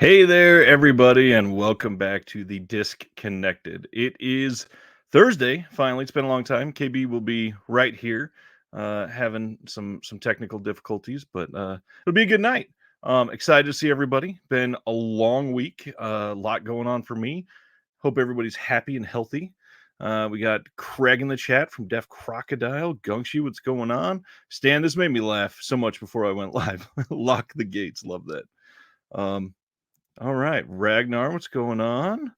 Hey there, everybody, and welcome back to the Disc Connected. It is Thursday. Finally, it's been a long time. KB will be right here, having some technical difficulties, but it'll be a good night. Excited to see everybody. Been a long week. A lot going on for me. Hope everybody's happy and healthy. We got Craig in the chat from Deaf Crocodile. Gungshi, what's going on? Stan, this made me laugh so much before I went live. Lock the gates. Love that. All right, Ragnar, what's going on?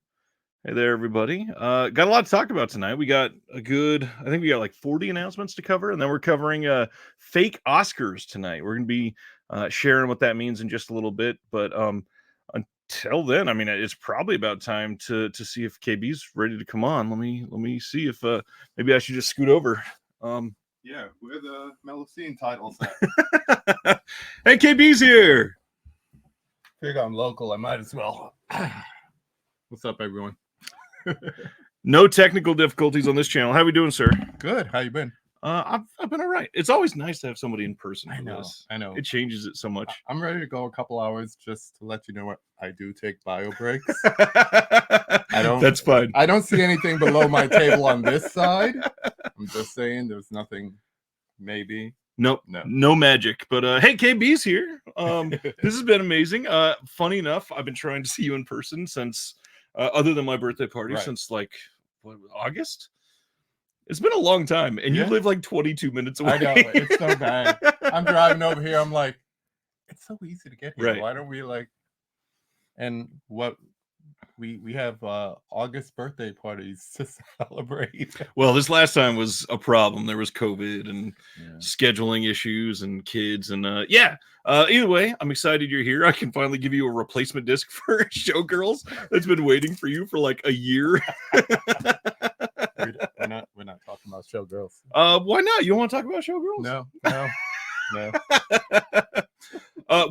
Hey there, everybody. Got a lot to talk about tonight. We got I think we got like 40 announcements to cover, and then we're covering fake Oscars tonight. We're going to be sharing what that means in just a little bit. But until then, I mean, it's probably about time to see if KB's ready to come on. Let me see if maybe I should just scoot over. Yeah, where the Melocene titles at? Hey, KB's here. Figure I'm local, I might as well. What's up, everyone? No technical difficulties on this channel. How we doing, sir? Good. How you been? I've been all right. It's always nice to have somebody in person. I know. It changes it so much. I'm ready to go a couple hours just to let you know what I do take bio breaks. That's fine. I don't see anything below my table on this side. I'm just saying there's nothing, maybe. Nope, no magic. But hey, KB's here. This has been amazing. Funny enough, I've been trying to see you in person since, other than my birthday party, since like August. It's been a long time, and you live like 22 minutes away. I know, it's so bad. I'm driving over here. I'm like, it's so easy to get here. Right. Why don't we like? And what we have August birthday parties to celebrate. Well, this last time was a problem. There was COVID and scheduling issues and kids and either way, I'm excited you're here. I can finally give you a replacement disc for Showgirls that's been waiting for you for like a year. We're not talking about Showgirls. Why not? You don't want to talk about Showgirls? No.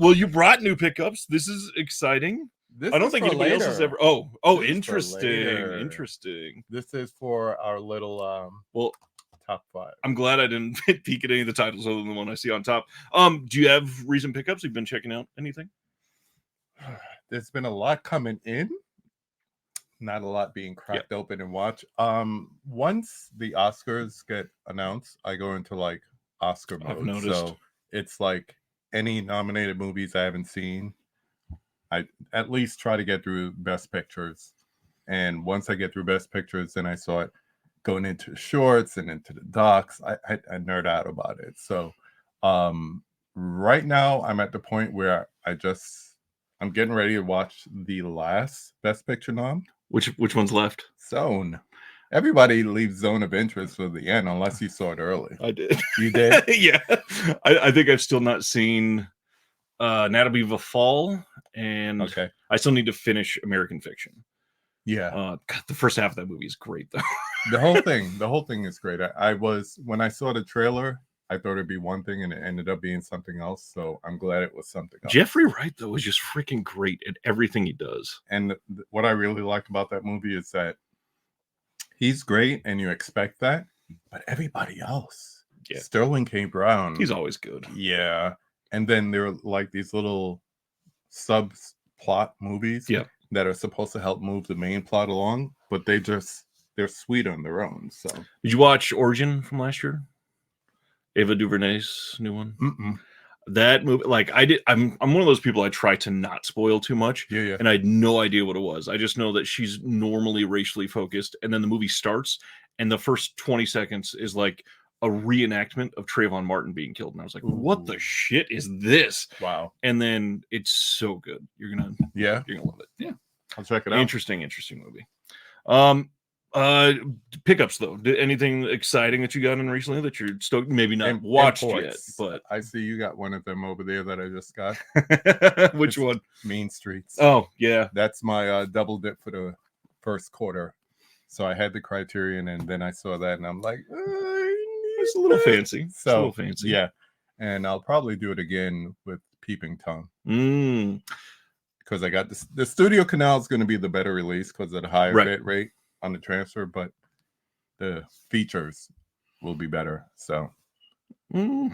Well, you brought new pickups. This is exciting. I don't think anybody else has ever. Oh, interesting. This is for our little top 5. I'm glad I didn't peek at any of the titles other than the one I see on top. Do you have recent pickups? You've been checking out anything? There's been a lot coming in. Not a lot being cracked open and watched. Once the Oscars get announced, I go into like Oscar mode. I've noticed. So it's like any nominated movies I haven't seen, I at least try to get through Best Pictures. And once I get through Best Pictures, then I saw it going into shorts and into the docs. I nerd out about it. So right now I'm at the point where I'm getting ready to watch the last Best Picture nom. Which one's left? Zone. Everybody leaves Zone of Interest for the end unless you saw it early. I did. You did? Yeah. I think I've still not seen Natalie the Fall, and I still need to finish American Fiction. Yeah. God, the first half of that movie is great though. the whole thing is great. When I saw the trailer, I thought it'd be one thing and it ended up being something else. So I'm glad it was something else. Jeffrey Wright, though, is just freaking great at everything he does. And what I really like about that movie is that he's great and you expect that, but everybody else. Yeah. Sterling K. Brown. He's always good. Yeah. And then there are like these little subplot movies that are supposed to help move the main plot along, but they're sweet on their own. So did you watch Origin from last year? Ava DuVernay's new one. Mm-mm. That movie, like I'm one of those people I try to not spoil too much. Yeah. And I had no idea what it was. I just know that she's normally racially focused, and then the movie starts, and the first 20 seconds is like a reenactment of Trayvon Martin being killed, and I was like, "What the shit is this?" Wow! And then it's so good. You're gonna love it. Yeah, I'll check it out. Interesting movie. Pickups though. Anything exciting that you got in recently that you're stoked? Maybe not watched yet, but I see you got one of them over there that I just got. Which one? Mean Streets. Oh yeah, that's my double dip for the first quarter. So I had the Criterion, and then I saw that, and I'm like, it's a little fancy. Yeah. And I'll probably do it again with Peeping Tom. Because I got this. The Studio Canal is going to be the better release because of the higher bit rate on the transfer, but the features will be better. So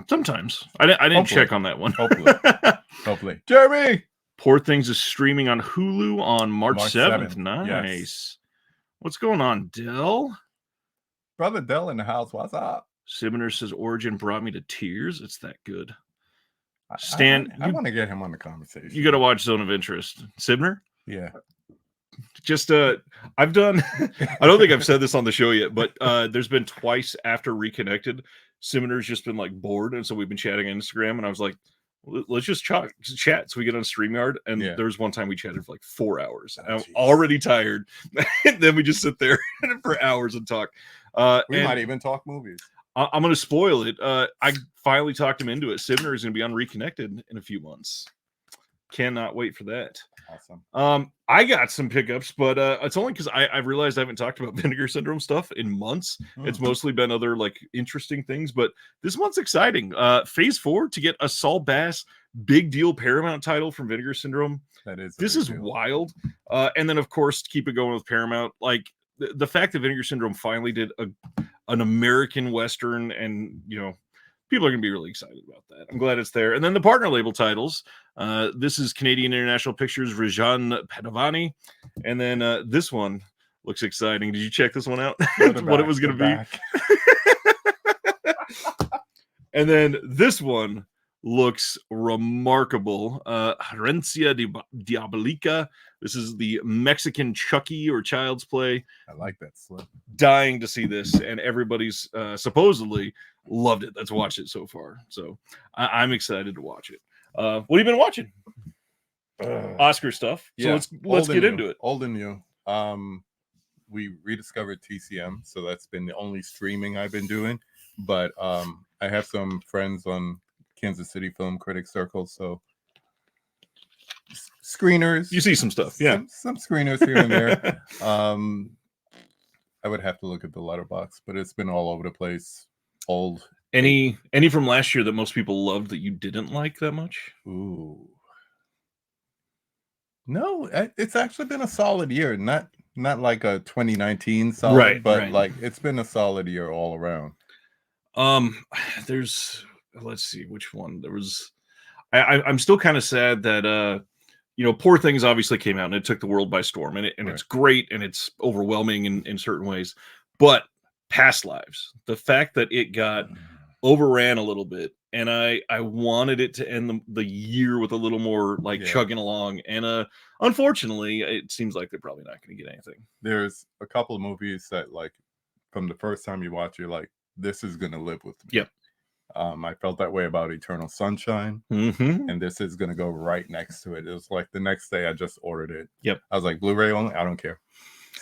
sometimes I didn't check on that one. Hopefully. Jeremy, Poor Things is streaming on Hulu on March 7th. 7th, Nice. yes. What's going on, Dell? Brother Dell in the house. What's up? Sibner says Origin brought me to tears. It's that good. I want to get him on the conversation. You got to watch Zone of Interest. Sibner? Yeah. Just I've done I don't think I've said this on the show yet, but there's been twice after Reconnected, Sibner's just been like bored, and so we've been chatting on Instagram, and I was like, let's just chat. So we get on StreamYard, and there was one time we chatted for like 4 hours. Oh, I'm already tired. And then we just sit there for hours and talk. We might even talk movies. I'm going to spoil it. I finally talked him into it. Sibner is going to be on Reconnected in a few months. Cannot wait for that. Awesome. I got some pickups, but it's only because I realized I haven't talked about Vinegar Syndrome stuff in months. It's mostly been other like interesting things, but this month's exciting. Phase 4 to get a Saul Bass big deal Paramount title from Vinegar Syndrome. This is wild. And then of course to keep it going with Paramount, like the fact that Vinegar Syndrome finally did an American Western, and you know, people are going to be really excited about that. I'm glad it's there. And then the partner label titles. This is Canadian International Pictures, Rajan Padavani. And then this one looks exciting. Did you check this one out? What it was going to be? And then this one looks remarkable. Herencia Diabolica. This is the Mexican Chucky or Child's Play. I like that slip. Dying to see this, and everybody's supposedly loved it that's watched it so far. So I'm excited to watch it. What have you been watching? Oscar stuff. So let's get into it. Old and new. We rediscovered TCM, so that's been the only streaming I've been doing. But I have some friends on Kansas City Film Critics Circle, so screeners. You see some stuff, yeah. Some screeners here and there. I would have to look at the letterbox, but it's been all over the place. Old. Any from last year that most people loved that you didn't like that much? Ooh. No, it's actually been a solid year. Not like a 2019 solid, right, but like it's been a solid year all around. Let's see which one. There was I'm still kind of sad that you know, Poor Things obviously came out and it took the world by storm, and it's great and it's overwhelming in certain ways. But Past Lives, the fact that it got overran a little bit, and I wanted it to end the year with a little more like chugging along, and unfortunately it seems like they're probably not going to get anything. There's a couple of movies that like from the first time you watch, you're like, this is going to live with me. Yep. I felt that way about Eternal Sunshine, and this is going to go right next to it. It was like the next day I just ordered it. Yep. I was like, Blu-ray only? I don't care.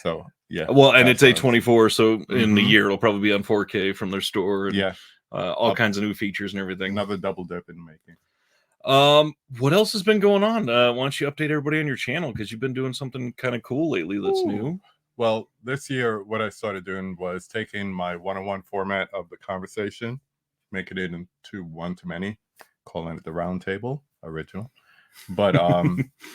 So yeah. Well, and it's A24, so in the year it'll probably be on 4K from their store. And, all kinds of new features and everything. Another double dip in the making. What else has been going on? Why don't you update everybody on your channel, because you've been doing something kind of cool lately that's new. Well, this year what I started doing was taking my one-on-one format of the conversation, making it into one-to-many, calling it the round table original. But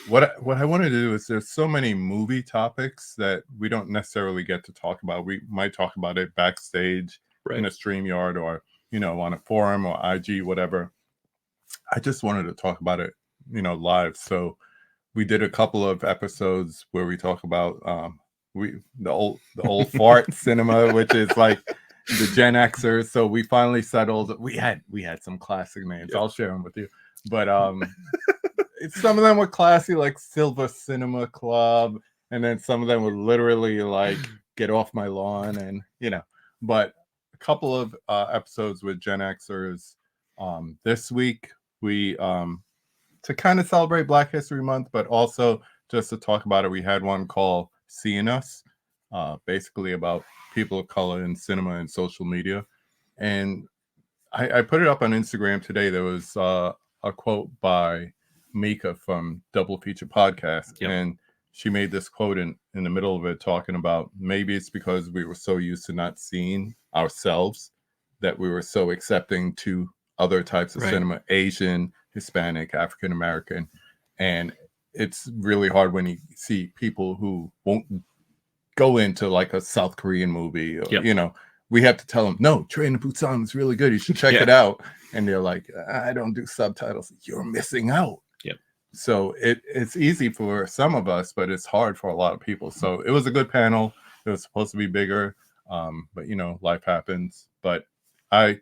what I want to do is, there's so many movie topics that we don't necessarily get to talk about. We might talk about it backstage in a StreamYard, or you know, on a forum or IG, whatever. I just wanted to talk about it, you know, live. So we did a couple of episodes where we talk about the old fart cinema, which is like the Gen Xers. So we finally settled. We had some classic names. I'll share them with you. But some of them were classy, like Silver Cinema Club, and then some of them were literally like Get Off My Lawn, and you know. But a couple of episodes with Gen Xers. This week we to kind of celebrate Black History Month, but also just to talk about it, we had one called Seeing Us, basically about people of color in cinema and social media. And I put it up on Instagram today. There was a quote by Mika from Double Feature Podcast, and she made this quote in the middle of it, talking about maybe it's because we were so used to not seeing ourselves that we were so accepting to other types of cinema, Asian, Hispanic, African American, and it's really hard when you see people who won't go into like a South Korean movie, or, you know, we have to tell them, no, Train to Busan is really good, you should check it out, and they're like, I don't do subtitles. You're missing out. So it's easy for some of us, but it's hard for a lot of people. So it was a good panel. It was supposed to be bigger, but life happens. But I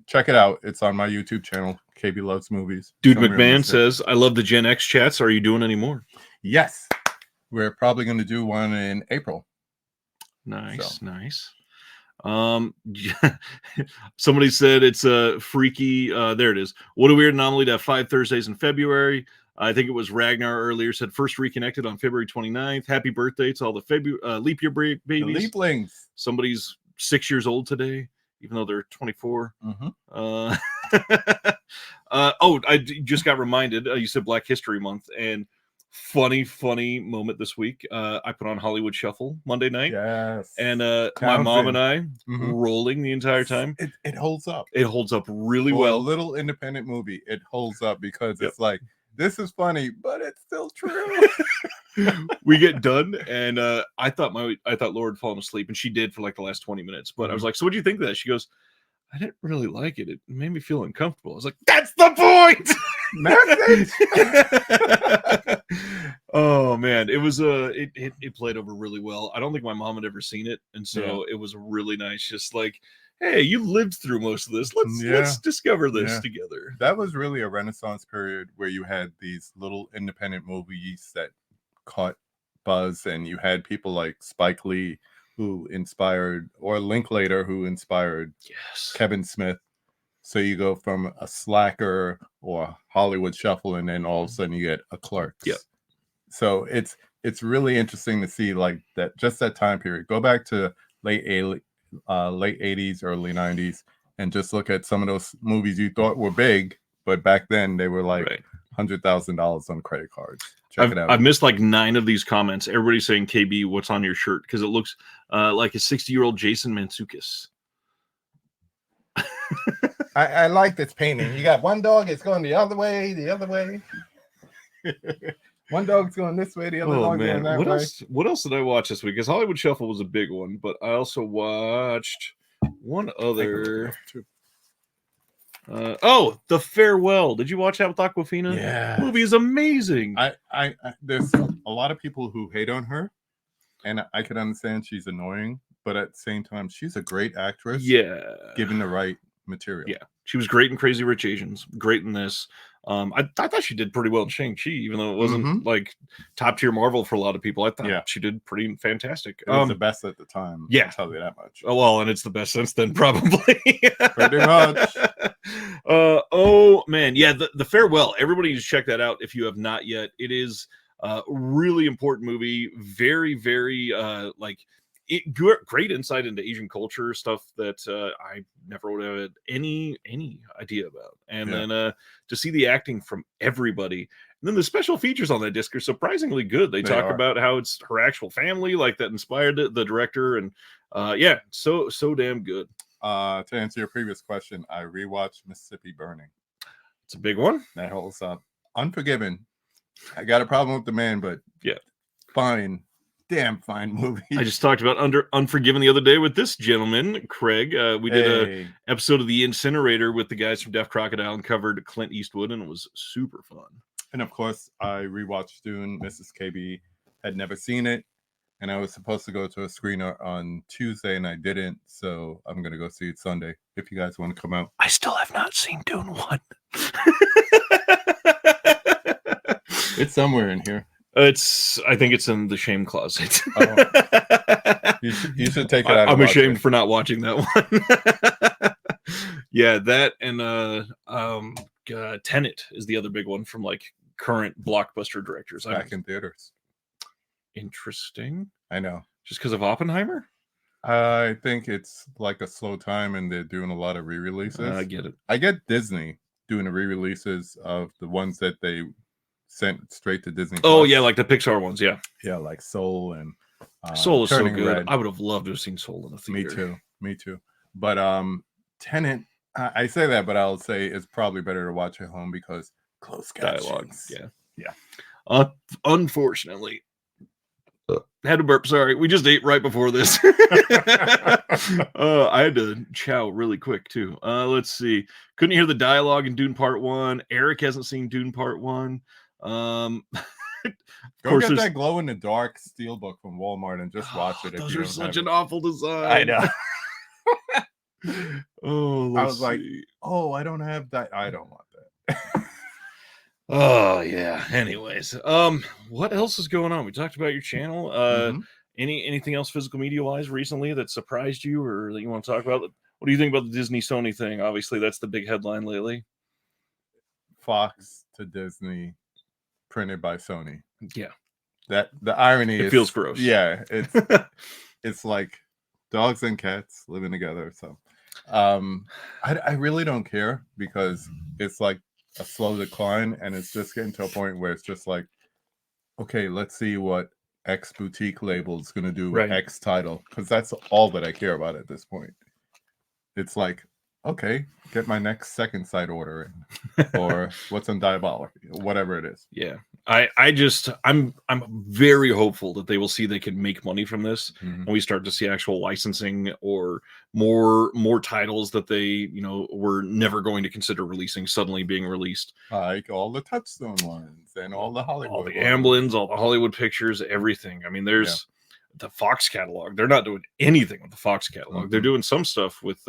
check it out. It's on my YouTube channel, KB Loves Movies. Dude Somewhere in McMahon this- says, I love the Gen X chats. Are you doing any more? Yes, we're probably going to do one in April. Nice, So. nice. Somebody said it's a freaky. There it is. What a weird anomaly to have 5 Thursdays in February. I think it was Ragnar earlier said first reconnected on February 29th. Happy birthday to all the leap year The babies. Leaplings. Somebody's 6 years old today, even though they're 24. Mm-hmm. I just got reminded. You said Black History Month, and funny moment this week. I put on Hollywood Shuffle Monday night, Yes. and my mom and I Mhm. rolling the entire time. It holds up. It holds up really For well. a little independent movie, it holds up because Yep. it's like, this is funny, but it's still true. We get done, and I thought Laura had fallen asleep, and she did for like the last 20 minutes. But I was like, "So what do you think of that?" She goes, "I didn't really like it. It made me feel uncomfortable." I was like, "That's the point." Oh man, it was it played over really well. I don't think my mom had ever seen it, and so it was really nice. Just like, hey, you lived through most of this. Let's discover this together. That was really a Renaissance period where you had these little independent movies that caught buzz, and you had people like Spike Lee who inspired, or Linklater who inspired Kevin Smith. So you go from a Slacker or Hollywood Shuffle, and then all of a sudden you get a Clerks. Yep. So it's really interesting to see like that, just that time period. Go back to late 80s, early 90s, and just look at some of those movies you thought were big, but back then they were like $100,000 on credit cards. Check it out. I've missed like 9 of these comments. Everybody's saying, KB, what's on your shirt? Because it looks like a 60-year-old Jason Mantzoukas. I like this painting. You got one dog, it's going the other way. One dog's going this way, the other dog's going that way. What else did I watch this week? Because Hollywood Shuffle was a big one, but I also watched one other. The Farewell. Did you watch that with Aquafina? Yeah, movie is amazing. I there's a lot of people who hate on her, and I can understand she's annoying, but at the same time, she's a great actress. Yeah, given the right material. Yeah, she was great in Crazy Rich Asians. Great in this. I thought she did pretty well in Shang-Chi, even though it wasn't like top tier Marvel for a lot of people. I thought she did pretty fantastic. It was the best at the time. Yeah, I'll tell you that much. Oh well, and it's the best since then, probably. Pretty much. Oh man, yeah. The Farewell. Everybody needs to check that out if you have not yet. It is a really important movie. Very, very great insight into Asian culture, stuff that I never would have had any idea about. And then to see the acting from everybody, and then the special features on that disc are surprisingly good. They talk about how it's her actual family, like that inspired the director, and so damn good. To answer your previous question, I rewatched Mississippi Burning. It's a big one. That holds up. Unforgiven. I got a problem with the man, but fine. Damn fine movie. I just talked about Unforgiven the other day with this gentleman, Craig. We did a episode of The Incinerator with the guys from Deaf Crocodile and covered Clint Eastwood, and it was super fun. And of course, I rewatched Dune. Mrs. KB had never seen it, and I was supposed to go to a screener on Tuesday, and I didn't. So I'm gonna go see it Sunday. If you guys want to come out, I still have not seen Dune 1. It's somewhere in here. I think it's in the shame closet. You should take it out. I'm ashamed for not watching that one. Yeah, that and Tenet is the other big one from like current blockbuster directors. Back in theaters. Interesting. I know. Just because of Oppenheimer? I think it's like a slow time, and they're doing a lot of re-releases. I get it. I get Disney doing the re-releases of the ones that they sent straight to Disney. Oh yeah, like the Pixar ones. Yeah, like Soul and Soul is so good. Red. I would have loved to have seen Soul in the theater. Me too. But Tenet, I say that, but I'll say it's probably better to watch at home because closed dialogue. captions. Yeah. Unfortunately, had to burp. Sorry, we just ate right before this. I had to chow really quick too. Let's see. Couldn't hear the dialogue in Dune Part 1. Eric hasn't seen Dune Part 1. Of Go course, get there's that glow in the dark steelbook from Walmart and just watch it. If those you are don't such have an it. awful design. I know. Oh, I let's was like, see. oh, I don't have that. I don't want that. Oh yeah. Anyways, what else is going on? We talked about your channel. Mhm. Anything else physical media wise recently that surprised you or that you want to talk about? What do you think about the Disney Sony thing? Obviously, that's the big headline lately. Fox to Disney, printed by Sony. Yeah, That the irony it is feels gross. Yeah, it's like dogs and cats living together. So, I really don't care because it's like a slow decline, and it's just getting to a point where it's just like, okay, let's see what X boutique label is going to do with Right. X title, because that's all that I care about at this point. It's like, okay, get my next second side order in, or what's on Diabolic, whatever it is. Yeah. I'm very hopeful that they will see they can make money from this Mhm. and we start to see actual licensing or more titles that they, were never going to consider releasing suddenly being released. Like all the Touchstone ones and all the Hollywood All the ones. Amblins, all the Hollywood pictures, everything. I mean, there's the Fox catalog. They're not doing anything with the Fox catalog. They're doing some stuff with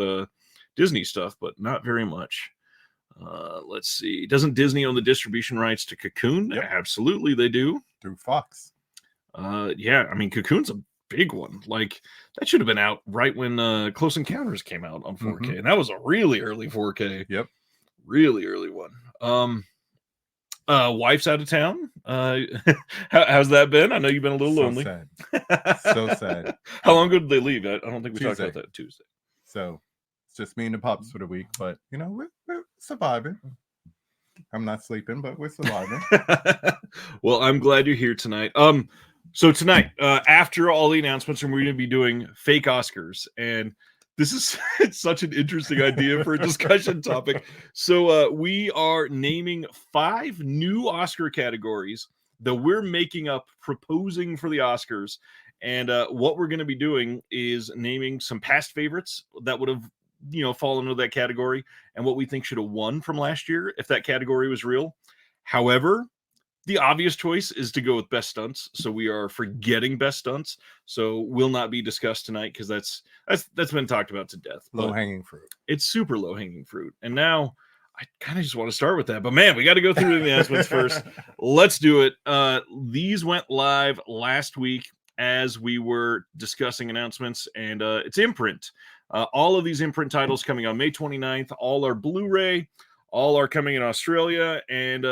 Disney stuff, but not very much. Let's see. Doesn't Disney own the distribution rights to Cocoon? Yep. Absolutely, they do. Through Fox. Yeah, I mean, Cocoon's a big one. Like, that should have been out right when Close Encounters came out on 4K, and that was a really early 4K. Yep. Really early one. Wife's out of town. How's that been? I know you've been a little lonely. Sad. So sad. How long ago did they leave? I don't think we talked Tuesday. about that. Tuesday. So it's just me and the pups for the week, but we're surviving. I'm not sleeping, but we're surviving. Well, I'm glad you're here tonight. So tonight, after all the announcements, we're going to be doing fake Oscars, and this is it's such an interesting idea for a discussion topic. So we are naming 5 new Oscar categories that we're making up, proposing for the Oscars. And what we're going to be doing is naming some past favorites that would have, fallen into that category and what we think should have won from last year if that category was real. However, the obvious choice is to go with best stunts. So we are forgetting best stunts. So will not be discussed tonight because that's been talked about to death. Low hanging fruit. It's super low hanging fruit. And now I kind of just want to start with that. But man, we got to go through the announcements first. Let's do it. These went live last week as we were discussing announcements, and it's Imprint. All of these Imprint titles coming on May 29th. All are Blu-ray. All are coming in Australia, and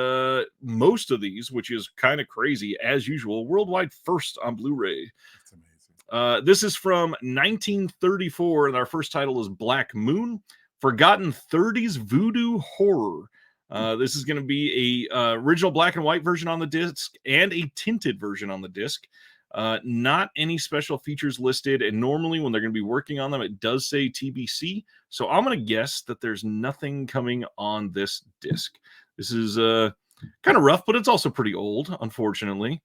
most of these, which is kind of crazy, as usual, worldwide first on Blu-ray. That's amazing. This is from 1934, and our first title is Black Moon, Forgotten 30s Voodoo Horror. This is going to be a original black and white version on the disc and a tinted version on the disc. Not any special features listed, and normally when they're going to be working on them, it does say TBC. So I'm going to guess that there's nothing coming on this disc. This is kind of rough, but it's also pretty old, unfortunately.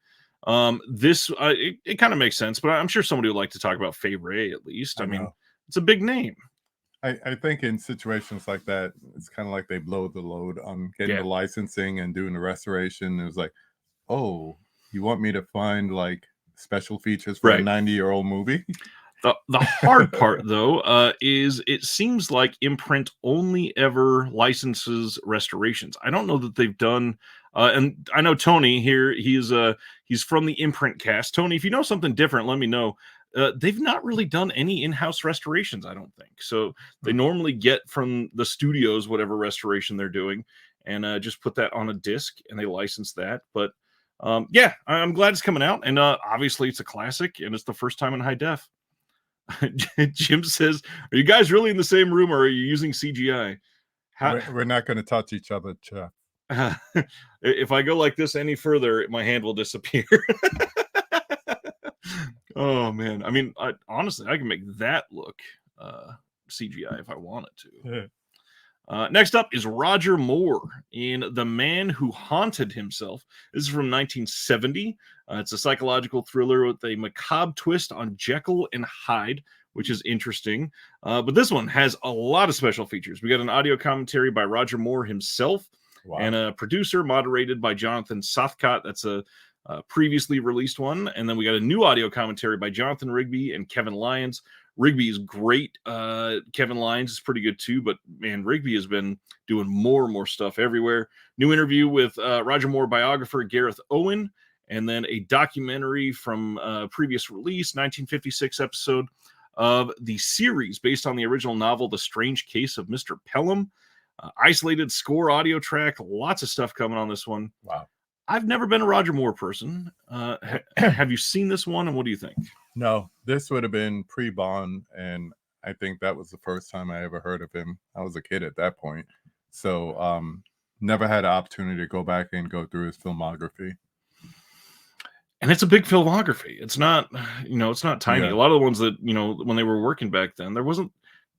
It kind of makes sense, but I'm sure somebody would like to talk about Favoré at least. I mean, it's a big name. I think in situations like that, it's kind of like they blow the load on getting the licensing and doing the restoration. It was like, oh, you want me to find like special features for a 90-year-old movie? The hard part, though, is it seems like Imprint only ever licenses restorations. I don't know that they've done, and I know Tony here, he's from the Imprint cast. Tony, if you know something different, let me know. They've not really done any in-house restorations, I don't think. So they normally get from the studios whatever restoration they're doing and just put that on a disc and they license that. But yeah, I'm glad it's coming out. And obviously it's a classic and it's the first time in high def. Jim says, are you guys really in the same room or are you using CGI? We're not going to touch each other, Jeff. If I go like this any further, my hand will disappear. Oh man, I mean, honestly, I can make that look CGI if I wanted to. Next up is Roger Moore in The Man Who Haunted Himself. This is from 1970. It's a psychological thriller with a macabre twist on Jekyll and Hyde, which is interesting. But this one has a lot of special features. We got an audio commentary by Roger Moore himself. Wow. And a producer moderated by Jonathan Southcott. That's a previously released one. And then we got a new audio commentary by Jonathan Rigby and Kevin Lyons. Rigby is great. Kevin Lyons is pretty good too, but man, Rigby has been doing more and more stuff everywhere. New interview with Roger Moore biographer Gareth Owen, and then a documentary from previous release, 1956 episode of the series based on the original novel, The Strange Case of Mr. Pelham. Isolated score audio track, lots of stuff coming on this one. Wow. I've never been a Roger Moore person. Have you seen this one, and what do you think? No, this would have been pre-Bond, and I think that was the first time I ever heard of him. I was a kid at that point, so never had an opportunity to go back and go through his filmography. And it's a big filmography. It's not, it's not tiny. Yeah. A lot of the ones that, when they were working back then, there wasn't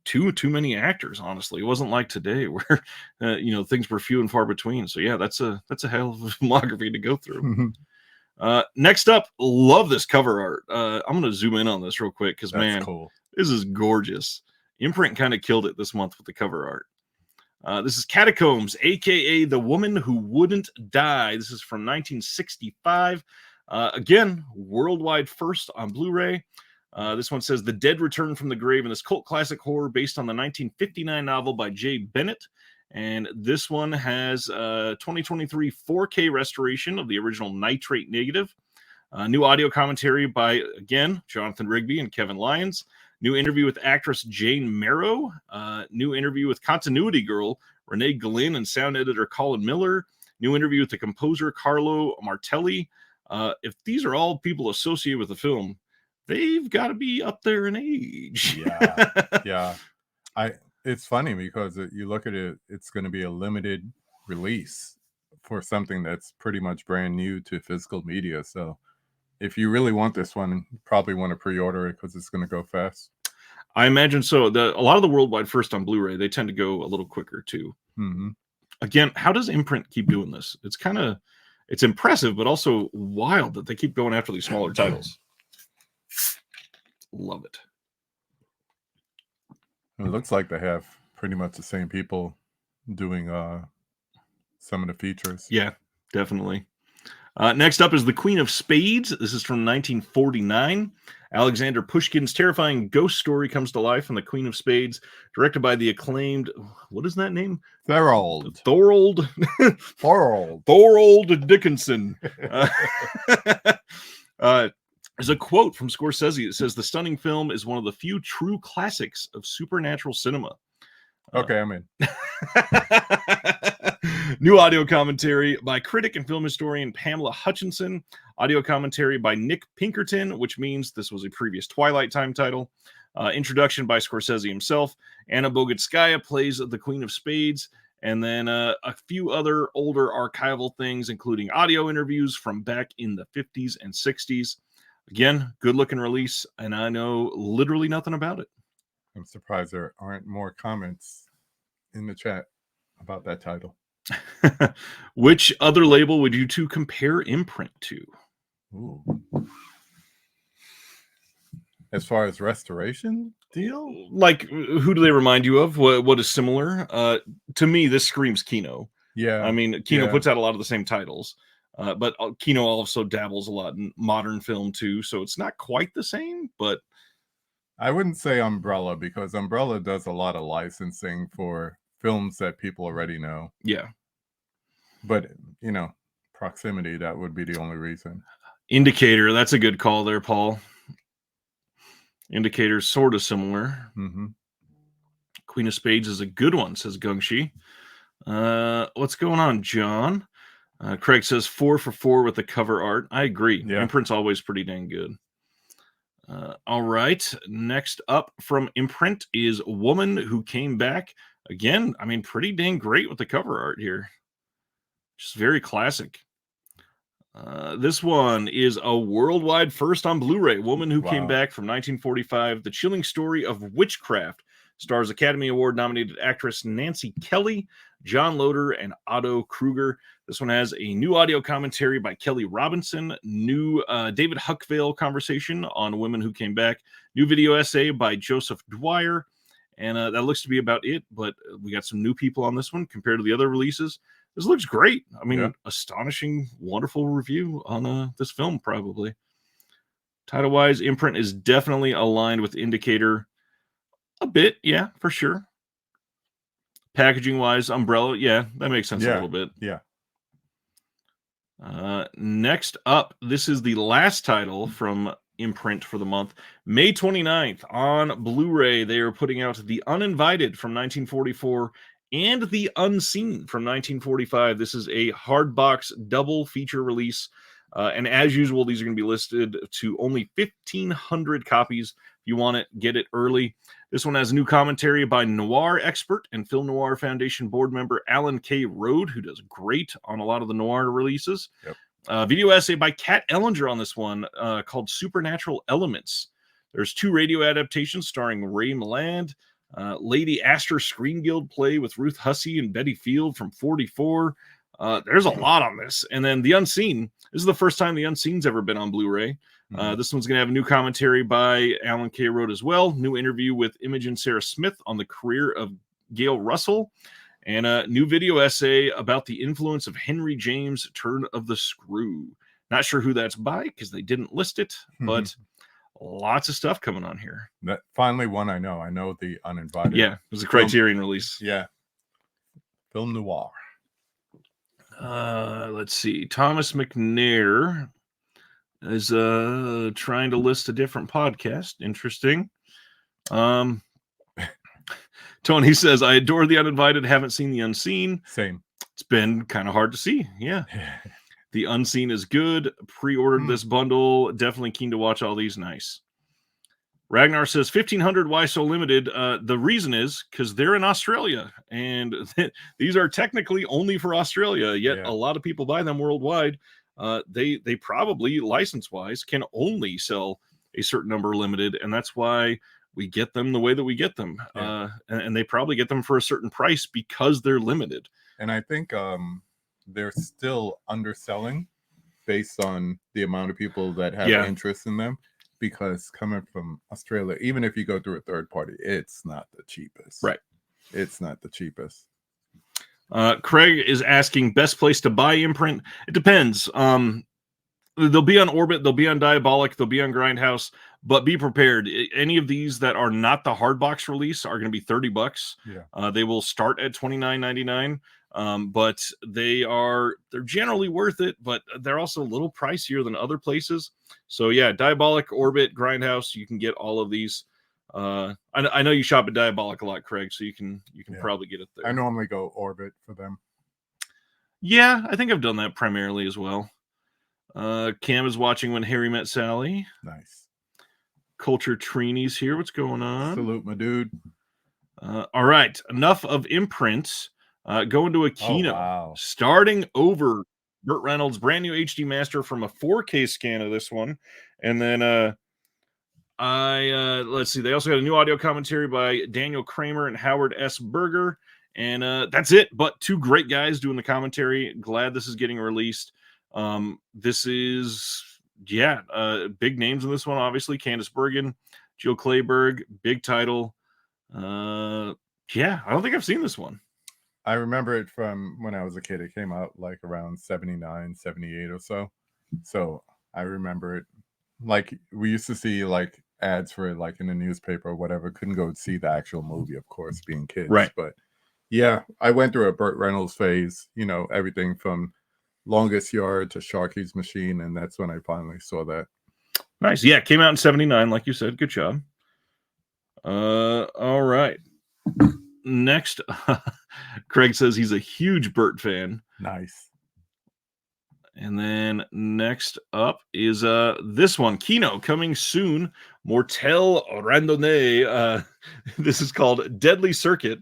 too many actors, honestly. It wasn't like today where, things were few and far between. So yeah, that's a hell of a filmography to go through. Next up, love this cover art. I'm going to zoom in on this real quick because, man, cool. This is gorgeous. Imprint kind of killed it this month with the cover art. This is Catacombs, a.k.a. The Woman Who Wouldn't Die. This is from 1965. Again, worldwide first on Blu-ray. This one says, The Dead Return from the Grave, in this cult classic horror based on the 1959 novel by Jay Bennett. And this one has 2023 4K restoration of the original nitrate negative. New audio commentary by, again, Jonathan Rigby and Kevin Lyons. New interview with actress Jane Marrow. New interview with Continuity Girl Renee Glynn and sound editor Colin Miller. New interview with the composer Carlo Martelli. If these are all people associated with the film, they've got to be up there in age. Yeah. It's funny because you look at it, it's going to be a limited release for something that's pretty much brand new to physical media. So if you really want this one, you probably want to pre-order it because it's going to go fast. I imagine so. A lot of the worldwide first on Blu-ray, they tend to go a little quicker too. Mm-hmm. Again, how does Imprint keep doing this? It's impressive, but also wild that they keep going after these smaller titles. Love it. It looks like they have pretty much the same people doing some of the features. Yeah, definitely. Next up is The Queen of Spades. This is from 1949. Alexander Pushkin's terrifying ghost story comes to life in The Queen of Spades, directed by the acclaimed, what is that name? Thorold Dickinson. There's a quote from Scorsese that says, the stunning film is one of the few true classics of supernatural cinema. Okay, I'm in. New audio commentary by critic and film historian Pamela Hutchinson. Audio commentary by Nick Pinkerton, which means this was a previous Twilight Time title. Introduction by Scorsese himself. Anna Bogutskaya plays the Queen of Spades. And then a few other older archival things, including audio interviews from back in the 50s and 60s. Again, good-looking release, and I know literally nothing about it. I'm surprised there aren't more comments in the chat about that title. Which other label would you two compare Imprint to? Ooh. As far as restoration deal? Like, who do they remind you of? What is similar? To me, this screams Kino. Yeah. I mean, Kino puts out a lot of the same titles. But Kino also dabbles a lot in modern film too, so it's not quite the same, but I wouldn't say Umbrella because Umbrella does a lot of licensing for films that people already know. Yeah. But, proximity, that would be the only reason. Indicator, that's a good call there, Paul. Indicator's sort of similar. Mm-hmm. Queen of Spades is a good one, says Gungshi. What's going on, John? Craig says 4 for 4 with the cover art. I agree. Yeah. Imprint's always pretty dang good. All right. Next up from Imprint is Woman Who Came Back. Again, I mean, pretty dang great with the cover art here. Just very classic. This one is a worldwide first on Blu-ray. Woman Who Came Back from 1945. The chilling story of witchcraft. Stars Academy Award nominated actress Nancy Kelly, John Loder, and Otto Kruger. This one has a new audio commentary by Kelly Robinson, new David Huckvale conversation on Women Who Came Back, new video essay by Joseph Dwyer, and that looks to be about it, but we got some new people on this one compared to the other releases. this looks great. I mean, Yeah. astonishing, wonderful review on this film, probably. Title-wise, Imprint is definitely aligned with Indicator a bit, yeah, for sure. Packaging-wise, Umbrella, yeah, that makes sense a little bit. Yeah. Next up, this is the last title from Imprint for the month. May 29th on Blu-ray, they are putting out The Uninvited from 1944 and The Unseen from 1945. This is a hardbox double feature release. And as usual, these are going to be listed to only 1,500 copies. If you want it, get it early. This one has a new commentary by noir expert and Film Noir Foundation board member Alan K. Rode, who does great on a lot of the noir releases. Yep. Video essay by Kat Ellinger on this one called Supernatural Elements. There's 2 radio adaptations starring Ray Milland, Lady Astor Screen Guild play with Ruth Hussey and Betty Field from 44. There's a lot on this. And then The Unseen. This is the first time The Unseen's ever been on Blu-ray. This one's going to have a new commentary by Alan K. Rode as well. New interview with Imogen Sarah Smith on the career of Gail Russell. And a new video essay about the influence of Henry James' Turn of the Screw. Not sure who that's by because they didn't list it, but lots of stuff coming on here. That finally one I know. I know The Uninvited. Yeah, it was a Criterion release. Yeah. Film Noir. Let's see. Thomas McNair is trying to list a different podcast. Interesting. Tony says, I adore The Uninvited, haven't seen The Unseen. Same. It's been kind of hard to see. Yeah. The Unseen is good. Pre-ordered this bundle. Definitely keen to watch all these. Nice. Ragnar says 1,500. Why so limited? The reason is because they're in Australia, and these are technically only for Australia. Yet a lot of people buy them worldwide. They probably license-wise can only sell a certain number limited, and that's why we get them the way that we get them. And they probably get them for a certain price because they're limited. And I think they're still underselling based on the amount of people that have interest in them. Because coming from Australia, even if you go through a third party, it's not the cheapest. Right. It's not the cheapest. Craig is asking best place to buy Imprint. It depends. They'll be on Orbit, they'll be on Diabolic, they'll be on Grindhouse, but be prepared. Any of these that are not the hardbox release are going to be $30. Yeah. They will start at $29.99. But they're generally worth it, but they're also a little pricier than other places. So yeah, Diabolic, Orbit, Grindhouse, you can get all of these. I know you shop at Diabolic a lot, Craig, so you can probably get it there. I normally go Orbit for them. Yeah, I think I've done that primarily as well. Cam is watching When Harry Met Sally. Nice. Culture Trini's here. What's going on? Salute, my dude. All right, enough of imprints. Going to a Kino. Oh, wow. Starting over. Burt Reynolds, brand new HD master from a 4K scan of this one. And then let's see, they also got a new audio commentary by Daniel Kramer and Howard S. Berger. And that's it. But 2 great guys doing the commentary. Glad this is getting released. This is big names in this one, obviously. Candice Bergen, Jill Clayburgh, big title. I don't think I've seen this one. I remember it from when I was a kid. It came out like around 79, 78 or so. So I remember it. Like we used to see like ads for it like in the newspaper or whatever. Couldn't go see the actual movie, of course, being kids. Right. But yeah, I went through a Burt Reynolds phase, everything from Longest Yard to Sharky's Machine. And that's when I finally saw that. Nice. Yeah, it came out in 79, like you said. Good job. All right. Next, Craig says he's a huge Burt fan. Nice. And then next up is this one, Kino, coming soon. Mortel Randonnée. This is called Deadly Circuit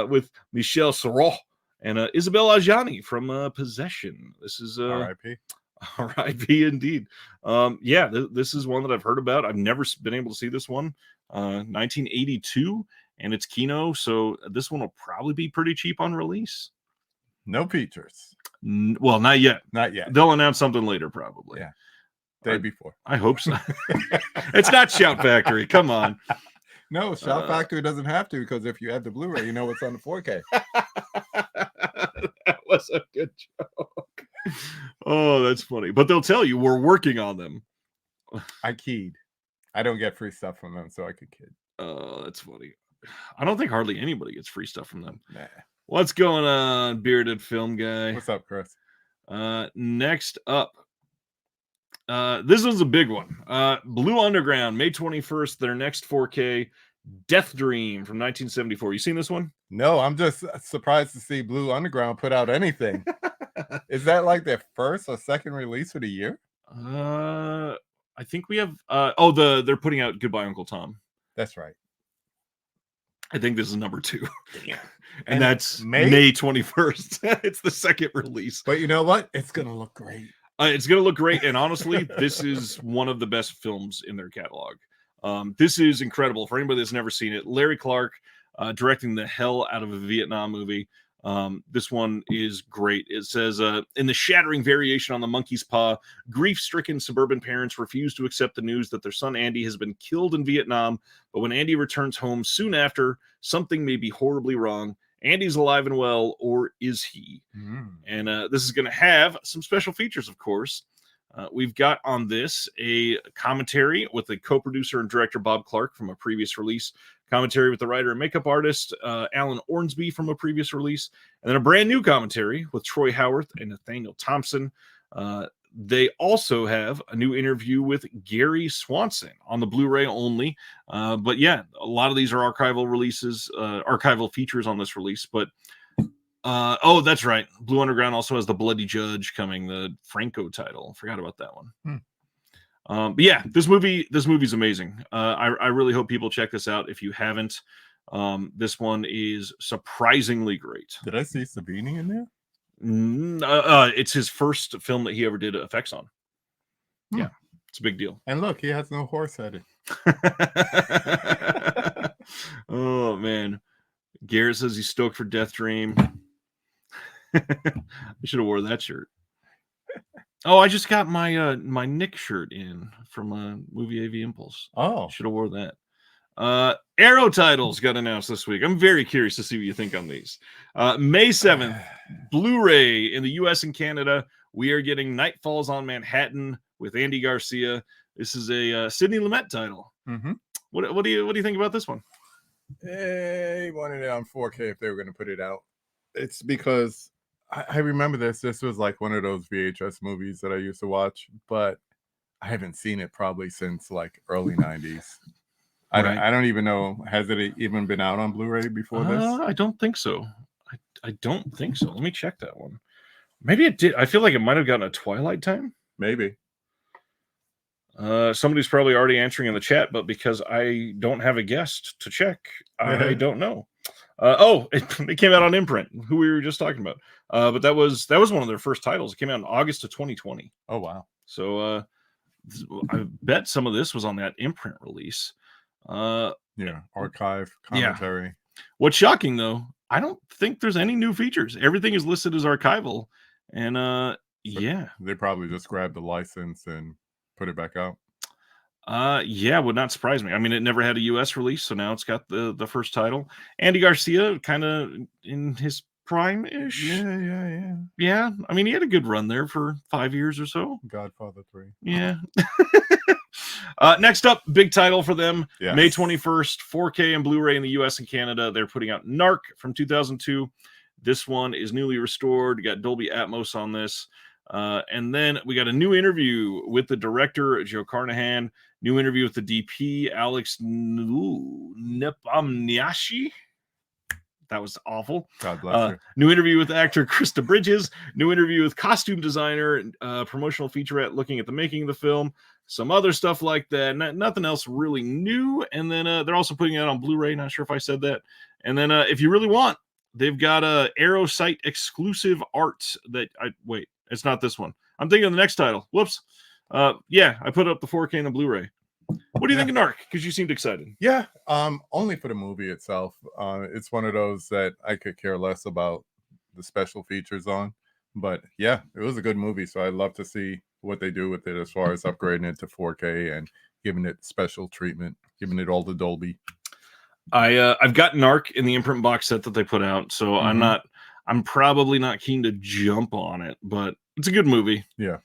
with Michel Serrault and Isabelle Adjani from Possession. This is R.I.P. R.I.P. indeed. This is one that I've heard about. I've never been able to see this one. 1982. And it's Kino, so this one will probably be pretty cheap on release. No features. Well, not yet. Not yet. They'll announce something later, probably. Yeah. Day before. I hope so. It's not Shout Factory. Come on. No, Shout Factory doesn't have to, because if you have the Blu-ray, you know what's on the 4K. That was a good joke. Oh, that's funny. But they'll tell you we're working on them. I keyed. I don't get free stuff from them, so I could kid. Oh, that's funny. I don't think hardly anybody gets free stuff from them. Nah. What's going on, bearded film guy? What's up, Chris? Next up, this was a big one. Blue Underground, May 21st, their next 4K, Death Dream from 1974. You seen this one? No, I'm just surprised to see Blue Underground put out anything. Is that like their first or second release for the year? I think we have. They're putting out Goodbye Uncle Tom. That's right. I think this is number 2. Yeah. And that's May 21st. It's the second release. But you know what? It's going to look great. It's going to look great. And honestly, this is one of the best films in their catalog. This is incredible. For anybody that's never seen it, Larry Clark directing the hell out of a Vietnam movie. This one is great. It says, in the shattering variation on the monkey's paw, grief-stricken suburban parents refuse to accept the news that their son Andy has been killed in Vietnam. But when Andy returns home soon after, something may be horribly wrong. Andy's alive and well, or is he? And this is going to have some special features, of course. We've got on this a commentary with the co-producer and director Bob Clark from a previous release, commentary with the writer and makeup artist Alan Ornsby from a previous release, and then a brand new commentary with Troy Howarth and Nathaniel Thompson. They also have a new interview with Gary Swanson on the Blu-ray only. But yeah, a lot of these are archival releases, archival features on this release. But that's right. Blue Underground also has The Bloody Judge coming, the Franco title. Forgot about that one. But yeah, this movie's amazing. I really hope people check this out. If you haven't, this one is surprisingly great. Did I see Savini in there? It's his first film that he ever did effects on. Yeah, it's a big deal. And look, he has no horse headed. Oh man, Garrett says he's stoked for Death Dream. I should have wore that shirt. Oh, I just got my my Nick shirt in from movie AV Impulse. Oh, should have wore that. Arrow titles got announced this week. I'm very curious to see what you think on these. May 7th, Blu-ray in the US and Canada. We are getting Night Falls on Manhattan with Andy Garcia. This is a Sidney Lumet title. What do you think about this one? They wanted it on 4K if they were going to put it out. It's because I remember this. This was like one of those VHS movies that I used to watch, but I haven't seen it probably since like early 90s. Right. I don't even know. Has it even been out on Blu-ray before this? I don't think so. I don't think so. Let me check that one. Maybe it did. I feel like it might have gotten a Twilight time. Maybe. Somebody's probably already answering in the chat, but because I don't have a guest to check, I don't know. It came out on imprint, who we were just talking about. But that was one of their first titles. It came out in August of 2020. Oh wow! So I bet some of this was on that imprint release. Archive commentary. Yeah. What's shocking though, I don't think there's any new features. Everything is listed as archival, and they probably just grabbed the license and put it back out. Would not surprise me. I mean, it never had a US release, so now it's got the first title. Andy Garcia, kind of in his prime-ish. Yeah. I mean, he had a good run there for 5 years or so. Godfather 3. Yeah. Next up, big title for them. Yes. May 21st, 4K and Blu-ray in the US and Canada. They're putting out Narc from 2002. This one is newly restored. You got Dolby Atmos on this. And then we got a new interview with the director, Joe Carnahan. New interview with the DP, Alex Nepomniachtchi. That was awful. God bless you. New interview with actor Krista Bridges. New interview with costume designer. Promotional featurette looking at the making of the film. Some other stuff like that. Nothing else really new. And then they're also putting it on Blu-ray. Not sure if I said that. And then if you really want, they've got a Arrow site exclusive art that wait. It's not this one. I'm thinking of the next title. Whoops. I put up the 4K and the Blu-ray. What do you think of Narc? Because you seemed excited. Yeah, only for the movie itself. It's one of those that I could care less about the special features on. But yeah, it was a good movie, so I'd love to see what they do with it as far as upgrading it to 4K and giving it special treatment, giving it all the Dolby. I've got Narc in the imprint box set that they put out, so Mhm. I'm probably not keen to jump on it, but it's a good movie. Yeah.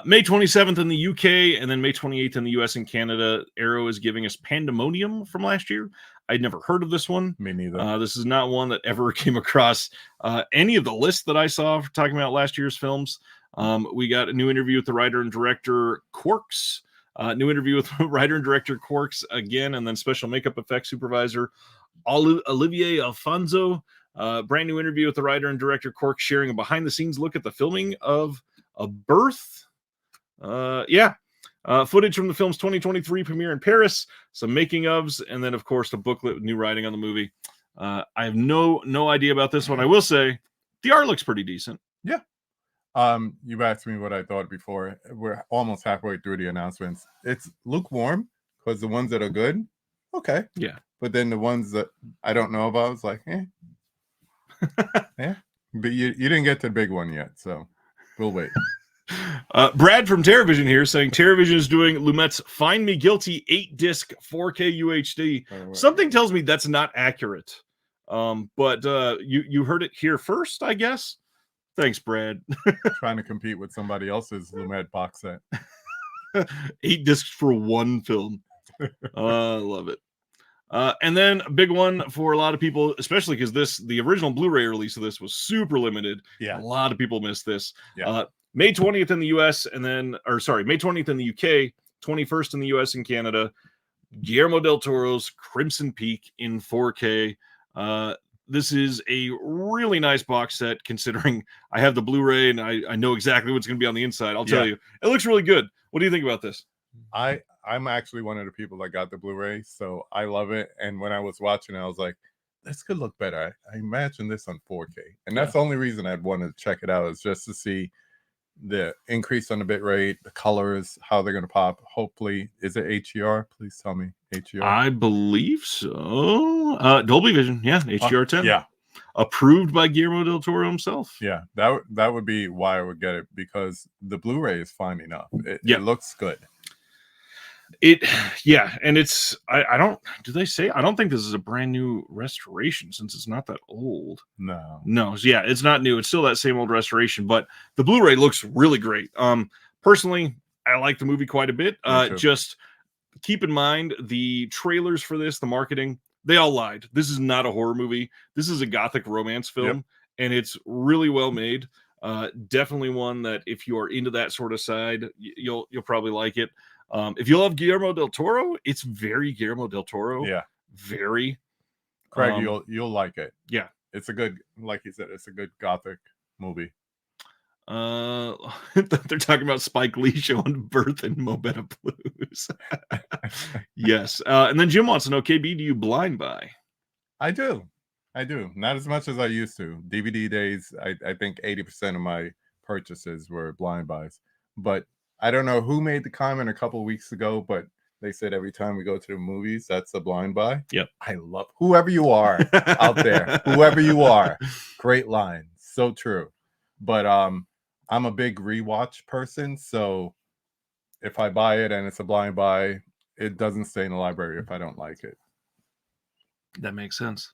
May 27th in the UK, and then May 28th in the US and Canada. Arrow is giving us Pandemonium from last year. I'd never heard of this one. Me neither. This is not one that ever came across any of the lists that I saw for talking about last year's films. We got a new interview with the writer and director Quarks. New interview with writer and director Quarks again, and then special makeup effects supervisor Olivier Alfonso. Brand new interview with the writer and director Quarks, sharing a behind the scenes look at the filming of A Birth. Footage from the film's 2023 premiere in Paris, some making ofs, and then of course the booklet with new writing on the movie. I have no idea about this one. I will say the art looks pretty decent. Yeah. You've asked me what I thought before. We're almost halfway through the announcements. It's lukewarm because the ones that are good, okay. Yeah. But then the ones that I don't know about, it's like, yeah. But you didn't get to the big one yet, so we'll wait. Brad from TerraVision here saying TerraVision is doing Lumet's Find Me Guilty 8-disc 4K UHD. Something tells me that's not accurate. But you heard it here first, I guess. Thanks, Brad. Trying to compete with somebody else's Lumet box set. 8 discs for one film. Love it. And then a big one for a lot of people, especially because the original Blu-ray release of this was super limited. Yeah. A lot of people missed this. Yeah. May 20th in the US and then, May 20th in the UK, 21st in the US and Canada. Guillermo del Toro's Crimson Peak in 4K. This is a really nice box set considering I have the Blu-ray and I know exactly what's going to be on the inside. I'll tell you, it looks really good. What do you think about this? I'm actually one of the people that got the Blu-ray, so I love it. And when I was watching it, I was like, this could look better. I imagine this on 4K. And that's the only reason I'd want to check it out, is just to see the increase on the bit rate, the colors, how they're going to pop. Hopefully, is it HDR? Please tell me HDR. I believe so. Dolby Vision, yeah, HDR10. Yeah. Approved by Guillermo del Toro himself. Yeah, that would be why I would get it, because the Blu-ray is fine enough. It looks good. And it's I don't think this is a brand new restoration since it's not that old. No, yeah, it's not new. It's still that same old restoration, but the Blu-ray looks really great. Personally, I like the movie quite a bit. Just keep in mind the trailers for this, the marketing, they all lied. This is not a horror movie. This is a gothic romance film, and it's really well made. Definitely one that if you are into that sort of side, you'll probably like it. If you love Guillermo del Toro, it's very Guillermo del Toro. Yeah, very. Craig, you'll like it. Yeah, it's a good, like you said, it's a good gothic movie. They're talking about Spike Lee showing Birth in Mo Better Blues. Yes, and then Jim wants to know, KB, do you blind buy? I do. Not as much as I used to. DVD days, I think 80% of my purchases were blind buys, but I don't know who made the comment a couple of weeks ago, but they said every time we go to the movies, that's a blind buy. Yep. I love whoever you are out there, whoever you are. Great line. So true. But I'm a big rewatch person. So if I buy it and it's a blind buy, it doesn't stay in the library if I don't like it. That makes sense.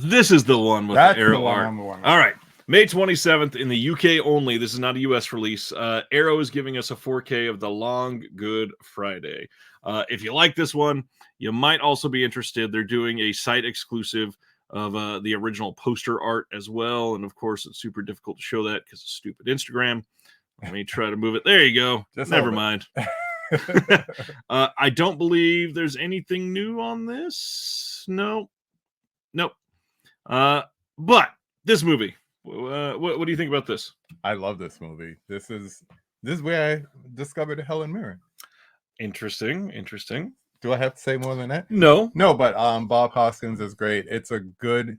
This is the one with the Arrow art. All right. May 27th in the UK only. This is not a US release. Arrow is giving us a 4K of The Long Good Friday. If you like this one, you might also be interested. They're doing a site exclusive of the original poster art as well. And of course, it's super difficult to show that because of stupid Instagram. Let me try to move it. There you go. Never mind. I don't believe there's anything new on this. Nope. But this movie. What do you think about this? I love this movie. This is where I discovered Helen Mirren. Interesting. Do I have to say more than that? No, but Bob Hoskins is great. It's a good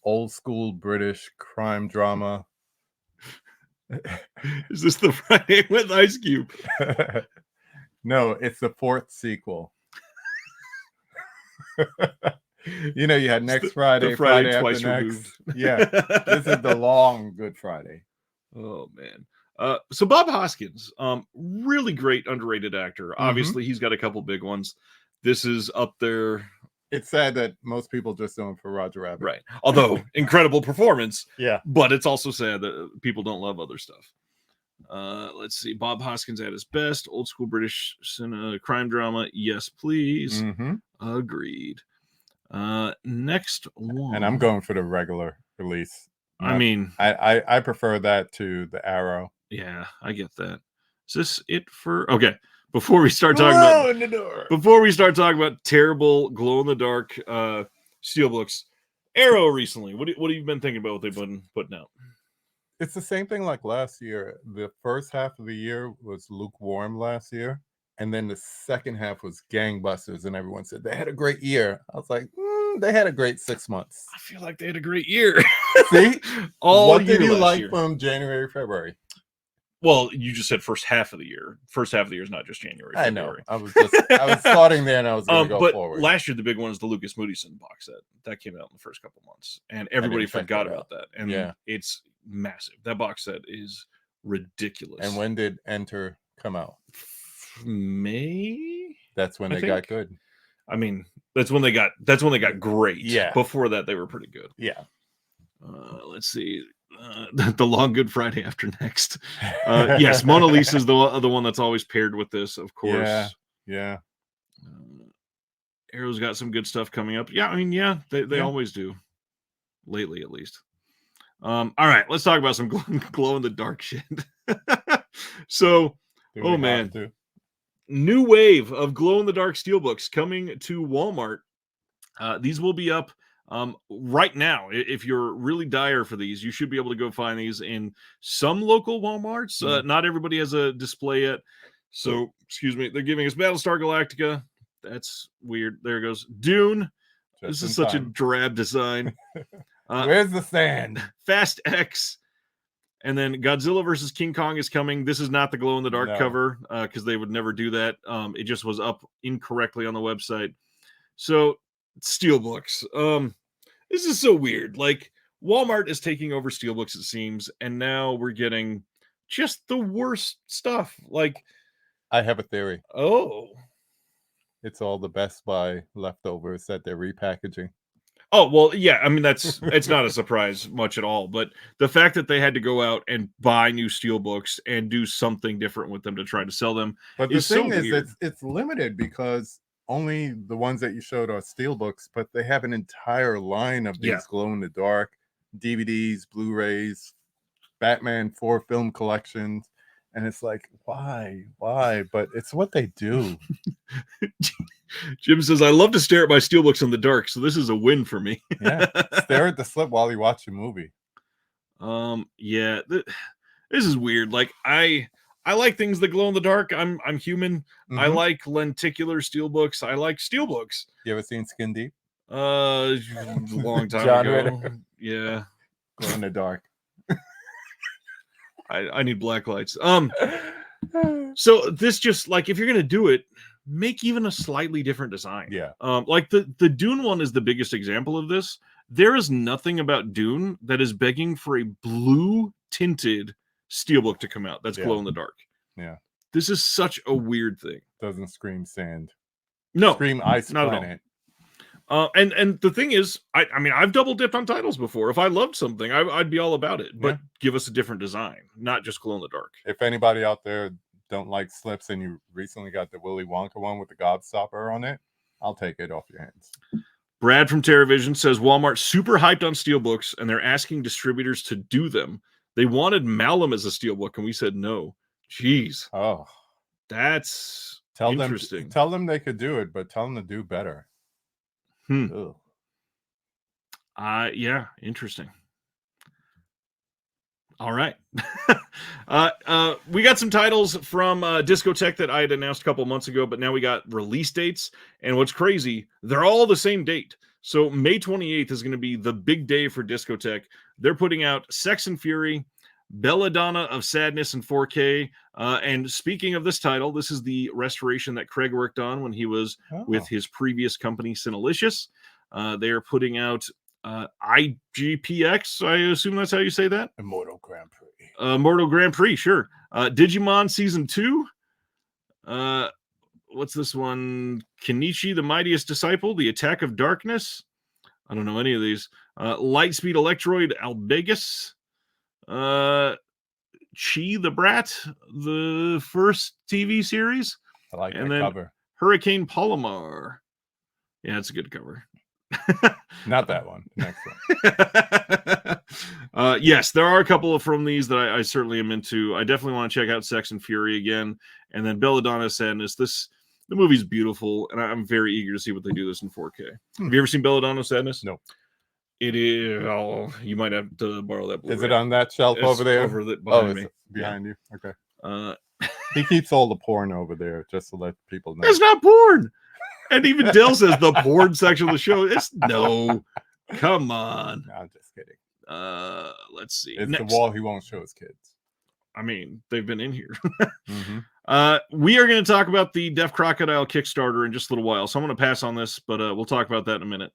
old school British crime drama. Is this the Friday with Ice Cube? No, it's the 4th sequel. You know, you had Next Friday, Friday after next. Yeah, this is the Long Good Friday. Oh man. So Bob Hoskins, really great underrated actor. Obviously, he's got a couple big ones. This is up there, It's sad that most people just know him for Roger Rabbit. right? Although incredible performance, Yeah. but it's also sad that people don't love other stuff. Let's see. Bob Hoskins at his best. Old school British crime drama. Yes, please. Mm-hmm. Agreed. Next one. And I'm going for the regular release. I mean, I prefer that to the Arrow. yeah, I get that. Is this it for? Okay, before we start talking about terrible glow in the dark steelbooks, Arrow recently. What have you been thinking about? What they've been putting out? It's the same thing like last year. The first half of the year was lukewarm last year, and then the second half was gangbusters, and everyone said they had a great year. I was like, they had a great 6 months. I feel like they had a great year. See, what did you like from January, February? Well, you just said first half of the year. First half of the year is not just January, February. I know. I was starting there, and I was going to go forward. Last year, the big one is the Lucas Moodysson box set that came out in the first couple months, and everybody forgot about that. And it's massive. That box set is ridiculous. And when did Enter come out? May. That's when they got good. I mean, that's when they got great. Yeah. Before that, they were pretty good. Yeah. Let's see. The Long Good Friday after next. Yes, Mona Lisa is the one that's always paired with this, of course. Yeah. Arrow's got some good stuff coming up. Yeah, I mean, they always do. Lately, at least. All right, let's talk about some glow in the dark shit. So, man. New wave of glow in the dark steelbooks coming to Walmart. These will be up right now. If you're really dire for these, you should be able to go find these in some local Walmarts. Not everybody has a display yet. So, excuse me, they're giving us Battlestar Galactica. That's weird. There it goes. Dune. This is such a drab design. Where's the sand? Fast X. And then Godzilla versus King Kong is coming. This is not the glow in the dark cover because they would never do that. It just was up incorrectly on the website. So, steelbooks. This is so weird. Like, Walmart is taking over steelbooks, it seems, and now we're getting just the worst stuff. Like, I have a theory. Oh. It's all the Best Buy leftovers that they're repackaging. Oh, well, yeah. I mean, it's not a surprise much at all. But the fact that they had to go out and buy new steelbooks and do something different with them to try to sell them. But the thing is, it's limited because only the ones that you showed are steelbooks, but they have an entire line of these glow in the dark DVDs, Blu-rays, Batman 4 film collections. And it's like, why? But it's what they do. Jim says, I love to stare at my steelbooks in the dark, so this is a win for me. Yeah, stare at the slip while you watch a movie. Yeah, this is weird. Like, I like things that glow in the dark. I'm human. Mm-hmm. I like lenticular steelbooks. I like steelbooks. You ever seen Skin Deep? A long time ago. Yeah, glow in the dark. I need black lights. So this just, like, if you're gonna do it, make even a slightly different design. Yeah. Like the Dune one is the biggest example of this. There is nothing about Dune that is begging for a blue tinted steelbook to come out that's glow in the dark. Yeah. This is such a weird thing. Doesn't scream sand. No. Scream Ice Planet. And the thing is, I mean, I've double dipped on titles before. If I loved something, I'd be all about it. But give us a different design, not just glow in the dark. If anybody out there don't like slips and you recently got the Willy Wonka one with the Gobstopper on it, I'll take it off your hands. Brad from TerraVision says Walmart super hyped on steelbooks and they're asking distributors to do them. They wanted Malum as a steelbook and we said no. Jeez. Oh, that's interesting. Tell them they could do it, but tell them to do better. Yeah, interesting. All right. We got some titles from Discotek that I had announced a couple months ago, but now we got release dates. And what's crazy, they're all the same date. So May 28th is going to be the big day for Discotek. They're putting out Sex and Fury, Belladonna of Sadness in 4K. And speaking of this title, this is the restoration that Craig worked on when he was with his previous company, Cinelicious. They are putting out IGPX, I assume that's how you say that. Immortal Grand Prix. Mortal Grand Prix, sure. Digimon Season 2. What's this one? Kenichi, the Mightiest Disciple, The Attack of Darkness. I don't know any of these. Lightspeed Electroid Albegus. Chi the Brat, the first TV series. I like and the then cover. Hurricane Palomar. Yeah, it's a good cover. Not that one. Next one. Yes, there are a couple from these that I certainly am into. I definitely want to check out Sex and Fury again, and then Belladonna Sadness. The movie's beautiful, and I'm very eager to see what they do this in 4K. Have you ever seen Belladonna Sadness? No. It is. Oh, you might have to borrow that. Blu-ray. Is it on that shelf It's over there? behind me. Behind you. Okay. Uh, He keeps all the porn over there just to let people know. It's not porn. And even Dill says the porn section of the show. No. Come on. No, I'm just kidding. Let's see. It's Next. the wall he won't show his kids. I mean, they've been in here. Mm-hmm. We are going to talk about the Deaf Crocodile Kickstarter in just a little while. So I'm going to pass on this, but we'll talk about that in a minute.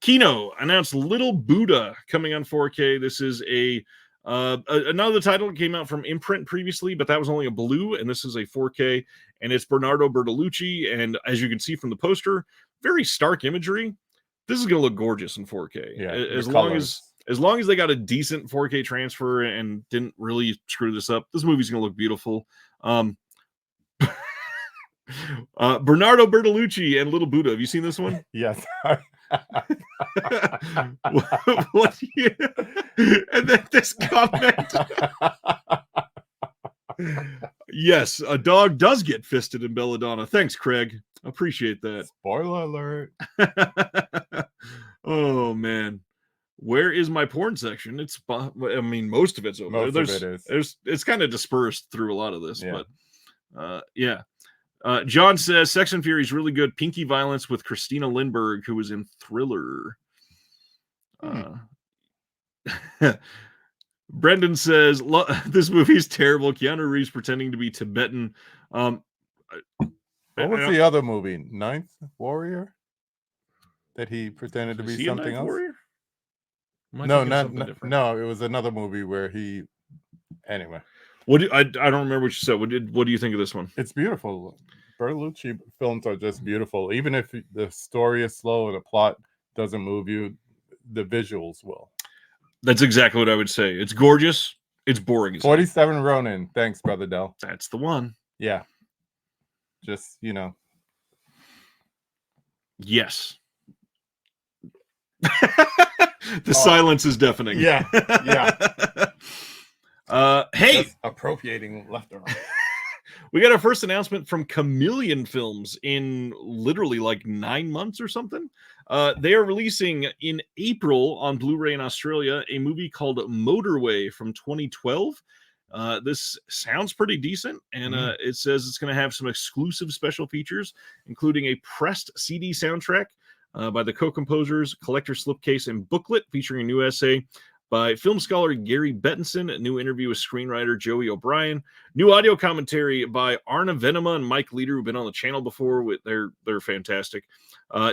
Kino announced Little Buddha coming on 4K. This is another title that came out from Imprint previously, but that was only a blue, and this is a 4K, and it's Bernardo Bertolucci. And as you can see from the poster, very stark imagery. This is going to look gorgeous in 4K. Yeah, As long as they got a decent 4K transfer and didn't really screw this up, this movie's going to look beautiful. Bernardo Bertolucci and Little Buddha. Have you seen this one? Yes. What and then this comment. Yes, a dog does get fisted in Belladonna. Thanks, Craig. Appreciate that. Spoiler alert. Oh man, where is my porn section? I mean, most of it's over there. Most of it is. It's kind of dispersed through a lot of this, Yeah. but yeah. John says Sex and Fury is really good. Pinky Violence with Christina Lindbergh, who was in Thriller. Brendan says this movie's terrible. Keanu Reeves pretending to be Tibetan. What was the other movie? Ninth Warrior? That he pretended to be something else? Warrior? No, no. It was another movie where he. Anyway, I don't remember what you said. What do you think of this one? It's beautiful. Bertolucci films are just beautiful. Even if the story is slow and the plot doesn't move you, the visuals will. That's exactly what I would say. It's gorgeous. It's boring. 47 Ronin. Thanks, Brother Dell. That's the one. Yeah. Just, Yes. The silence is deafening. Yeah. Hey. Just appropriating left or right. We got our first announcement from Chameleon Films in literally like 9 months or something. They are releasing in April on Blu-ray in Australia a movie called Motorway from 2012. This sounds pretty decent, and it says it's going to have some exclusive special features, including a pressed CD soundtrack by the co-composers, collector slipcase, and booklet featuring a new essay by film scholar Gary Bettinson, a new interview with screenwriter Joey O'Brien, new audio commentary by Arna Venema and Mike Leader, who've been on the channel before. They're fantastic.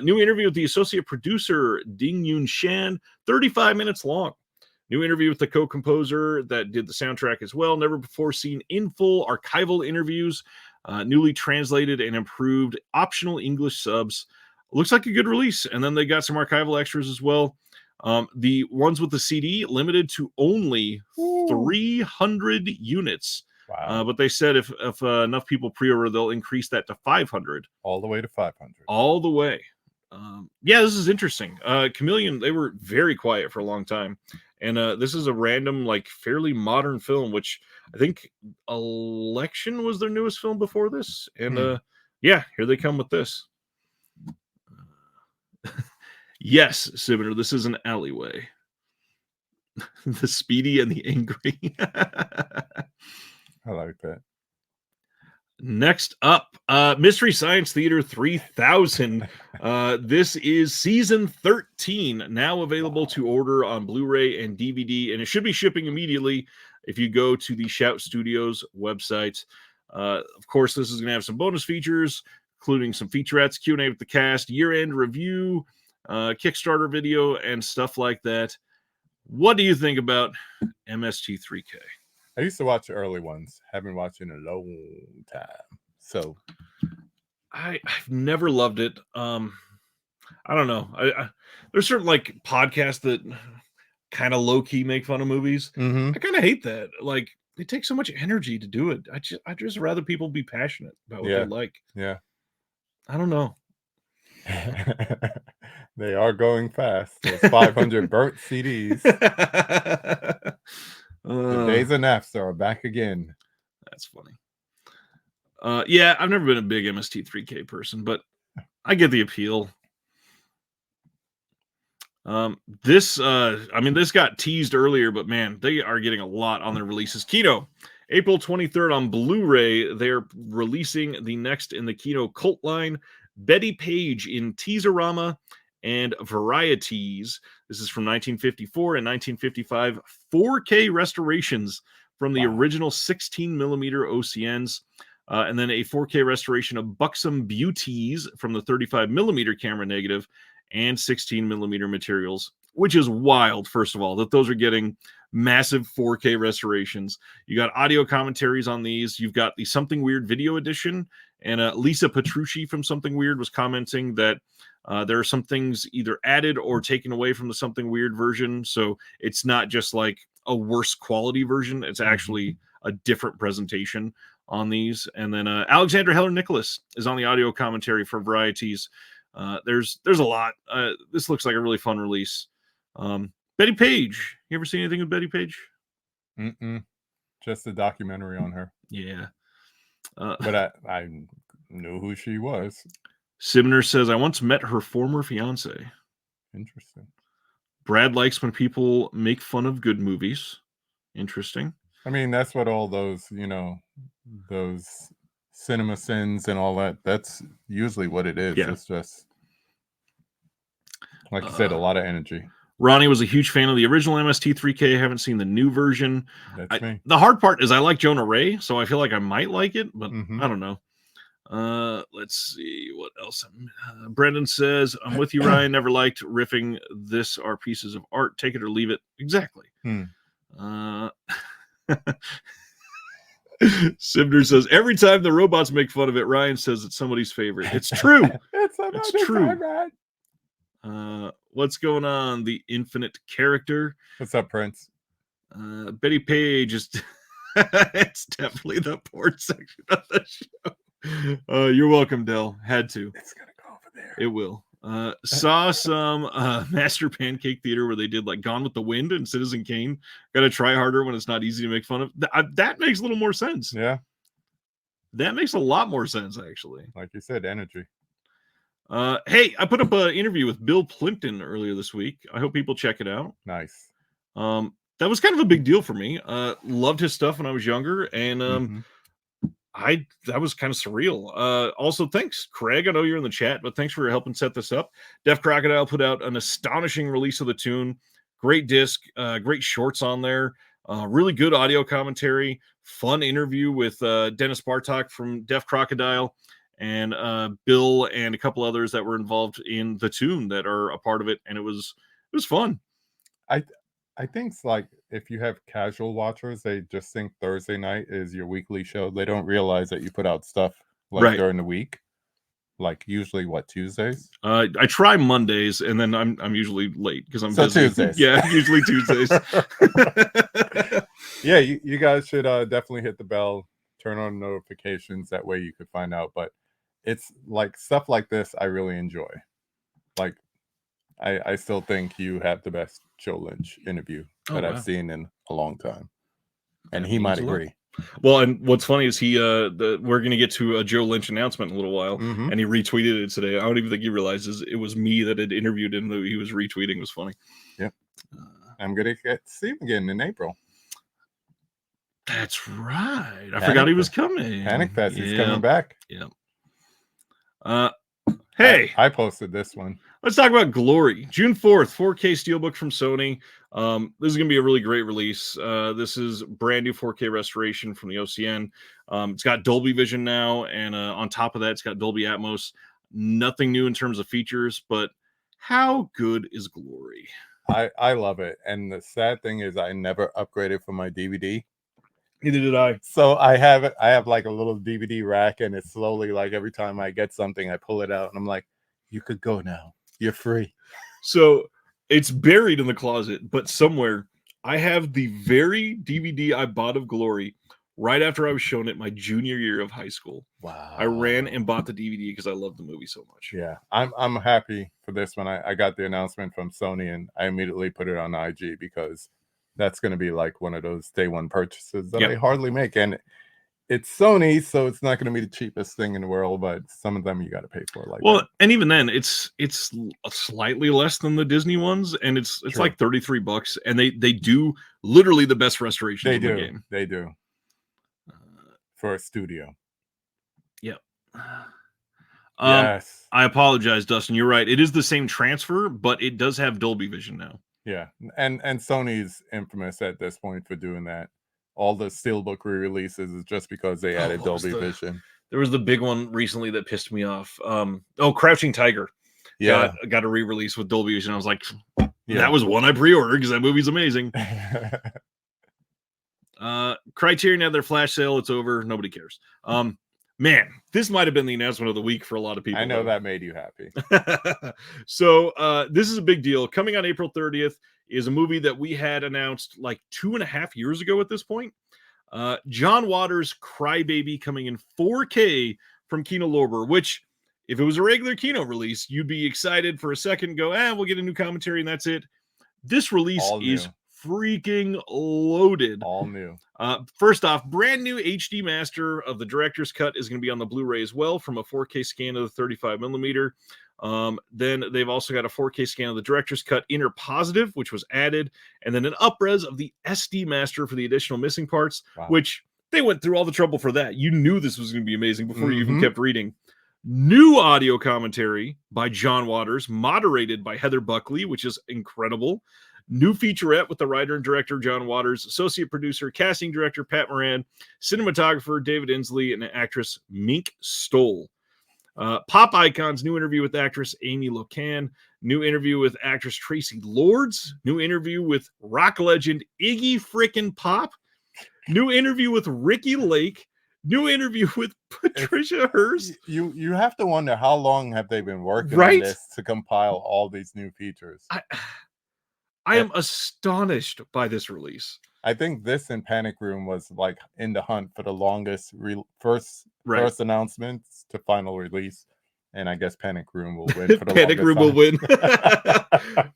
New interview with the associate producer Ding Yun Shan, 35 minutes long. New interview with the co-composer that did the soundtrack as well. Never before seen in full archival interviews, newly translated and improved optional English subs. Looks like a good release. And then they got some archival extras as well. The ones with the CD limited to only 300 units. Wow. But they said if enough people pre-order, they'll increase that to 500. All the way to 500. All the way. Yeah, this is interesting. Chameleon, they were very quiet for a long time. And this is a random, like, fairly modern film, which I think Election was their newest film before this. And yeah, here they come with this. Yes, Sibner, this is an alleyway. The Speedy and the Angry. I like that. Next up, Mystery Science Theater 3000. This is season 13, now available to order on Blu-ray and DVD, and it should be shipping immediately if you go to the Shout Studios website. Of course, this is going to have some bonus features, including some featurettes, Q&A with the cast, year-end review, Kickstarter video and stuff like that. What do you think about MST3K? I used to watch the early ones. Haven't watched in a long time. So I've never loved it. I don't know. There's certain like podcasts that kind of low key make fun of movies. mhm. I kind of hate that. Like it takes so much energy to do it. I just rather people be passionate about what Yeah. they like. Yeah. I don't know. They are going fast. Those 500 burnt CDs. The days of NAFTA are back again. That's funny. Yeah, I've never been a big MST3K person, but I get the appeal. This got teased earlier, but man, they are getting a lot on their releases. Kino, April 23rd on Blu-ray, they're releasing the next in the Kino cult line, Betty Page in Teaserama and Varieties. This is from 1954 and 1955, 4K restorations from the original 16 millimeter OCNs. And then a 4K restoration of Buxom Beauties from the 35 millimeter camera negative and 16 millimeter materials, which is wild, first of all, that those are getting massive 4K restorations. You got audio commentaries on these. You've got the Something Weird video edition. And Lisa Petrucci from Something Weird was commenting that there are some things either added or taken away from the Something Weird version. So it's not just like a worse quality version. It's actually a different presentation on these. And then Alexandra Heller Nicholas is on the audio commentary for Varieties. There's a lot. This looks like a really fun release. Betty Page. You ever seen anything with Betty Page? Just a documentary on her. Yeah. But I knew who she was. Simner says, I once met her former fiance. Interesting. Brad likes when people make fun of good movies. Interesting. I mean, that's what all those, those cinema sins and all that, that's usually what it is. Yeah. It's just, like you said, a lot of energy. Ronnie was a huge fan of the original MST3K. I haven't seen the new version. That's me. The hard part is I like Jonah Ray, so I feel like I might like it, but I don't know. Let's see what else. Brendan says, I'm with you, Ryan. Never liked riffing. This are pieces of art. Take it or leave it. Exactly. Sibner says, every time the robots make fun of it, Ryan says it's somebody's favorite. It's true. It's true. What's going on? The Infinite Character. What's up, Prince? Betty Page is it's definitely the porn section of the show. You're welcome, Dell. Had to. It's gonna go over there. It will. Saw some Master Pancake Theater where they did like Gone with the Wind and Citizen Kane. Got to try harder when it's not easy to make fun of. That makes a little more sense. Yeah. That makes a lot more sense, actually. Like you said, energy. Hey, I put up an interview with Bill Plimpton earlier this week. I hope people check it out. Nice. That was kind of a big deal for me. Loved his stuff when I was younger, and that was kind of surreal. Also, thanks, Craig. I know you're in the chat, but thanks for helping set this up. Def Crocodile put out an astonishing release of the tune. Great disc, great shorts on there. Really good audio commentary. Fun interview with Dennis Bartok from Def Crocodile and Bill and a couple others that were involved in the tune that are a part of it, and it was fun. I think it's like if you have casual watchers, they just think Thursday night is your weekly show. They don't realize that you put out stuff like during the week, like usually Tuesdays. I try Mondays, and then I'm usually late because I'm busy. Tuesdays. Yeah, usually Tuesdays. Yeah, you guys should definitely hit the bell, turn on notifications. That way you could find out. But it's like stuff like this I really enjoy. Like I still think you have the best Joe Lynch interview that I've seen in a long time, and he might agree. Well, and what's funny is we're going to get to a Joe Lynch announcement in a little while, and he retweeted it today. I don't even think he realizes it was me that had interviewed him that he was retweeting. It was funny. Yep. I'm going to get to see him again in April. That's right. I forgot he was coming. Panic Fest. He's coming back. Yeah. Hey, I posted this one. Let's talk about Glory. June 4th, 4K Steelbook from Sony. This is going to be a really great release. This is brand new 4K restoration from the OCN. It's got Dolby Vision now, and on top of that, it's got Dolby Atmos. Nothing new in terms of features, but How good is Glory? I love it. And the sad thing is I never upgraded from my DVD. Neither did I. So I have like a little DVD rack, and it's slowly like every time I get something, I pull it out and I'm like, you could go now. You're free. So it's buried in the closet, but somewhere I have the very DVD I bought of Glory right after I was shown it my junior year of high school. Wow. I ran and bought the DVD because I love the movie so much. Yeah, I'm happy for this one. I got the announcement from Sony and I immediately put it on IG because that's going to be like one of those day one purchases that I hardly make. And it's Sony, so it's not going to be the cheapest thing in the world, but some of them you got to pay for. Like, well, and even then, it's slightly less than the Disney ones, and it's True. like $33, and they do literally the best restoration they in the do. game. They do for a studio. Yep. Yes. I apologize, Dustin. You're right. It is the same transfer, but it does have Dolby Vision now. Yeah, and Sony's infamous at this point for doing that. All the Steelbook re-releases is just because they added Dolby Vision. There was the big one recently that pissed me off. Crouching Tiger. Yeah, got a re-release with Dolby Vision. I was like, that was one I pre-ordered because that movie's amazing. Criterion had their flash sale. It's over. Nobody cares. Man, this might have been the announcement of the week for a lot of people. I know that made you happy. So this is a big deal. Coming on April 30th is a movie that we had announced like 2.5 years ago at this point. John Waters' Crybaby coming in 4K from Kino Lorber, which if it was a regular Kino release, you'd be excited for a second, go, we'll get a new commentary and that's it. This release is freaking loaded. All new. First off, brand new HD master of the director's cut is going to be on the Blu-ray as well from a 4K scan of the 35 millimeter. Then they've also got a 4K scan of the director's cut inner positive, which was added, and then an upres of the SD master for the additional missing parts, which they went through all the trouble for that. You knew this was going to be amazing before you even kept reading. New audio commentary by John Waters, moderated by Heather Buckley, which is incredible. New featurette with the writer and director John Waters, associate producer, casting director Pat Moran, cinematographer David Inslee, and actress Mink Stoll. Pop Icons, new interview with actress Amy Locan, new interview with actress Tracy Lords, new interview with rock legend Iggy frickin' Pop, new interview with Ricky Lake, new interview with Patricia Hearst. You have to wonder how long have they been working on this to compile all these new features. I am astonished by this release. I think this and Panic Room was like in the hunt for the longest first announcements to final release, and I guess Panic Room will win. For the Panic Room will win.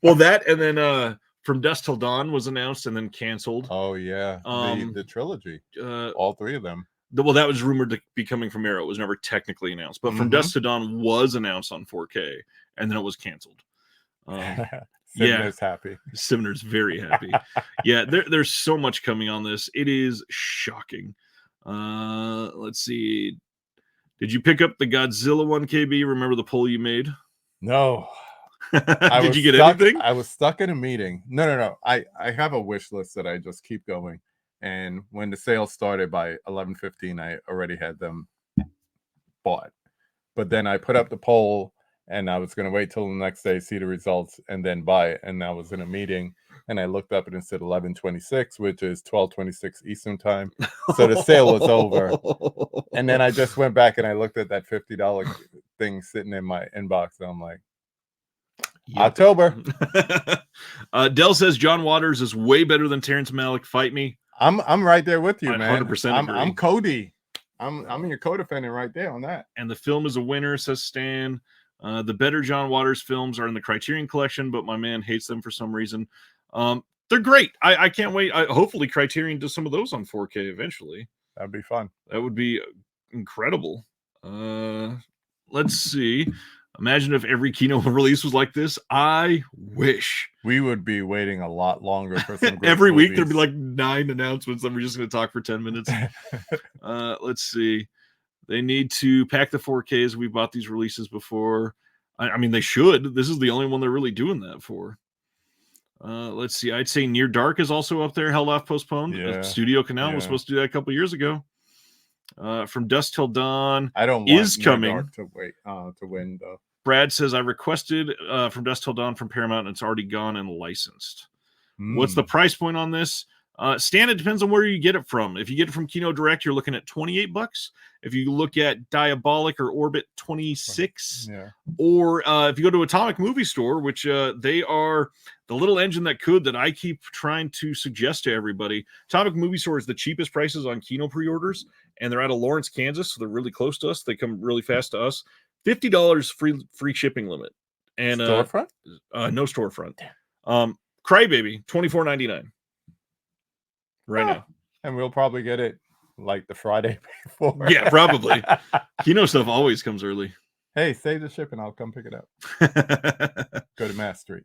Well, that and then From Dusk Till Dawn was announced and then canceled. Oh yeah, the trilogy, all three of them. Well, that was rumored to be coming from Arrow. It was never technically announced, but From Dusk Till Dawn was announced on 4K, and then it was canceled. Simner's happy. Simner's very happy. Yeah, there's so much coming on this. It is shocking. Let's see. Did you pick up the Godzilla one, KB? Remember the poll you made? No. Did you get anything? I was stuck in a meeting. No. I have a wish list that I just keep going. And when the sale started by 11:15, I already had them bought. But then I put up the poll, and I was going to wait till the next day, see the results, and then buy it. And I was in a meeting, and I looked up and it said 11:26, which is 12:26 Eastern time. So the sale was over. And then I just went back and I looked at that $50 thing sitting in my inbox, and I'm like, October. Dell says John Waters is way better than Terrence Malick. Fight me. I'm right there with you, man. 100% agree. I'm Cody. I'm your co-defendant right there on that. And the film is a winner, says Stan. The better John Waters films are in the Criterion Collection, but my man hates them for some reason. They're great. I can't wait. Hopefully Criterion does some of those on 4K eventually. That'd be fun. That would be incredible. Let's see. Imagine if every Kino release was like this. I wish. We would be waiting a lot longer for some great every movies. week there'd be like 9 announcements that we're just going to talk for 10 minutes. Let's see. They need to pack the 4Ks. We've bought these releases before. I mean, they should. This is the only one they're really doing that for. Let's see. I'd say Near Dark is also up there, held off, postponed. Yeah. Studio Canal was supposed to do that a couple years ago. From Dusk Till Dawn I don't want is coming. Dark to win though. Brad says, I requested From Dusk Till Dawn from Paramount, and it's already gone and licensed. What's the price point on this? Stan, it depends on where you get it from. If you get it from Kino Direct, you're looking at $28. If you look at Diabolic or Orbit, $26. Yeah. Or if you go to Atomic Movie Store, which they are the little engine that I keep trying to suggest to everybody. Atomic Movie Store is the cheapest prices on Kino pre-orders, and they're out of Lawrence, Kansas, so they're really close to us. They come really fast to us. $50 free shipping limit. And storefront? No storefront. Crybaby, $24.99. Right now. And we'll probably get it like the Friday before. Yeah, probably. Kino stuff always comes early. Hey, save the shipping. I'll come pick it up. Go to Mass Street.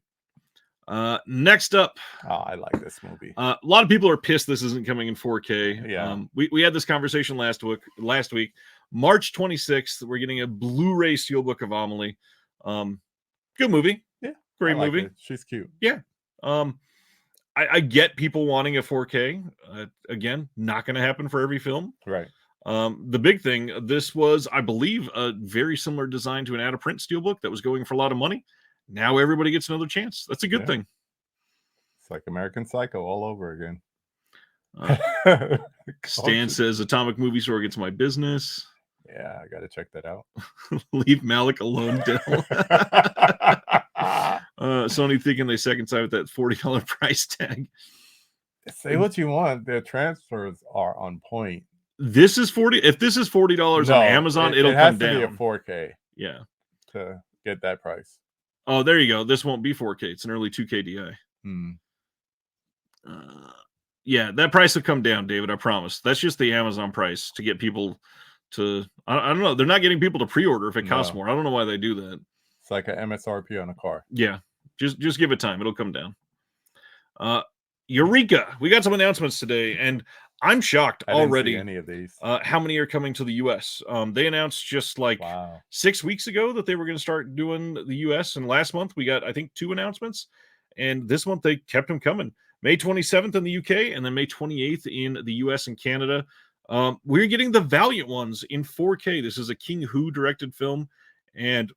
Next up. Oh, I like this movie. A lot of people are pissed this isn't coming in 4K. Yeah. We had this conversation last week. March 26th, we're getting a Blu-ray Steelbook of Amelie. Good movie. Yeah. Great movie. It. She's cute. Yeah. I get people wanting a 4K. Again, not going to happen for every film. Right. The big thing, this was, I believe, a very similar design to an out-of-print Steelbook that was going for a lot of money. Now everybody gets another chance. That's a good thing. It's like American Psycho all over again. Stan says, Atomic Movie Store gets my business. Yeah, I got to check that out. Leave Malik alone, Dill. Sony thinking they second time with that $40 price tag. Say what you want. Their transfers are on point. This is $40. If this is $40 on Amazon, it'll come down. It has to be a 4K. Yeah. To get that price. Oh, there you go. This won't be 4K. It's an early 2K DI. Yeah, that price will come down, David. I promise. That's just the Amazon price to get people to. I don't know. They're not getting people to pre-order if it costs more. I don't know why they do that. It's like an MSRP on a car. Yeah, just give it time. It'll come down. Eureka! We got some announcements today, and I'm shocked already. Any of these? How many are coming to the U.S.? They announced just like 6 weeks ago that they were going to start doing the U.S. And last month we got, I think, 2 announcements, and this month they kept them coming. May 27th in the UK, and then May 28th in the US and Canada. We're getting the Valiant ones in 4K. This is a King Hu directed film, and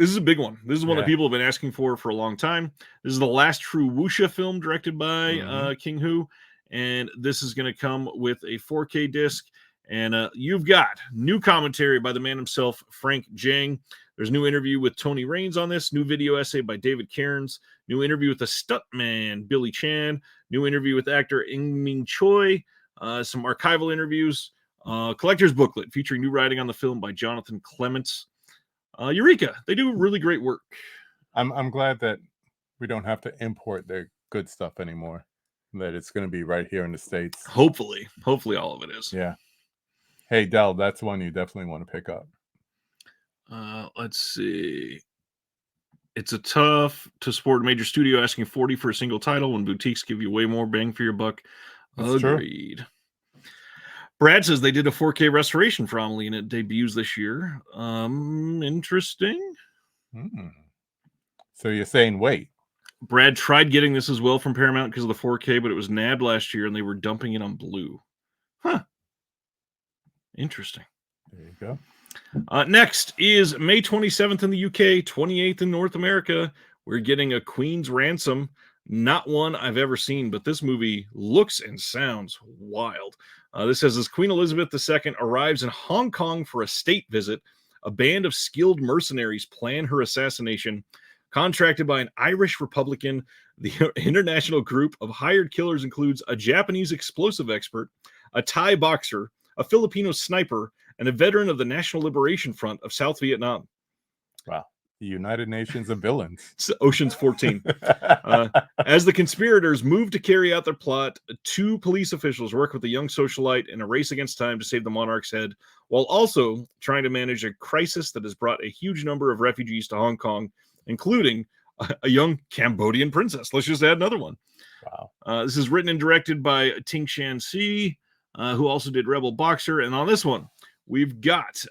this is a big one. This is one that people have been asking for a long time. This is the last true wuxia film directed by King Hu, and this is going to come with a 4K disc. And you've got new commentary by the man himself, Frank Zhang. There's a new interview with Tony Raines on this, new video essay by David Cairns, new interview with the stuntman, Billy Chan, new interview with actor Ing-Ming Choi, some archival interviews, collector's booklet featuring new writing on the film by Jonathan Clements. Eureka! They do really great work. I'm glad that we don't have to import their good stuff anymore, that it's going to be right here in the States. Hopefully all of it is. Yeah. Hey, Del, that's one you definitely want to pick up. Let's see. It's a tough to support a major studio asking $40 for a single title when boutiques give you way more bang for your buck. That's Agreed. True. Brad says they did a 4K restoration for Amelie and it debuts this year. Interesting. So you're saying wait. Brad tried getting this as well from Paramount because of the 4K, but it was nabbed last year and they were dumping it on Blue. Huh. Interesting. There you go. Next is May 27th in the UK, 28th in North America. We're getting a Queen's Ransom. Not one I've ever seen, but this movie looks and sounds wild. This says, as Queen Elizabeth II arrives in Hong Kong for a state visit, a band of skilled mercenaries plan her assassination. Contracted by an Irish Republican, the international group of hired killers includes a Japanese explosive expert, a Thai boxer, a Filipino sniper, and a veteran of the National Liberation Front of South Vietnam. Wow. The United Nations of Villains. It's Ocean's 14. As the conspirators move to carry out their plot, 2 police officials work with a young socialite in a race against time to save the monarch's head, while also trying to manage a crisis that has brought a huge number of refugees to Hong Kong, including a young Cambodian princess. Let's just add another one. Wow. This is written and directed by Ting Shan Si, who also did Rebel Boxer. And on this one, we've got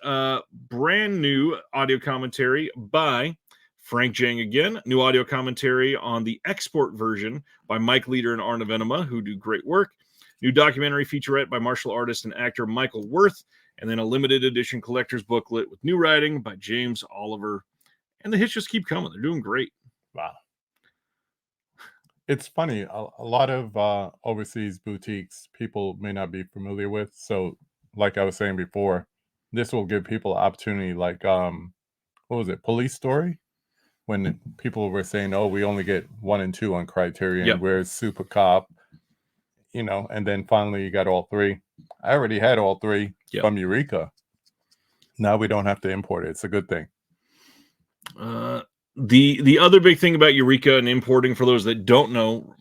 brand new audio commentary by Frank Zhang again. New audio commentary on the export version by Mike Leader and Arna Venema, who do great work. New documentary featurette by martial artist and actor Michael Worth. And then a limited edition collector's booklet with new writing by James Oliver and the hits just keep coming. They're doing great. Wow. It's funny. A lot of overseas boutiques people may not be familiar with. So, like I was saying before, this will give people opportunity. Like, what was it? Police Story, when people were saying, "Oh, we only get 1 and 2 on Criterion, Yep. where's Super Cop?" You know, and then finally you got all 3. I already had all 3 Yep. from Eureka. Now we don't have to import it. It's a good thing. The other big thing about Eureka and importing, for those that don't know,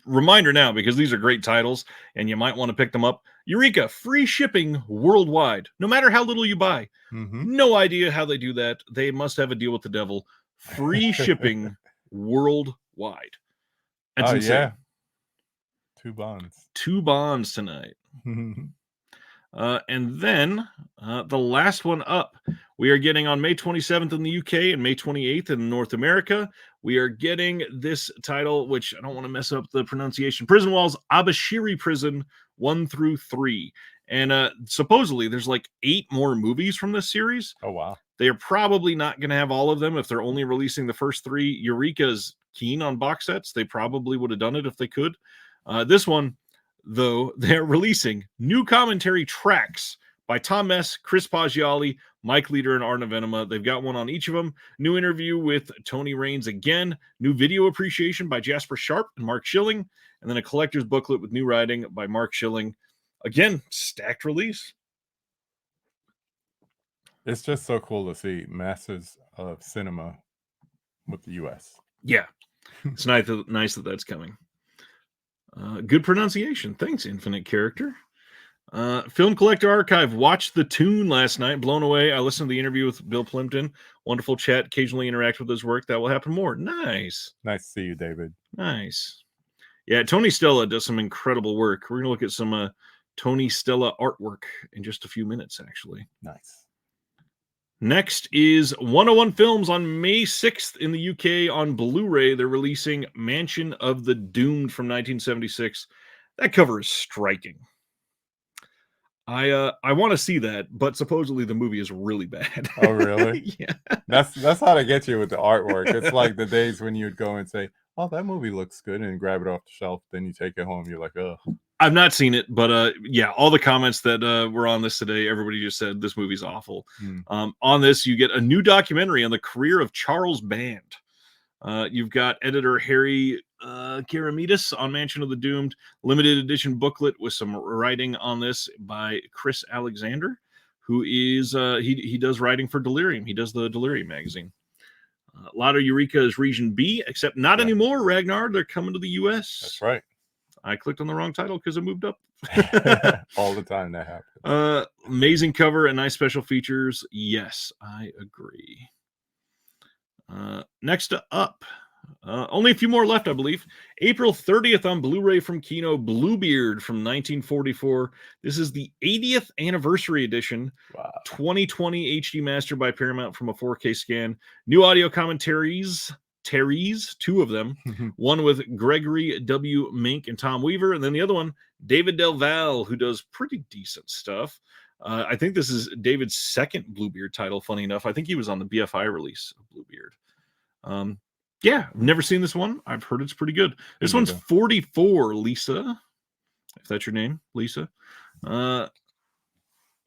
reminder now, because these are great titles and you might want to pick them up. Eureka, free shipping worldwide, no matter how little you buy. No idea how they do that. They must have a deal with the devil. Free shipping worldwide. That's insane. Yeah. 2 bonds. 2 bonds tonight. And then the last one up, we are getting on May 27th in the UK and May 28th in North America. We are getting this title, which I don't want to mess up the pronunciation. Prison Walls, Abashiri Prison 1 through 3. And supposedly there's like 8 more movies from this series. Oh, wow. They are probably not going to have all of them if they're only releasing the first 3. Eureka's keen on box sets. They probably would have done it if they could. This one, though, they're releasing new commentary tracks by Tom Mess, Chris Paggiali, Mike Leader, and Arna Venema. They've got one on each of them. New interview with Tony Raines again. New video appreciation by Jasper Sharp and Mark Schilling. And then a collector's booklet with new writing by Mark Schilling. Again, stacked release. It's just so cool to see Masters of Cinema with the U.S. Yeah. It's nice that that's coming. Good pronunciation. Thanks, Infinite Character. Film Collector Archive. Watched The Tune last night. Blown away. I listened to the interview with Bill Plimpton. Wonderful chat. Occasionally interact with his work. That will happen more. Nice. Nice to see you, David. Nice. Yeah, Tony Stella does some incredible work. We're going to look at some Tony Stella artwork in just a few minutes, actually. Nice. Next is 101 Films on May 6th in the UK on Blu-ray. They're releasing Mansion of the Doomed from 1976. That cover is striking. I want to see that, but supposedly the movie is really bad. Oh, really? Yeah. That's how they get you with the artwork. It's like the days when you'd go and say, "Oh, that movie looks good," and grab it off the shelf. Then you take it home. You're like, "Oh." I've not seen it, but yeah, all the comments that were on this today, everybody just said this movie's awful. On this, you get a new documentary on the career of Charles Band. You've got editor Harry Karamidas on Mansion of the Doomed, limited edition booklet with some writing on this by Chris Alexander, who is he does writing for Delirium. He does the Delirium magazine. A lot of Eureka is Region B, except not anymore, Ragnar. They're coming to the U.S. That's right. I clicked on the wrong title because it moved up. All the time that happens. Amazing cover and nice special features. Yes, I agree. Next up, only a few more left, I believe. April 30th on Blu-ray from Kino, Bluebeard from 1944. This is the 80th anniversary edition. Wow. 2020 HD master by Paramount from a 4K scan. New audio commentaries. 2 of them. One with Gregory W. Mink and Tom Weaver, and then the other one, David Del Val, who does pretty decent stuff. I think this is David's second Bluebeard title, funny enough. I think he was on the BFI release of Bluebeard. Yeah, I've never seen this one. I've heard it's pretty good. This one's 44, Lisa. If that's your name, Lisa.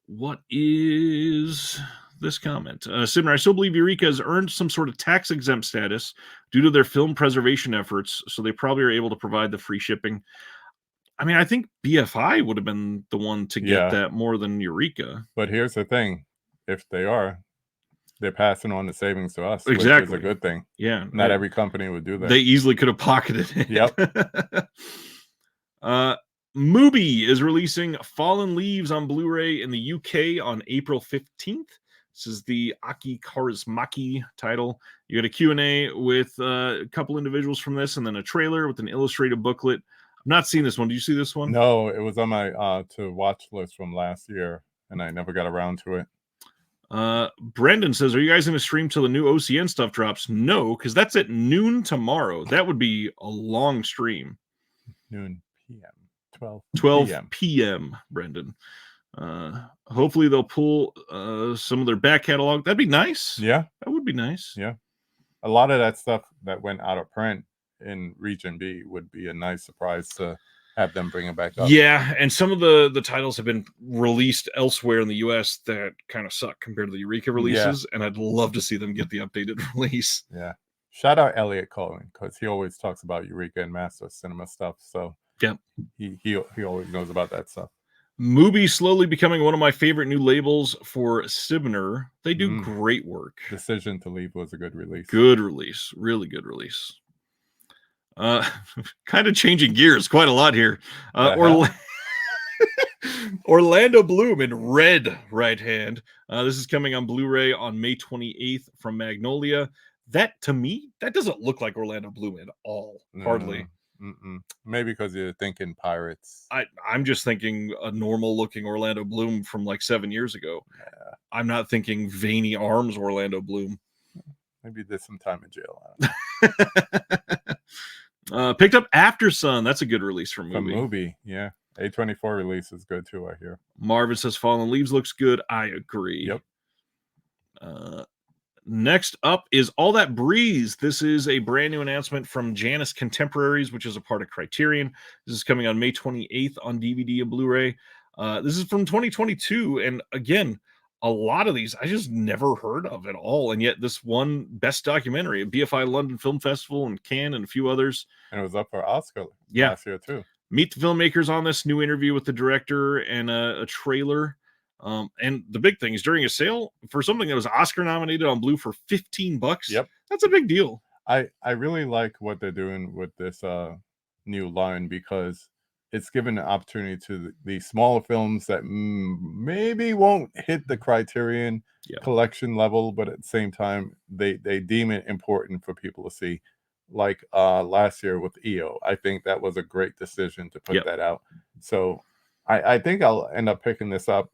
What is this comment? Similar, I still believe Eureka has earned some sort of tax-exempt status due to their film preservation efforts, so they probably are able to provide the free shipping. I mean, I think BFI would have been the one to get that more than Eureka. But here's the thing. If they are, they're passing on the savings to us, exactly. which is a good thing. Yeah. Not every company would do that. They easily could have pocketed it. Yep. Mubi is releasing Fallen Leaves on Blu-ray in the UK on April 15th. This is the Aki Kaurismäki title. You got a Q&A with a couple individuals from this, and then a trailer with an illustrated booklet. I've not seen this one. Did you see this one? No, it was on my to watch list from last year, and I never got around to it. Brendan says, are you guys going to stream till the new OCN stuff drops? No, because that's at noon tomorrow. That would be a long stream. Noon p.m. 12 p.m., Brendan. Hopefully they'll pull some of their back catalog. That'd be nice. Yeah. That would be nice. Yeah. a lot of that stuff that went out of print in Region B would be a nice surprise to have them bring it back up. Yeah, and some of the titles have been released elsewhere in the US that kind of suck compared to the Eureka releases, and I'd love to see them get the updated release. Yeah. Shout out Elliot Cohen, because he always talks about Eureka and Master Cinema stuff. So yeah, he always knows about that stuff. Mubi slowly becoming one of my favorite new labels for Sibner. They do great work. Decision to Leave was a good release. Good release. Really good release. Kind of changing gears quite a lot here. Orlando Bloom in Red Right Hand. This is coming on Blu-ray on May 28th from Magnolia. That, to me, that doesn't look like Orlando Bloom at all. Hardly. Maybe because you're thinking Pirates. I'm just thinking a normal-looking Orlando Bloom from like 7 years ago. Yeah. I'm not thinking veiny arms Orlando Bloom. Maybe there's some time in jail. Picked up After Sun. That's a good release from Mubi. Yeah. A24 release is good too, I hear. Marvin says Fallen Leaves looks good. I agree. Yep. Next up is All That Breeze. This is a brand new announcement from Janus Contemporaries, which is a part of Criterion. This is coming on May 28th on DVD and Blu-ray. This is from 2022, and again, a lot of these I just never heard of at all, and yet this won Best Documentary at BFI London Film Festival and Cannes and a few others. And it was up for Oscar last year too. Meet the filmmakers on this, new interview with the director, and a trailer. And the big thing is during a sale for something that was Oscar nominated on Blue for $15. Yep. That's a big deal. I really like what they're doing with this new line, because it's given an opportunity to the smaller films that maybe won't hit the Criterion collection level, but at the same time they deem it important for people to see. Like last year with EO, I think that was a great decision to put that out. So I think I'll end up picking this up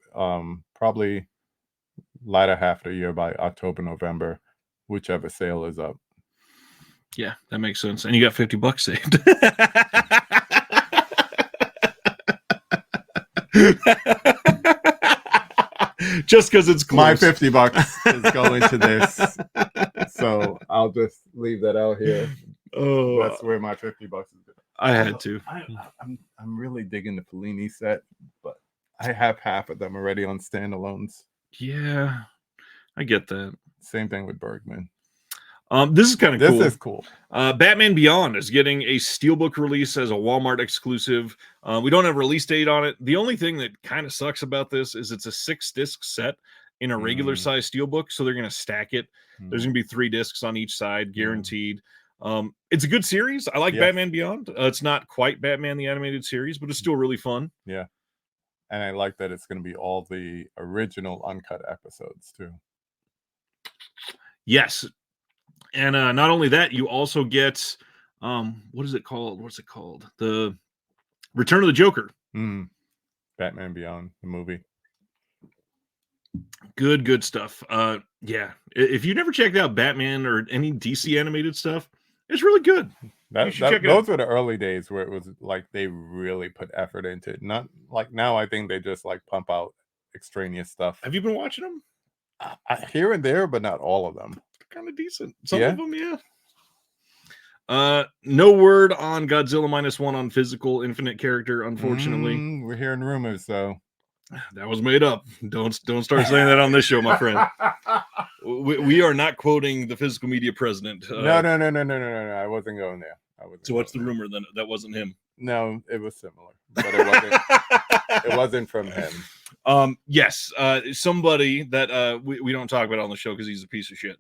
probably latter half of the year, by October, November, whichever sale is up. Yeah, that makes sense. And you got $50 saved. Just because it's close. My $50 is going to this, so I'll just leave that out here. Oh, that's where my $50 is going. I had to. I'm really digging the Fellini set, but I have half of them already on standalones. Yeah, I get that. Same thing with Bergman. This is kind of cool. This is cool. Batman Beyond is getting a Steelbook release as a Walmart exclusive. We don't have a release date on it. The only thing that kind of sucks about this is it's a 6-disc set in a regular size Steelbook, so they're going to stack it. There's going to be 3 discs on each side, guaranteed. It's a good series. I like Batman Beyond. It's not quite Batman the Animated Series, but it's still really fun. Yeah. And I like that it's going to be all the original uncut episodes too. Yes. And not only that, you also get what is it called? What's it called? The Return of the Joker. Batman Beyond, the movie. Good stuff. Yeah. If you never checked out Batman or any DC animated stuff, it's really good. Those were the early days where it was like they really put effort into it. Not like now. I think they just like pump out extraneous stuff. Have you been watching them? Here and there, but not all of them. Kind of decent. Some of them, no word on Godzilla -1 on physical Infinite character, unfortunately. We're hearing rumors, though. That was made up. Don't start saying that on this show, my friend. We are not quoting the physical media president. No. I wasn't going there. So what's the rumor then? That wasn't him. No, it was similar, but it wasn't. It wasn't from him. Yes, somebody that we don't talk about on the show because he's a piece of shit.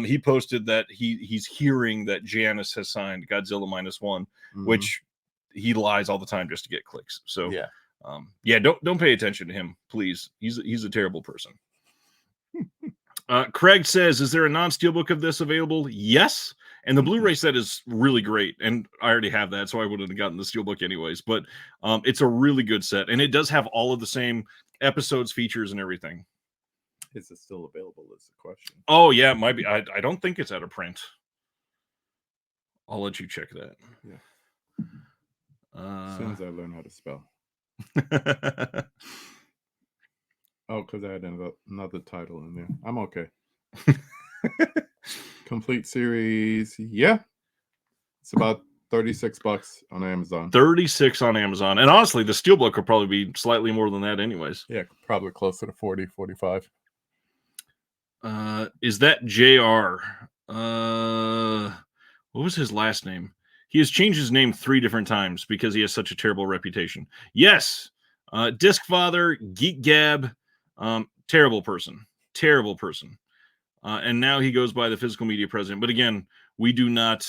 He posted that he's hearing that Janus has signed Godzilla -1, which he lies all the time just to get clicks. So don't pay attention to him, please. He's a terrible person. Craig says, is there a non-steelbook of this available? Yes. And the Blu-ray set is really great. And I already have that, so I wouldn't have gotten the steelbook anyways. But it's a really good set. And it does have all of the same episodes, features, and everything. Is it still available is the question. Oh, yeah, it might be. I don't think it's out of print. I'll let you check that. Yeah. As soon as I learn how to spell. Oh, because I had another title in there. I'm okay. Complete series. Yeah. It's about $36 on Amazon. 36 on Amazon. And honestly, the Steelbook will probably be slightly more than that anyways. Yeah, probably closer to 40, 45. Is that JR? What was his last name? He has changed his name 3 different times because he has such a terrible reputation. Yes. Disc Father, Geek Gab, terrible person. Terrible person. And now he goes by the Physical Media President. But again, we do not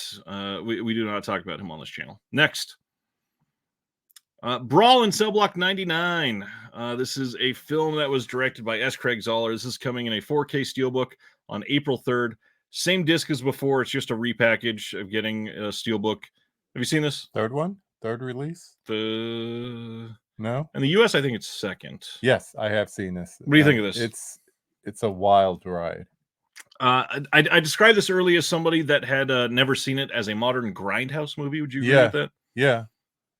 we do not talk about him on this channel. Next. Brawl in Cell Block 99. This is a film that was directed by S. Craig Zoller. This is coming in a 4K Steelbook on April 3rd. Same disc as before. It's just a repackage of getting a Steelbook. Have you seen this? Third one? Third release? No? In the US, I think it's second. Yes, I have seen this. What do you think of this? It's a wild ride. I described this early as somebody that had never seen it as a modern Grindhouse movie. Would you agree with that? Yeah.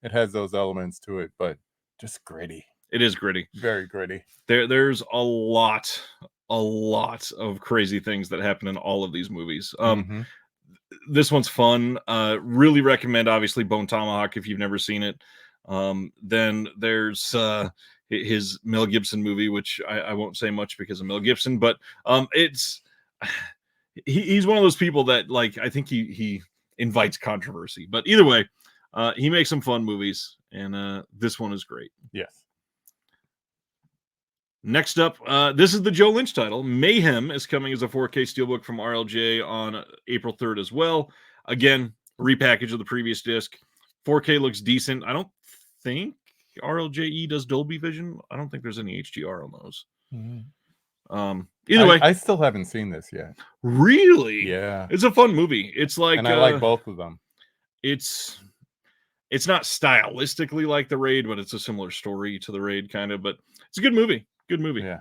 It has those elements to it, but just gritty. It is gritty. Very gritty. There's a lot of crazy things that happen in all of these movies. This one's fun. Really recommend, obviously, Bone Tomahawk if you've never seen it. Then there's his Mel Gibson movie, which I won't say much because of Mel Gibson, but he's one of those people that, like, I think he invites controversy. But either way, he makes some fun movies, and this one is great. Yes. Next up, this is the Joe Lynch title. Mayhem is coming as a 4K Steelbook from RLJ on April 3rd as well. Again, repackage of the previous disc. 4K looks decent. I don't think RLJE does Dolby Vision. I don't think there's any HDR on those. Either way. I still haven't seen this yet. Really? Yeah. It's a fun movie. It's like... And I like both of them. It's not stylistically like The Raid, but it's a similar story to The Raid, kind of. But it's a good movie. Good movie. Yeah.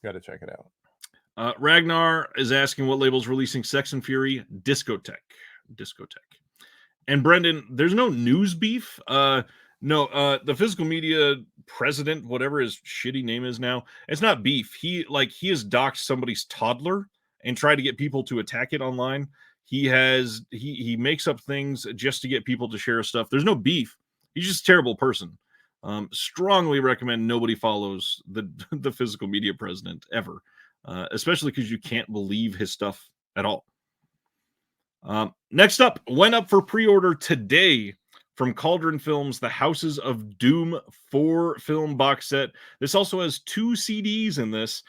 Got to check it out. Ragnar is asking what label's releasing Sex and Fury. Discotheque. And Brendan, there's no news beef. No, the Physical Media President, whatever his shitty name is now, it's not beef. He has doxed somebody's toddler and tried to get people to attack it online. He makes up things just to get people to share stuff. There's no beef. He's just a terrible person. Strongly recommend nobody follows the Physical Media President ever, especially because you can't believe his stuff at all. Next up, went up for pre-order today from Cauldron Films, the Houses of Doom 4-film box set. This also has 2 CDs in this,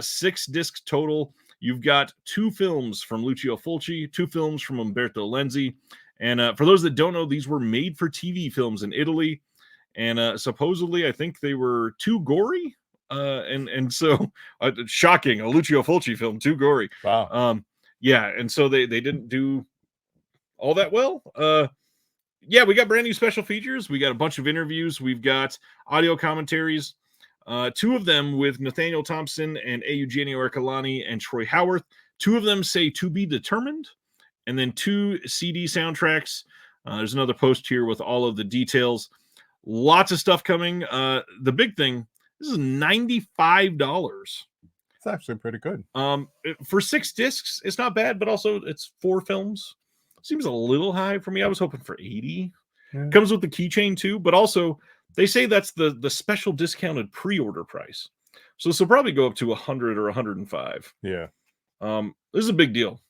6 discs total. You've got 2 films from Lucio Fulci, 2 films from Umberto Lenzi. And for those that don't know, these were made for TV films in Italy. And supposedly, I think they were too gory. And so, shocking, a Lucio Fulci film, too gory. Wow. Yeah, and so they didn't do all that well. Yeah, we got brand new special features. We got a bunch of interviews. We've got audio commentaries. 2 of them with Nathaniel Thompson and Eugenio Ercolani and Troy Howarth. 2 of them say to be determined. And then 2 CD soundtracks. There's another post here with all of the details. Lots of stuff coming. The big thing, this is $95. It's actually pretty good. For 6 discs, it's not bad, but also it's 4 films. Seems a little high for me. I was hoping for 80. Yeah. Comes with the keychain too, but also they say that's the special discounted pre-order price. So this will probably go up to 100 or 105. Yeah. This is a big deal.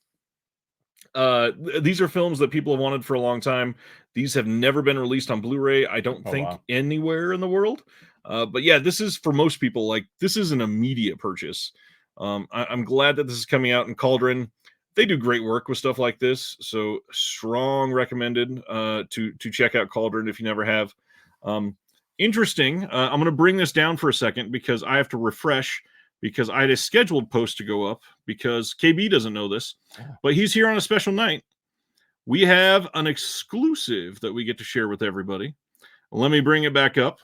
These are films that people have wanted for a long time. These have never been released on Blu-ray, I don't think, anywhere in the world. But yeah, this is for most people, like, this is an immediate purchase. I'm glad that this is coming out in Cauldron. They do great work with stuff like this, so strong recommended to check out Cauldron if you never have. Interesting. I'm going to bring this down for a second because I have to refresh, because I had a scheduled post to go up because KB doesn't know this, but he's here on a special night. We have an exclusive that we get to share with everybody. Let me bring it back up.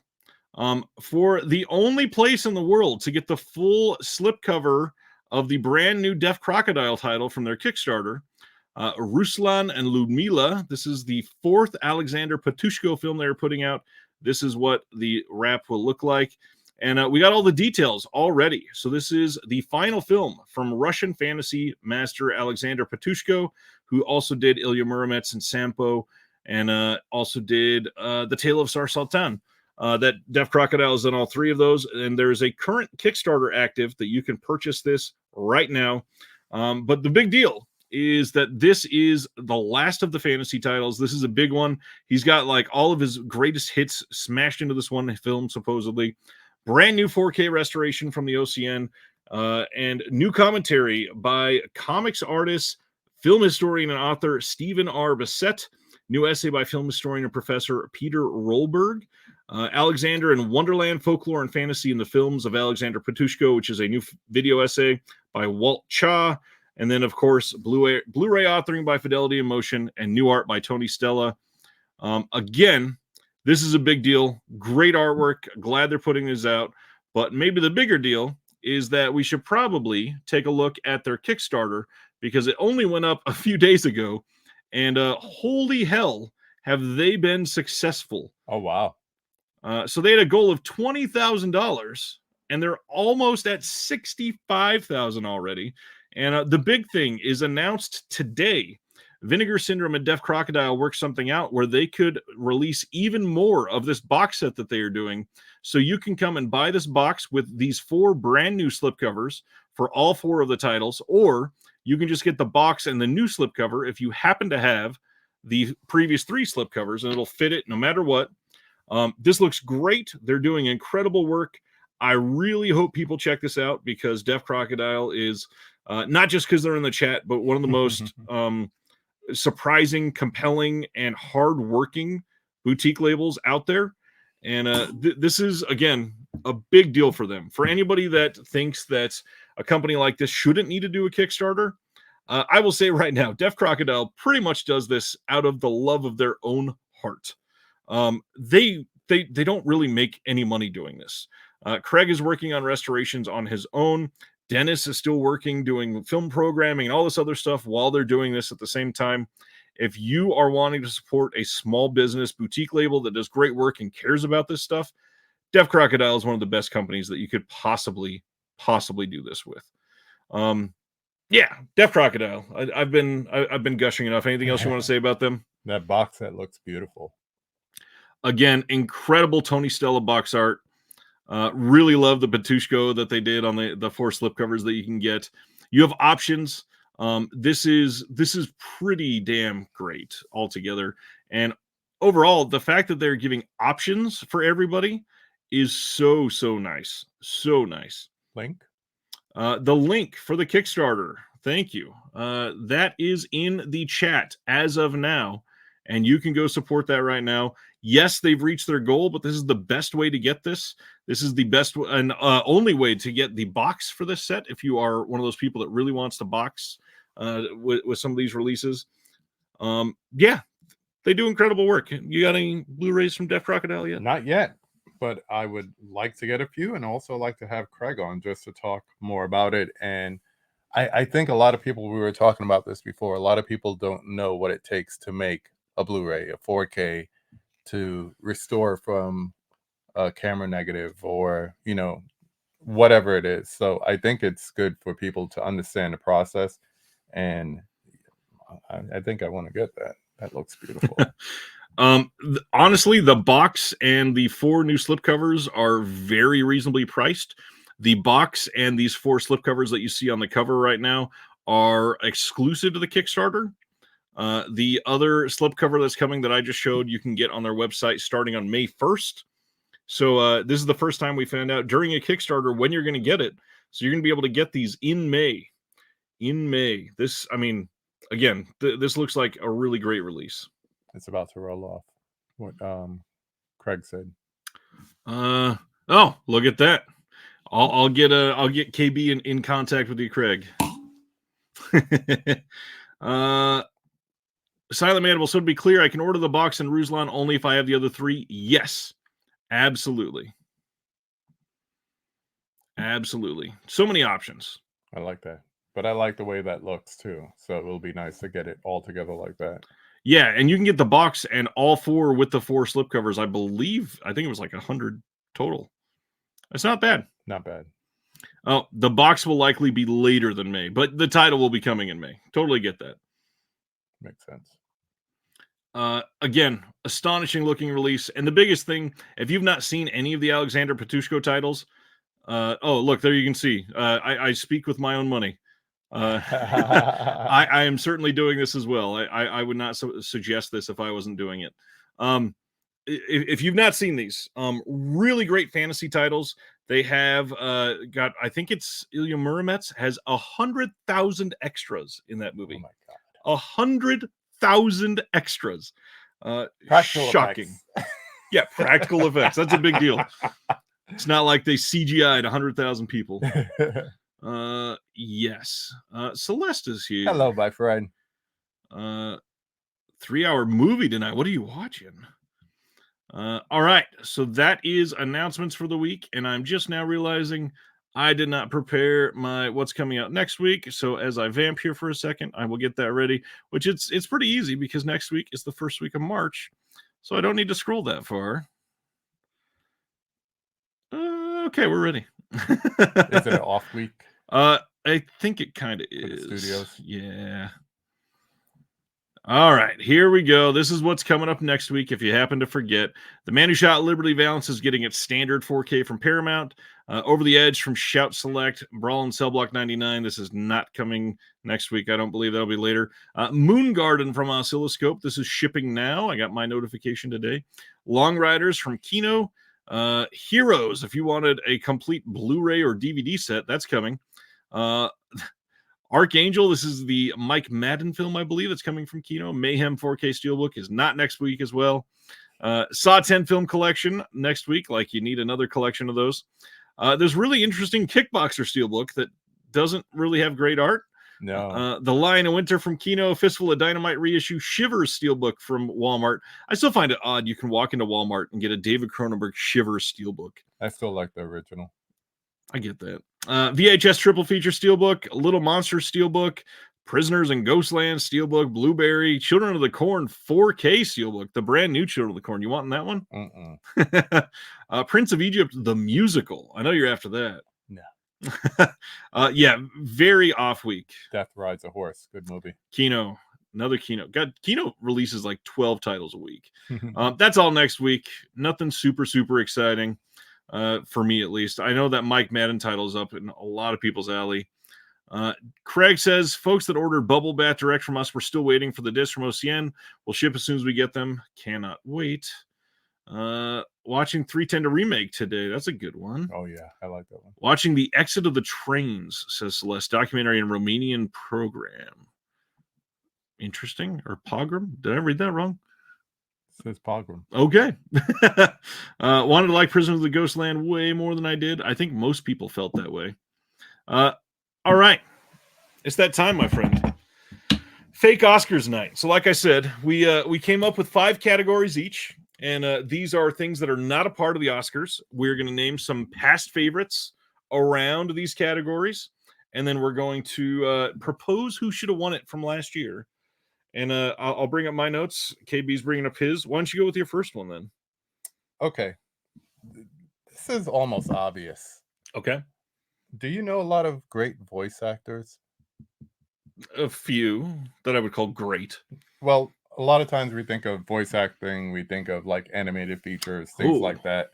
For the only place in the world to get the full slipcover of the brand new Deaf Crocodile title from their Kickstarter, Ruslan and Ludmila. This is the 4th Alexander Patushko film they're putting out. This is what the wrap will look like. And we got all the details already. So this is the final film from Russian fantasy master Alexander Patushko, who also did Ilya Muromets and Sampo, and also did The Tale of Tsar Sultan. That Deaf Crocodile is in all three of those, and there's a current Kickstarter active that you can purchase this right now. But the big deal is that this is the last of the fantasy titles. This is a big one. He's got like all of his greatest hits smashed into this one film, supposedly. Brand new 4K restoration from the OCN, and new commentary by comics artist, film historian, and author Stephen R. Bissett. New essay by film historian and professor Peter Rolberg. Alexander and Wonderland, Folklore and Fantasy in the Films of Alexander Patushko, which is a new video essay by Walt Cha. And then, of course, Blu-ray authoring by Fidelity in Motion and new art by Tony Stella. Again, this is a big deal. Great artwork. Glad they're putting this out. But maybe the bigger deal is that we should probably take a look at their Kickstarter, because it only went up a few days ago. And holy hell, have they been successful. Oh, wow. So they had a goal of $20,000, and they're almost at $65,000 already. And the big thing is announced today. Vinegar Syndrome and Deaf Crocodile worked something out where they could release even more of this box set that they are doing. So you can come and buy this box with these 4 brand new slipcovers for all 4 of the titles, or you can just get the box and the new slipcover if you happen to have the previous 3 slipcovers, and it'll fit it no matter what. This looks great. They're doing incredible work. I really hope people check this out, because Deaf Crocodile is not just because they're in the chat, but one of the most surprising, compelling, and hardworking boutique labels out there. And this is, again, a big deal for them. For anybody that thinks that a company like this shouldn't need to do a Kickstarter, I will say right now, Deaf Crocodile pretty much does this out of the love of their own heart. They don't really make any money doing this. Craig is working on restorations on his own. Dennis is still working, doing film programming and all this other stuff while they're doing this at the same time. If you are wanting to support a small business boutique label that does great work and cares about this stuff, Deaf Crocodile is one of the best companies that you could possibly do this with. Yeah, Deaf Crocodile. I've been gushing enough. Anything else you want to say about them? That box set looks beautiful. Again, incredible Tony Stella box art. Really love the Patushko that they did on the 4 slipcovers that you can get. You have options. This is pretty damn great altogether. And overall, the fact that they're giving options for everybody is so nice. So nice. Link? The link for the Kickstarter. Thank you. That is in the chat as of now, and you can go support that right now. Yes, they've reached their goal, but this is the best way to get this. This is the best and only way to get the box for this set if you are one of those people that really wants to box with some of these releases. Yeah, they do incredible work. You got any Blu-rays from Deaf Crocodile yet? Not yet, but I would like to get a few, and also like to have Craig on just to talk more about it. And I think a lot of people, we were talking about this before, a lot of people don't know what it takes to make a Blu-ray, a 4K, to restore from a camera negative, or whatever it is. So I think it's good for people to understand the process, and I think I want to get that. That looks beautiful. Honestly, the box and the 4 new slipcovers are very reasonably priced. The box and these 4 slipcovers that you see on the cover right now are exclusive to the Kickstarter. The other slipcover that's coming that I just showed, you can get on their website starting on May 1st. So this is the first time we found out during a Kickstarter when you're going to get it. So you're going to be able to get these in May. This, I mean, again, this looks like a really great release. It's about to roll off. What Craig said. Oh, look at that. I'll get KB in contact with you, Craig. Silent Mandible, so to be clear, I can order the box in Ruslan only if I have the other 3. Yes, absolutely. So many options. I like that. But I like the way that looks too. So it will be nice to get it all together like that. Yeah, and you can get the box and all 4 with the 4 slipcovers. I think it was like 100 total. It's not bad. Not bad. Oh, the box will likely be later than May, but the title will be coming in May. Totally get that. Makes sense. Again, astonishing looking release. And the biggest thing, if you've not seen any of the Alexander Patushko titles, oh, look, there you can see. I speak with my own money. I am certainly doing this as well. I would not suggest this if I wasn't doing it. If you've not seen these, really great fantasy titles. They have got, I think it's Ilya Muromets has 100,000 extras in that movie. Oh my God. 100,000 extras. Practical shocking. effects. Yeah, practical effects. That's a big deal. It's not like they CGI'd 100,000 people. Yes. Celeste is here. Hello, my friend. 3-hour movie tonight. What are you watching? All right. So that is announcements for the week, and I'm just now realizing I did not prepare my what's coming out next week. So as I vamp here for a second, I will get that ready, which it's pretty easy because next week is the first week of March. So I don't need to scroll that far. Okay, we're ready. Is it an off week? I think it kind of For the is. studios? Yeah. All right, here we go. This is what's coming up next week. If you happen to forget, The Man Who Shot Liberty Valance is getting its standard 4K from Paramount. Over the Edge from Shout Select, Brawl and Cell Block 99. This is not coming next week. I don't believe that'll be later. Moon Garden from Oscilloscope. This is shipping now. I got my notification today. Long Riders from Kino. Heroes, if you wanted a complete Blu-ray or DVD set, that's coming. Archangel, this is the Mike Madden film, I believe. It's coming from Kino. Mayhem 4K Steelbook is not next week as well. Saw 10 film collection next week, like you need another collection of those. There's really interesting Kickboxer Steelbook that doesn't really have great art. No. The Lion of Winter from Kino, Fistful of Dynamite reissue, Shivers Steelbook from Walmart. I still find it odd you can walk into Walmart and get a David Cronenberg Shivers Steelbook. I still like the original. I get that. VHS triple feature Steelbook, Little Monster Steelbook, Prisoners in Ghostland Steelbook, Blueberry, Children of the Corn 4K Steelbook, the brand new Children of the Corn. You want that one? Prince of Egypt, the musical. I know you're after that. No. Yeah, very off week. Death Rides a Horse. Good movie. Kino, another Kino. God, Kino releases like 12 titles a week. That's all next week. Nothing super, super exciting. For me at least. I know that Mike Madden title is up in a lot of people's alley. Craig says, folks that ordered Bubble Bat direct from us, we're still waiting for the disc from OCN. We'll ship as soon as we get them. Cannot wait. Watching 310 to remake today. That's a good one. Oh, yeah. I like that one. Watching The Exit of the Trains, says Celeste. Documentary and Romanian program. Interesting. Or pogrom? Did I read that wrong? Says Pogrom. Okay. Wanted to like Prisoners of the Ghostland way more than I did. I think most people felt that way. All right. It's that time, my friend. Fake Oscars night. So like I said, we came up with 5 categories each. And these are things that are not a part of the Oscars. We're going to name some past favorites around these categories. And then we're going to propose who should have won it from last year. And I'll bring up my notes. KB's bringing up his. Why don't you go with your first one then? Okay. This is almost obvious. Okay. Do you know a lot of great voice actors? A few that I would call great. Well, a lot of times we think of voice acting, we think of like animated features, things like that.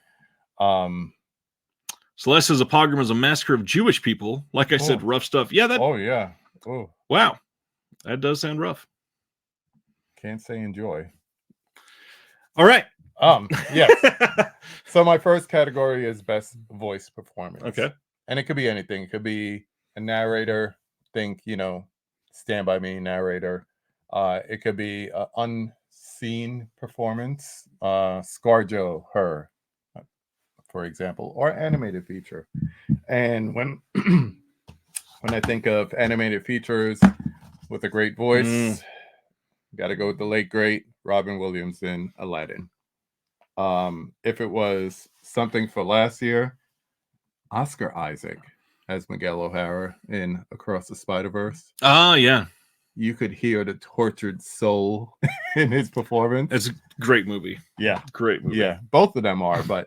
Celeste says a pogrom is a massacre of Jewish people. Like I said, rough stuff. Yeah, that. Oh, yeah. Oh. Wow. That does sound rough. Can't say enjoy. All right. Yes. So my first category is best voice performance. Okay. And it could be anything. It could be a narrator. Think, Stand By Me narrator. It could be an unseen performance. ScarJo, Her, for example, or animated feature. And when I think of animated features with a great voice, got to go with the late great Robin Williams in Aladdin. If it was something for last year, Oscar Isaac as Miguel O'Hara in Across the Spider-Verse. Oh, yeah. You could hear the tortured soul in his performance. It's a great movie. Yeah. Great movie. Yeah. Both of them are, but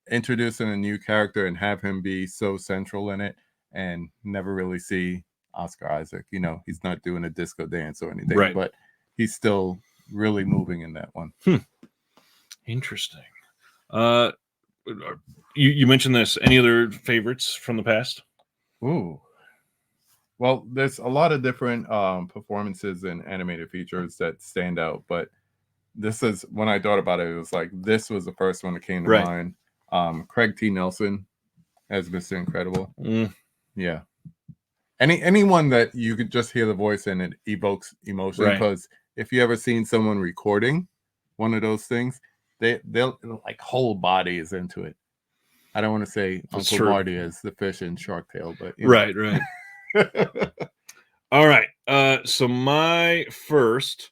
introducing a new character and have him be so central in it, and never really see Oscar Isaac. You know, he's not doing a disco dance or anything, Right. but he's still really moving in that one. Interesting. You mentioned this. Any other favorites from the past? Ooh. Well, there's a lot of different performances and animated features that stand out, but this is, when I thought about it, it was like this was the first one that came to Right. mind. Craig T. Nelson as Mr. Incredible. Mm, Yeah. Anyone that you could just hear the voice and it evokes emotion. Right. Because if you ever seen someone recording one of those things, they'll like whole body is into it. I don't want to say That's Uncle true. Marty as the fish in Shark Tale, but you know. Right. Right. All right. So my first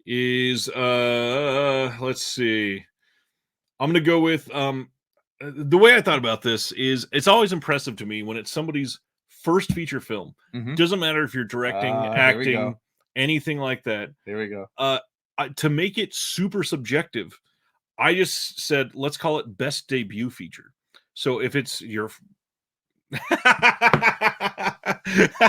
is let's see. I'm gonna go with the way I thought about this is it's always impressive to me when it's somebody's first feature film. Mhm. Doesn't matter if you're directing, There we acting, go. anything like that. There we go. To make it super subjective, I just said let's call it best debut feature. So if it's your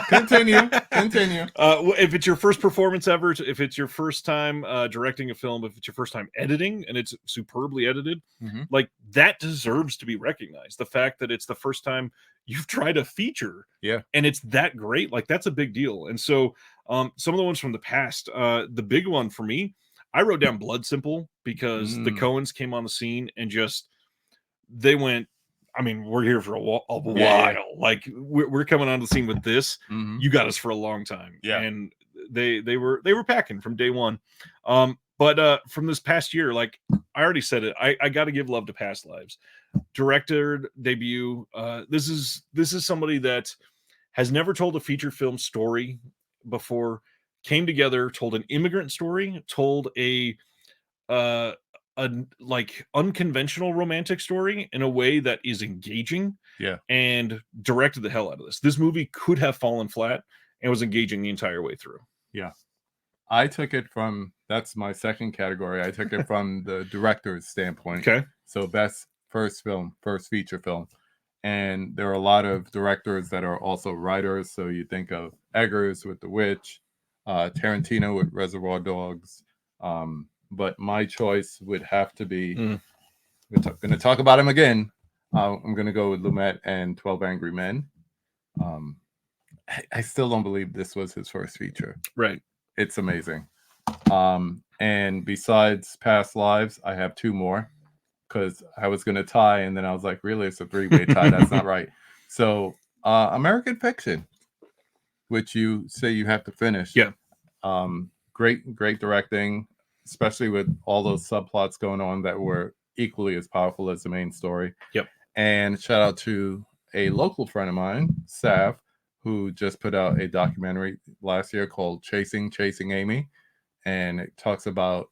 Continue. If it's your first performance ever, if it's your first time directing a film, if it's your first time editing and it's superbly edited, Mhm. like that deserves to be recognized. The fact that it's the first time you've tried a feature, Yeah. and it's that great, like that's a big deal. And so, some of the ones from the past, the big one for me, I wrote down Blood Simple because the Coens came on the scene and just they went. I mean, we're here for a while. Yeah. Like we're coming on the scene with this. Mhm. You got us for a long time. Yeah. And they were packing from day one. But from this past year, like I already said it, I got to give love to Past Lives. Director debut. This is somebody that has never told a feature film story before. Came together, told an immigrant story, told a like unconventional romantic story in a way that is engaging. Yeah. And directed the hell out of this. This movie could have fallen flat and was engaging the entire way through. Yeah. I took it from, that's my second category. I took it from the director's standpoint. Okay. So best first feature film. And there are a lot of directors that are also writers. So you think of Eggers with The Witch, Tarantino with Reservoir Dogs. But my choice would have to be, we're going to talk about him again. I'm going to go with Lumet and 12 Angry Men. I still don't believe this was his first feature. Right. It's amazing. And besides Past Lives, I have two more because I was going to tie, and then I was like, really, it's a three-way tie. That's not right. So American Fiction, which you say you have to finish. Yeah. Great directing, especially with all those subplots going on that were equally as powerful as the main story. Yep. And shout out to a local friend of mine, Sav, who just put out a documentary last year called Chasing Amy. And it talks about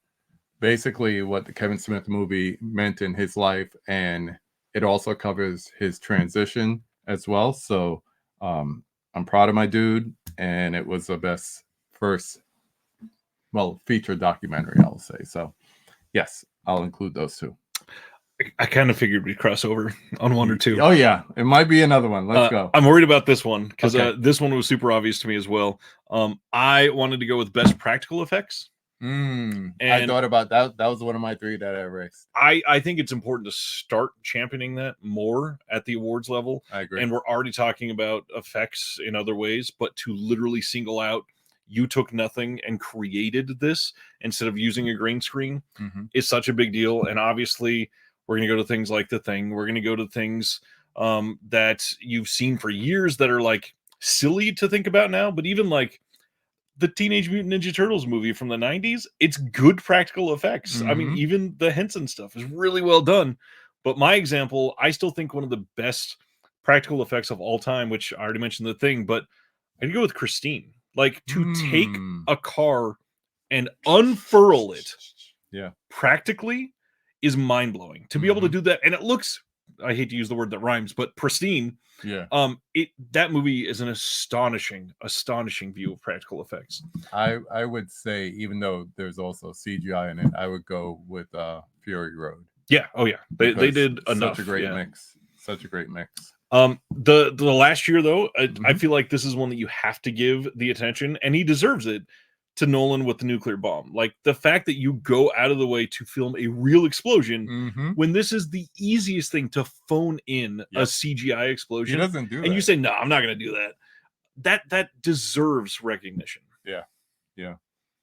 basically what the Kevin Smith movie meant in his life. And it also covers his transition as well. So I'm proud of my dude. And it was the best first, feature documentary, I'll say. So yes, I'll include those two. I kind of figured we'd cross over on one or two. Oh yeah, it might be another one. Let's go. I'm worried about this one because Okay. this one was super obvious to me as well. I wanted to go with best practical effects. I thought about that. That was one of my three that I erased. I think it's important to start championing that more at the awards level. I agree. And we're already talking about effects in other ways, but to literally single out, you took nothing and created this instead of using a green screen is such a big deal. And obviously, we're going to go to things like The Thing. We're going to go to things that you've seen for years that are like silly to think about now, but even like the Teenage Mutant Ninja Turtles movie from the 90s, it's good practical effects. I mean, even the Henson stuff is really well done. But my example, I still think one of the best practical effects of all time, which I already mentioned The Thing, but I'd go with Christine. Like to take a car and unfurl it practically is mind-blowing. To be able to do that, and it looks, I hate to use the word that rhymes, but pristine. Yeah. That movie is an astonishing view of practical effects. I would say, even though there's also CGI in it, I would go with Fury Road. Yeah. Oh yeah. They because did enough. Such a great Yeah. mix. Such a great mix. The last year though, I Mhm. feel like this is one that you have to give the attention, and he deserves it, to Nolan with the nuclear bomb. Like the fact that you go out of the way to film a real explosion Mm-hmm. when this is the easiest thing to phone in a Yep. CGI He explosion, doesn't do and you that. say, "No, I'm not going to do that." That deserves recognition. Yeah,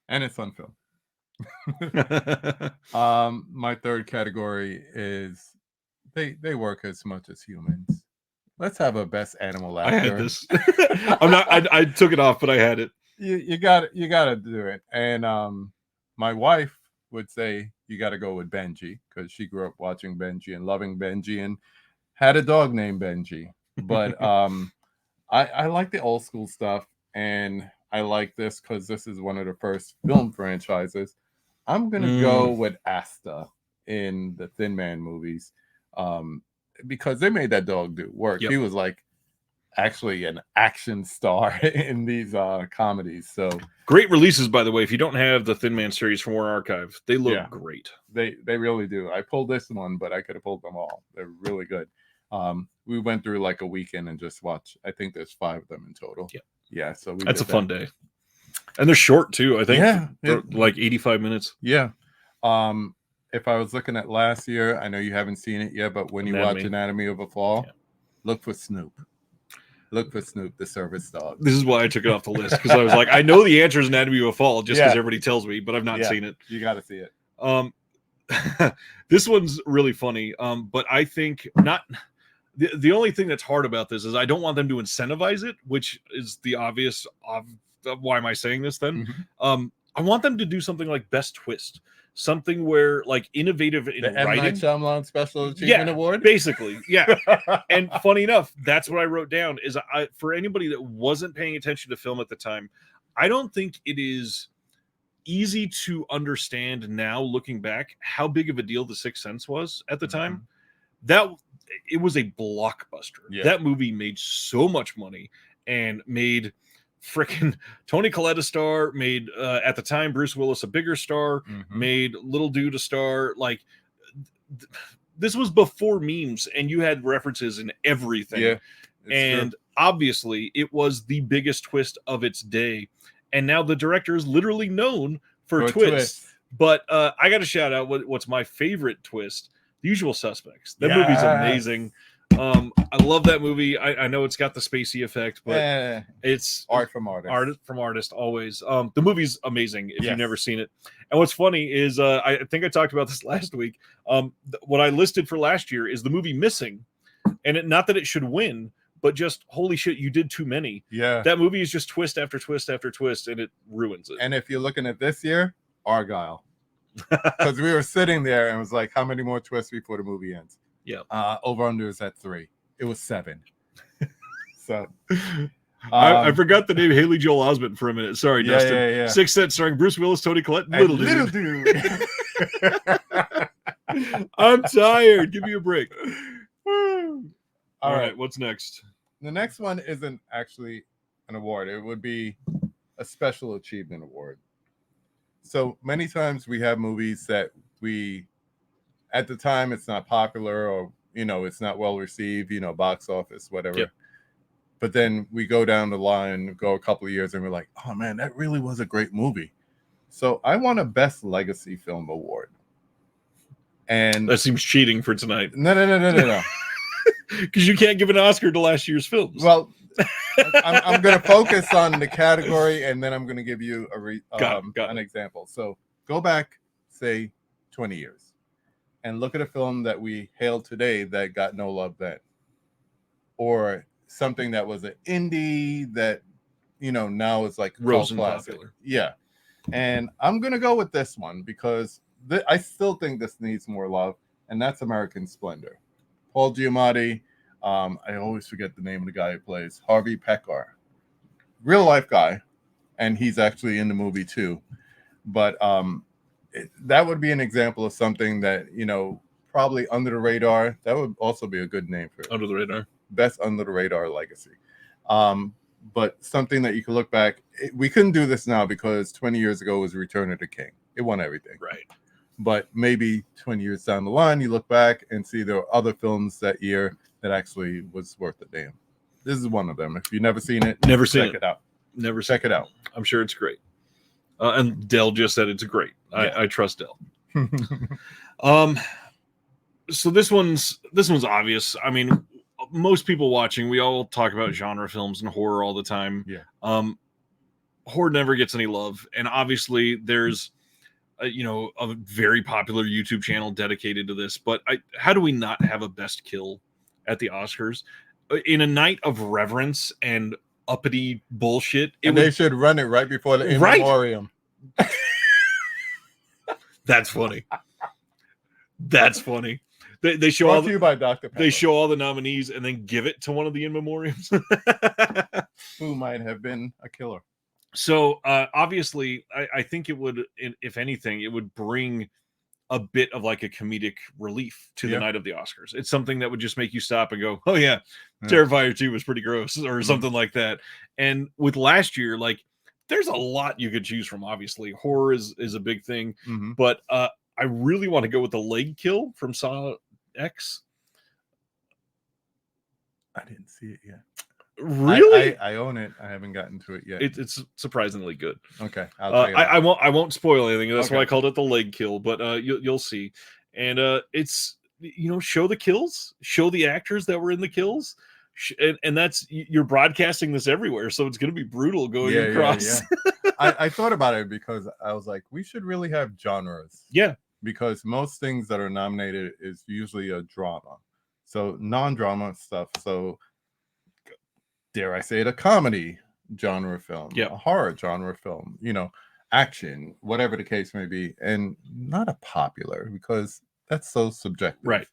and it's fun film. My third category is they work as much as humans. Let's have a best animal I had actor. this. I'm not. I took it off, but I had it. You got to do it. And my wife would say you got to go with Benji because she grew up watching Benji and loving Benji and had a dog named Benji. But I like the old school stuff, and I like this because this is one of the first film franchises. I'm gonna go with Asta in the Thin Man movies, because they made that dog do work. Yep. He was like actually an action star in these comedies. So great releases, by the way. If you don't have the Thin Man series from Warner Archive, they look great. They really do. I pulled this one, but I could have pulled them all. They're really good. We went through like a weekend and just watched. I think there's 5 of them in total. Yeah. So that's a fun day, and they're short too. I think they're like 85 minutes. Yeah. If I was looking at last year, I know you haven't seen it yet, but when you watch Anatomy of a Fall, look for Snoop. Look for Snoop, the service dog. This is why I took it off the list, because I was like, I know the answer is Anatomy of a Fall just because everybody tells me, but I've not seen it. You got to see it. This one's really funny, but I think not. The only thing that's hard about this is I don't want them to incentivize it, which is the obvious. Why am I saying this then? Mm-hmm. I want them to do something like Best Twist, something where like innovative in the writing. M. Night Shyamalan Special Achievement Award, basically, yeah. And funny enough, that's what I wrote down. Is for anybody that wasn't paying attention to film at the time, I don't think it is easy to understand now, looking back, how big of a deal The Sixth Sense was at the time. That it was a blockbuster. That movie made so much money and made freaking Tony Collette a star, made at the time Bruce Willis a bigger star, made Little Dude a star. Like this was before memes, and you had references in everything. And obviously it was the biggest twist of its day. And now the director is literally known for twists. But I got to shout out what's my favorite twist: The Usual Suspects. That movie's amazing. I love that movie. I know it's got the spacey effect, but it's art from artist. Always. The movie's amazing if you've never seen it. And what's funny is I think I talked about this last week. What I listed for last year is the movie Missing, and not that it should win, but just holy shit, you did too many. That movie is just twist after twist after twist, and it ruins it. And if you're looking at this year, Argyle, because we were sitting there and it was like, how many more twists before the movie ends? Over under is at 3. It was 7. So I forgot the name Haley Joel Osment for a minute. Sorry, Dustin. Sixth Sense starring Bruce Willis, Tony Collette, Little Dude. I'm tired. Give me a break. All right, what's next? The next one isn't actually an award. It would be a special achievement award. So many times we have movies that at the time it's not popular, or it's not well received, box office, whatever. But then we go down the line, go a couple of years, and we're like, oh man, that really was a great movie. So I want a Best Legacy Film Award. And that seems cheating for tonight. No. Because you can't give an Oscar to last year's films. Well, I'm going to focus on the category, and then I'm going to give you an example. So go back, say, 20 years, and look at a film that we hail today that got no love then, or something that was an indie that now is like rose and popular. And I'm going to go with this one because I still think this needs more love, and that's American Splendor. Paul Giamatti, I always forget the name of the guy who plays Harvey Pekar, real life guy, and he's actually in the movie too. But that would be an example of something that probably under the radar. That would also be a good name for it. Under the radar, best under the radar legacy. But something that you can look back. We couldn't do this now because 20 years ago was Return of the King. It won everything, right? But maybe 20 years down the line, you look back and see there were other films that year that actually was worth a damn. This is one of them. If you've never seen it, Never seen check it out. Never seen Check it out. I'm sure it's great. And Dell just said it's great. Yeah. I trust Dell. So this one's obvious. I mean, most people watching, we all talk about genre films and horror all the time. Yeah. Horror never gets any love, and obviously there's a very popular YouTube channel dedicated to this. But how do we not have a best kill at the Oscars in a night of reverence and uppity bullshit? They should run it right before the in memoriam. That's funny. That's funny. They show Brought all to you by Dr. Pepper. They show all the nominees and then give it to one of the in memoriams. Who might have been a killer. So obviously, I think it would, if anything, it would bring a bit of like a comedic relief to the night of the Oscars. It's something that would just make you stop and go, "Oh yeah, Terrifier 2 was pretty gross," or something like that. And with last year, like, there's a lot you could choose from. Obviously, horror is a big thing, but I really want to go with the leg kill from Saw X. I didn't see it yet. Really? I own it. I haven't gotten to it yet. It's surprisingly good. Okay, I won't spoil anything. That's why I called it the leg kill. But you'll see, and it's show the kills, show the actors that were in the kills, and that's, you're broadcasting this everywhere, so it's going to be brutal going across. Yeah. I thought about it because I was like, we should really have genres. Yeah, because most things that are nominated is usually a drama, so non-drama stuff. So dare I say it, a comedy genre film, a horror genre film, action, whatever the case may be, and not a popular, because that's so subjective. Right.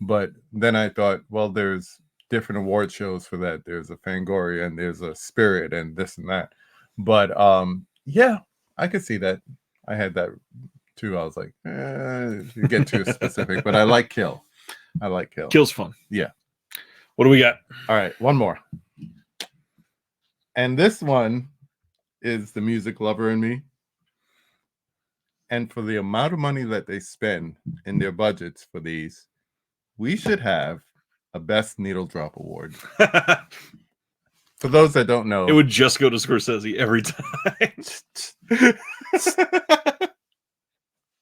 But then I thought, well, there's different award shows for that. There's a Fangoria and there's a Spirit and this and that. But yeah, I could see that. I had that too. I was like, you get too specific, but I like Kill. I like Kill. Kill's fun. Yeah. What do we got? All right, one more. And this one is The Music Lover in Me. And for the amount of money that they spend in their budgets for these, we should have a Best Needle Drop Award. For those that don't know, it would just go to Scorsese every time.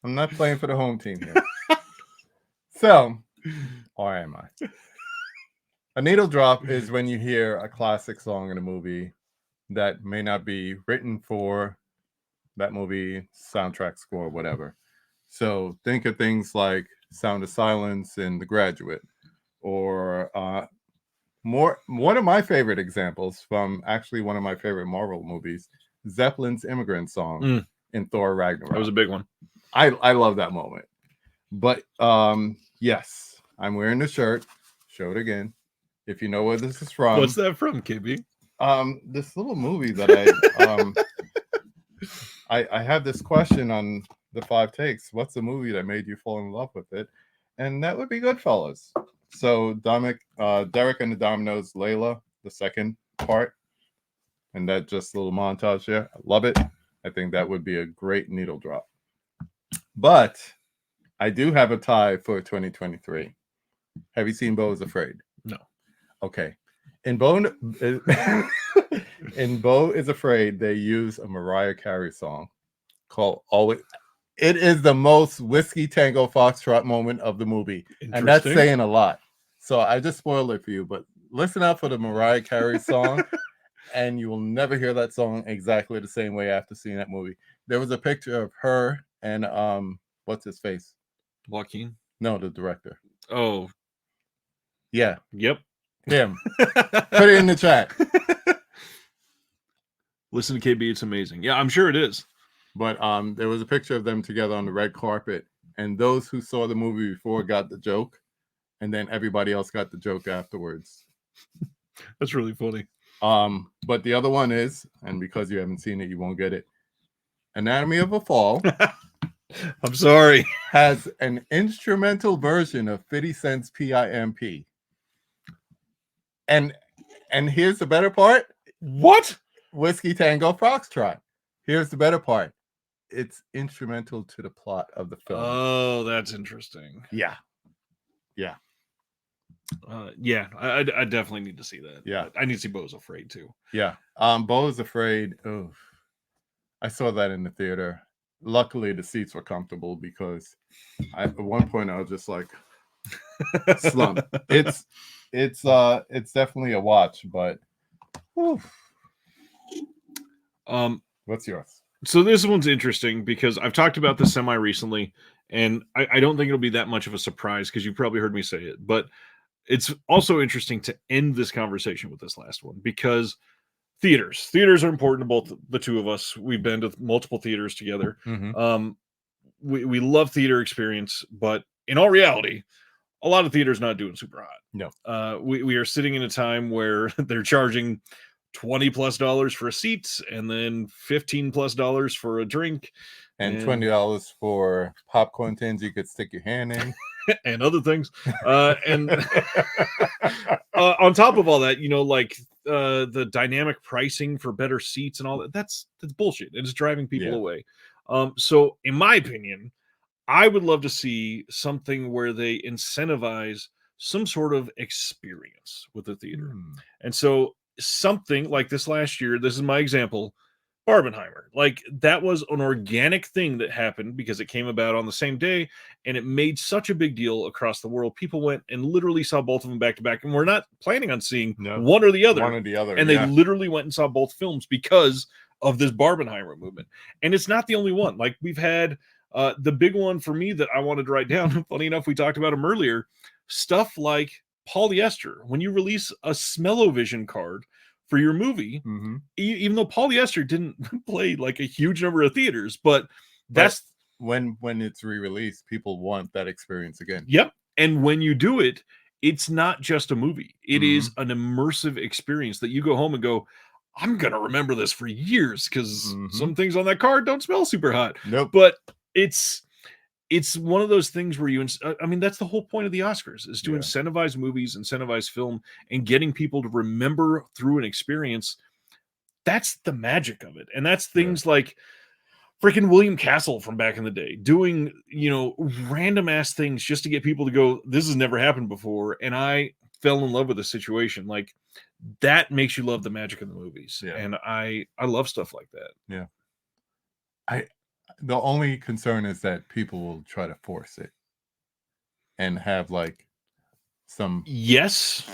I'm not playing for the home team here. So, or am I? A needle drop is when you hear a classic song in a movie that may not be written for that movie, soundtrack score, whatever. So think of things like Sound of Silence and The Graduate, or one of my favorite examples from actually one of my favorite Marvel movies, Zeppelin's Immigrant Song in Thor Ragnarok. That was a big one. I love that moment. But yes, I'm wearing the shirt. Show it again. If you know where this is from. What's that from, KB? This little movie that I had this question on the 5 takes. What's the movie that made you fall in love with it? And that would be Goodfellas. So Derek and the Dominoes, Layla, the second part, and that just little montage there. I love it. I think that would be a great needle drop. But I do have a tie for 2023. Have you seen Beau is Afraid? No. Okay. In Beau is Afraid, they use a Mariah Carey song called Always. It is the most Whiskey Tango Foxtrot moment of the movie. And that's saying a lot. So I just spoiled it for you, but listen out for the Mariah Carey song, and you will never hear that song exactly the same way after seeing that movie. There was a picture of her and what's his face? Joaquin? No, the director. Oh. Yeah. Yep. Him. Put it in the chat. Listen to KB, it's amazing. Yeah, I'm sure it is. But there was a picture of them together on the red carpet, and those who saw the movie before got the joke, and then everybody else got the joke afterwards. That's really funny. But the other one is, and because you haven't seen it, you won't get it. Anatomy of a Fall. I'm sorry. Has an instrumental version of 50 Cent's PIMP. And here's the better part. What? Whiskey Tango Foxtrot. Here's the better part. it's instrumental to the plot of the film. Oh, that's interesting. Yeah. Yeah, I definitely need to see that. Yeah. I need to see Beau's Afraid too. Yeah. Beau's Afraid. Oh, I saw that in the theater. Luckily, the seats were comfortable because at one point I was just like slump. It's definitely a watch, but what's yours? So this one's interesting because I've talked about this semi recently, and I don't think it'll be that much of a surprise because you've probably heard me say it, but it's also interesting to end this conversation with this last one because theaters are important to both the two of us. We've been to multiple theaters together. Mhm. We love theater experience, but in all reality, a lot of theaters not doing super hot. No. We are sitting in a time where they're charging $20+ for a seat and then $15+ for a drink And $20 for popcorn tins you could stick your hand in. and other things. And on top of all that, like the dynamic pricing for better seats and all that, that's bullshit. It's driving people Yeah. away. So in my opinion, I would love to see something where they incentivize some sort of experience with the theater. And so something like this last year, this is my example, Barbenheimer. Like that was an organic thing that happened because it came about on the same day and it made such a big deal across the world. People went and literally saw both of them back to back and we're not planning on seeing one or the other. One or the other. And they literally went and saw both films because of this Barbenheimer movement. And it's not the only one. Like we've had the big one for me that I wanted to write down. Funny enough, we talked about him earlier. Stuff like polyester. When you release a Smell-O-Vision card for your movie, even though polyester didn't play like a huge number of theaters, but that's when it's re-released, people want that experience again. Yep. And when you do it, it's not just a movie. It is an immersive experience that you go home and go, I'm going to remember this for years because some things on that card don't smell super hot. Nope. But it's one of those things where I mean, that's the whole point of the Oscars is to incentivize movies, incentivize film, and getting people to remember through an experience. That's the magic of it. And that's things like freaking William Castle from back in the day doing, random ass things just to get people to go, this has never happened before. And I fell in love with the situation. Like that makes you love the magic of the movies. Yeah. And I love stuff like that. Yeah. The only concern is that people will try to force it and have like some. Yes,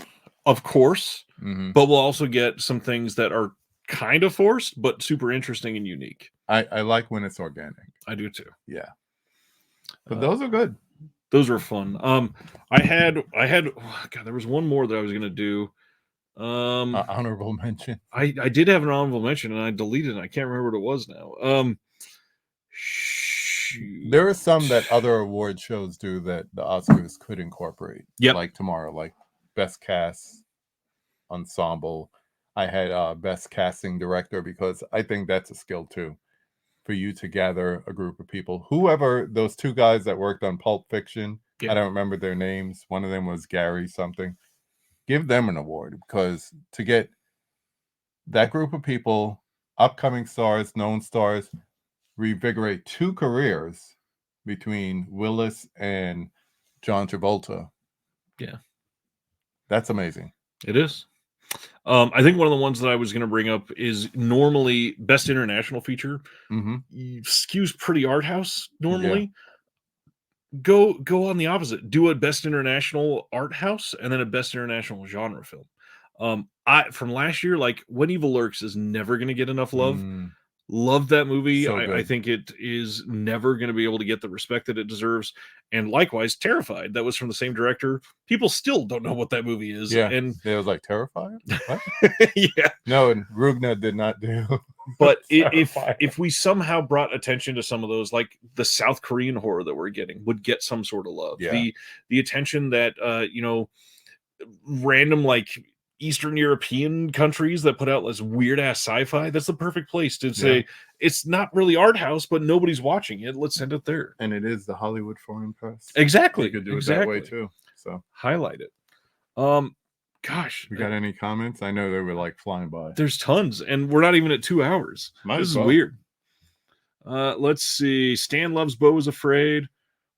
of course. But we'll also get some things that are kind of forced, but super interesting and unique. I like when it's organic. I do too. Yeah. But those are good. Those are fun. I had God, there was one more that I was gonna do. Honorable mention. I did have an honorable mention and I deleted it. I can't remember what it was now. There are some that other award shows do that the Oscars could incorporate. Yeah. Like tomorrow, like best cast ensemble. I had best casting director because I think that's a skill too. For you to gather a group of people, whoever those two guys that worked on Pulp Fiction, I don't remember their names. One of them was Gary something. Give them an award because to get that group of people, upcoming stars, known stars, revigorate two careers between Willis and John Travolta. Yeah. That's amazing. It is. I think one of the ones that I was going to bring up is normally best international feature. Skews pretty art house normally. Go on the opposite. Do a best international art house and then a best international genre film. From last year, like When Evil Lurks is never going to get enough love. Love that movie. So I think it is never going to be able to get the respect that it deserves. And likewise, Terrified. That was from the same director. People still don't know what that movie is. Yeah. And it was like Terrified. What? Yeah. No, and Rugna did not do. But if we somehow brought attention to some of those, like the South Korean horror that we're getting, would get some sort of love. Yeah. The attention that random like Eastern European countries that put out this weird ass sci-fi, that's the perfect place to say it's not really art house, but nobody's watching it. Let's send it there. And it is the Hollywood Foreign Press. Exactly. You could do it that way too. So highlight it. Gosh, we got any comments? I know they were like flying by. There's tons, and we're not even at 2 hours. This is weird. Let's see. Stan Loves Bo is Afraid.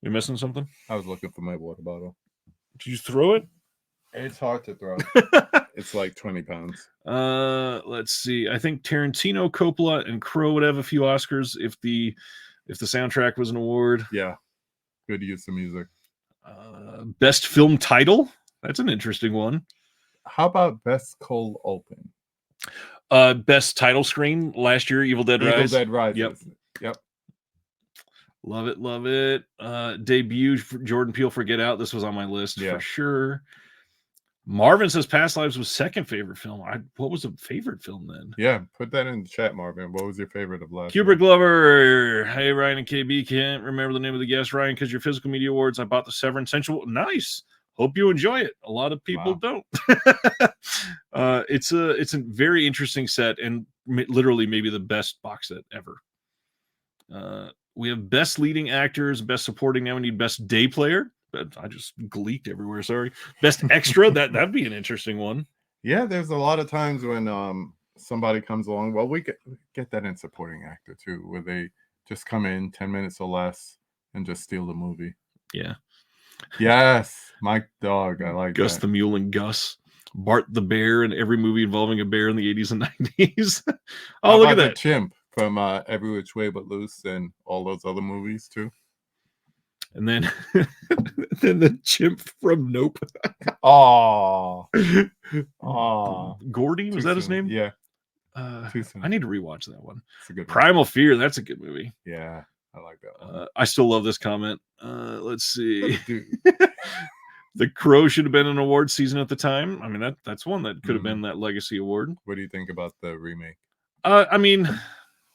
We missing something? I was looking for my water bottle. Did you throw it? It's hard to throw. It's like 20 pounds. Let's see. I think Tarantino, Coppola, and Crow would have a few Oscars if the soundtrack was an award. Yeah. Good use of music. Best film title. That's an interesting one. How about best cold open? Best title screen last year, Evil Dead Rise. Evil Dead Rise. Yep. Love it. Debut for Jordan Peele for Get Out. This was on my list for sure. Marvin says Past Lives was second favorite film. What was a favorite film then? Yeah, put that in the chat, Marvin. What was your favorite of last Kubrick Glover. Hey, Ryan and KB. Can't remember the name of the guest, Ryan, because your physical media awards. I bought the Severance Sensual. Nice. Hope you enjoy it. A lot of people don't. It's a very interesting set and literally maybe the best box set ever. We have best leading actors, best supporting. Now we need best day player. I just gleeked everywhere. Sorry. Best extra. That'd be an interesting one. Yeah, there's a lot of times when somebody comes along. Well, we get that in supporting actor too, where they just come in 10 minutes or less and just steal the movie. Yeah. Yes, Mike Dog. I like Gus that. the Mule and Gus. Bart the Bear in every movie involving a bear in the 80s and 90s. Oh, look at that. Chimp from Every Which Way But Loose and all those other movies too. And then the chimp from Nope. Oh. Gordy, was that his name? Yeah. I need to rewatch that one. It's a good Primal Fear, that's a good movie. Yeah, I like that one. I still love this comment. Let's see. The Crow should have been an award season at the time. I mean, that's one that could have been that legacy award. What do you think about the remake? I mean,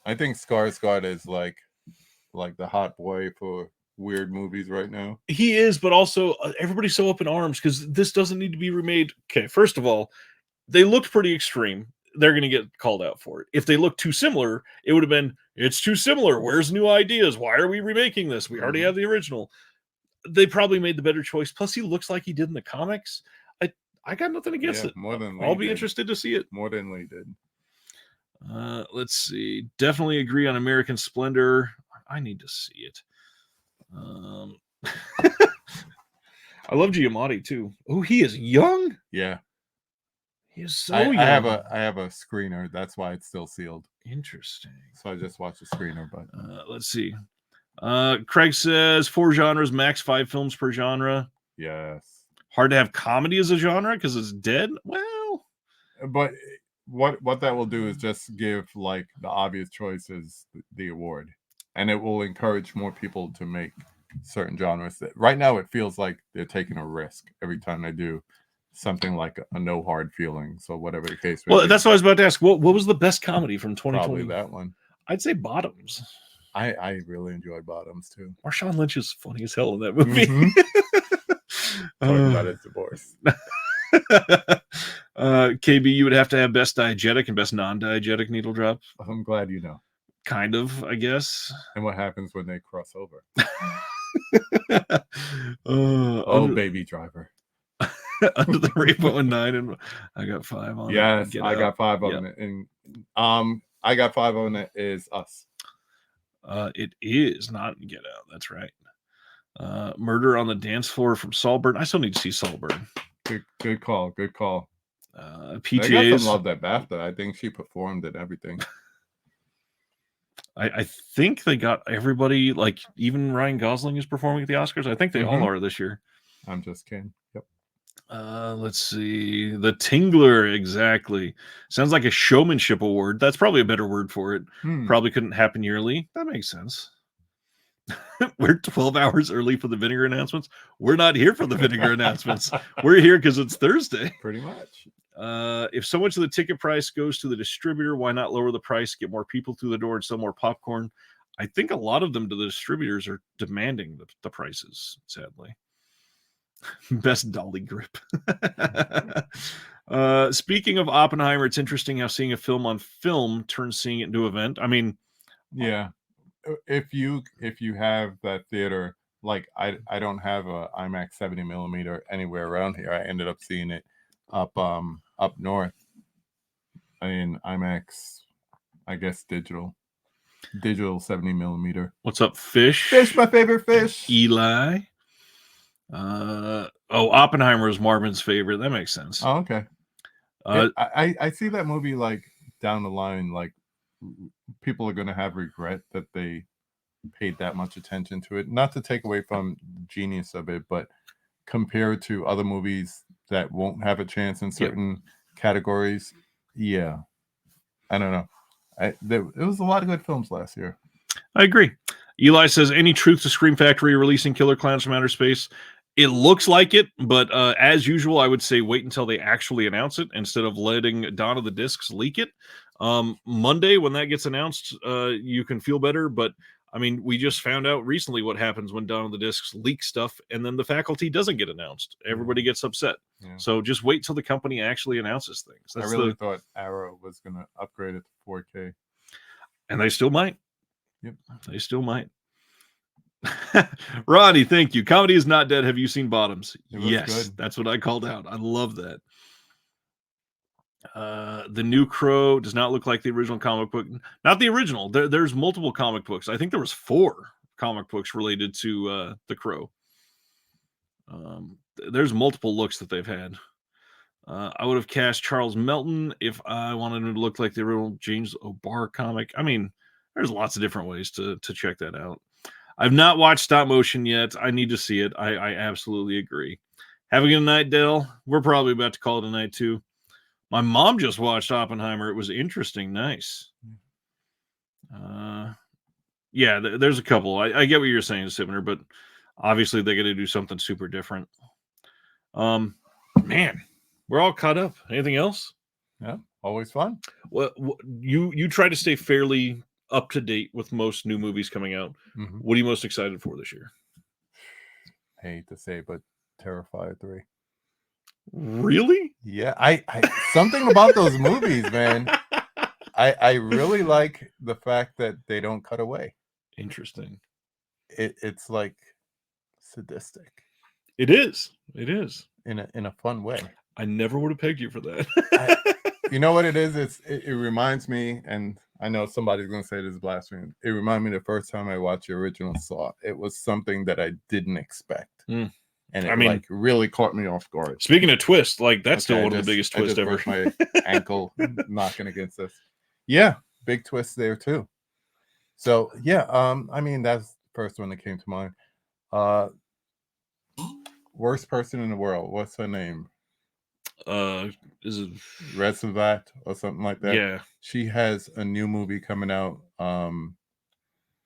I think Skarsgård is like the hot boy for weird movies right now. He is, but also everybody's so up in arms because this doesn't need to be remade. Okay, first of all, they looked pretty extreme. They're going to get called out for it. If they look too similar, it would have been, it's too similar. Where's new ideas? Why are we remaking this? We already have the original. They probably made the better choice. Plus, he looks like he did in the comics. I got nothing against it. More than I'll be interested to see it. More than Lee did. Let's see. Definitely agree on American Splendor. I need to see it. I love Giamatti too. Oh, he is young. Yeah, he is so young. I have a screener. That's why it's still sealed. Interesting. So I just watched the screener. But let's see. Craig says 4 genres, max 5 films per genre. Yes. Hard to have comedy as a genre because it's dead. Well, but what that will do is just give like the obvious choices the award, and it will encourage more people to make certain genres. That right now it feels like they're taking a risk every time they do something like a no hard feelings or whatever the case. Well, that's what I was about to ask. What was the best comedy from 2020? Probably that one. I'd say Bottoms. I really enjoyed Bottoms too. Marshawn Lynch is funny as hell in that movie. Talking about his divorce. KB, you would have to have best diegetic and best non-diegetic needle drop. I'm glad you know. Kind of, I guess. And what happens when they cross over? Baby Driver. Under the Rainbow and 9, and I got 5 on it. Yes, I got 5 on it. And I got 5 on it is Us. It is not Get Out. That's right. Murder on the Dance Floor from Saltburn. I still need to see Saltburn. Good call. PTA's. I got some love that BAFTA. I think she performed and everything. I think they got everybody, like even Ryan Gosling is performing at the Oscars. I think they all are this year. I'm just kidding. Yep. Let's see. The Tingler, exactly. Sounds like a showmanship award. That's probably a better word for it. Probably couldn't happen yearly. That makes sense. We're 12 hours early for the vinegar announcements. We're not here for the vinegar announcements. We're here because it's Thursday. Pretty much. If so much of the ticket price goes to the distributor, why not lower the price, get more people through the door, and sell more popcorn? I think a lot of them to the distributors are demanding the prices, sadly. Best dolly grip. Speaking of Oppenheimer, it's interesting how seeing a film on film turns seeing it into an event. I mean, yeah. If you have that theater, like I don't have a IMAX 70 millimeter anywhere around here. I ended up seeing it up north. I mean IMAX, I guess digital. Digital 70 millimeter. What's up, Fish? Fish, my favorite fish. Eli. Oppenheimer is Marvin's favorite. That makes sense. Oh, okay. I see that movie like down the line, like people are going to have regret that they paid that much attention to it. Not to take away from the genius of it, but compared to other movies that won't have a chance in certain categories, yeah, I don't know. There was a lot of good films last year. I agree. Eli says, any truth to Scream Factory releasing Killer Clowns from Outer Space? It looks like it, but as usual, I would say wait until they actually announce it instead of letting Dawn of the Discs leak it. Monday, when that gets announced, you can feel better. But I mean, we just found out recently what happens when Dawn of the Discs leaks stuff and then the faculty doesn't get announced. Everybody gets upset. Yeah. So just wait till the company actually announces things. I really thought Arrow was going to upgrade it to 4K. And they still might. Yep. They still might. Ronnie, thank you. Comedy is not dead. Have you seen Bottoms? Yes, good. That's what I called out. I love that. The new Crow does not look like the original comic book. Not the original. There's multiple comic books. I think there was 4 comic books related to the Crow. There's multiple looks that they've had. I would have cast Charles Melton if I wanted him to look like the original James O'Barr comic. I mean, there's lots of different ways to check that out. I've not watched stop motion yet. I need to see it. I absolutely agree. Have a good night, Dell. We're probably about to call it a night too. My mom just watched Oppenheimer. It was interesting. Nice. Yeah, there's a couple. I get what you're saying, Sivner, but obviously they got to do something super different. Man, we're all caught up. Anything else? Yeah, always fun. Well, you try to stay fairly up to date with most new movies coming out. Mm-hmm. What are you most excited for this year? I hate to say, but Terrifier 3. Really? Yeah, I something about those movies, man. I really like the fact that they don't cut away. Interesting. It's like sadistic. It is. It is in a fun way. I never would have pegged you for that. You know what it is? It reminds me, and I know somebody's going to say this is blasphemy. It reminded me the first time I watched the original Saw. It was something that I didn't expect. And it like really caught me off guard. Speaking of twists, like that's still one of the biggest twists ever. My ankle knocking against this. Yeah, big twist there too. So yeah, I mean that's the first one that came to mind. Worst person in the world. What's her name? Is it Rezavat or something like that? Yeah. She has a new movie coming out.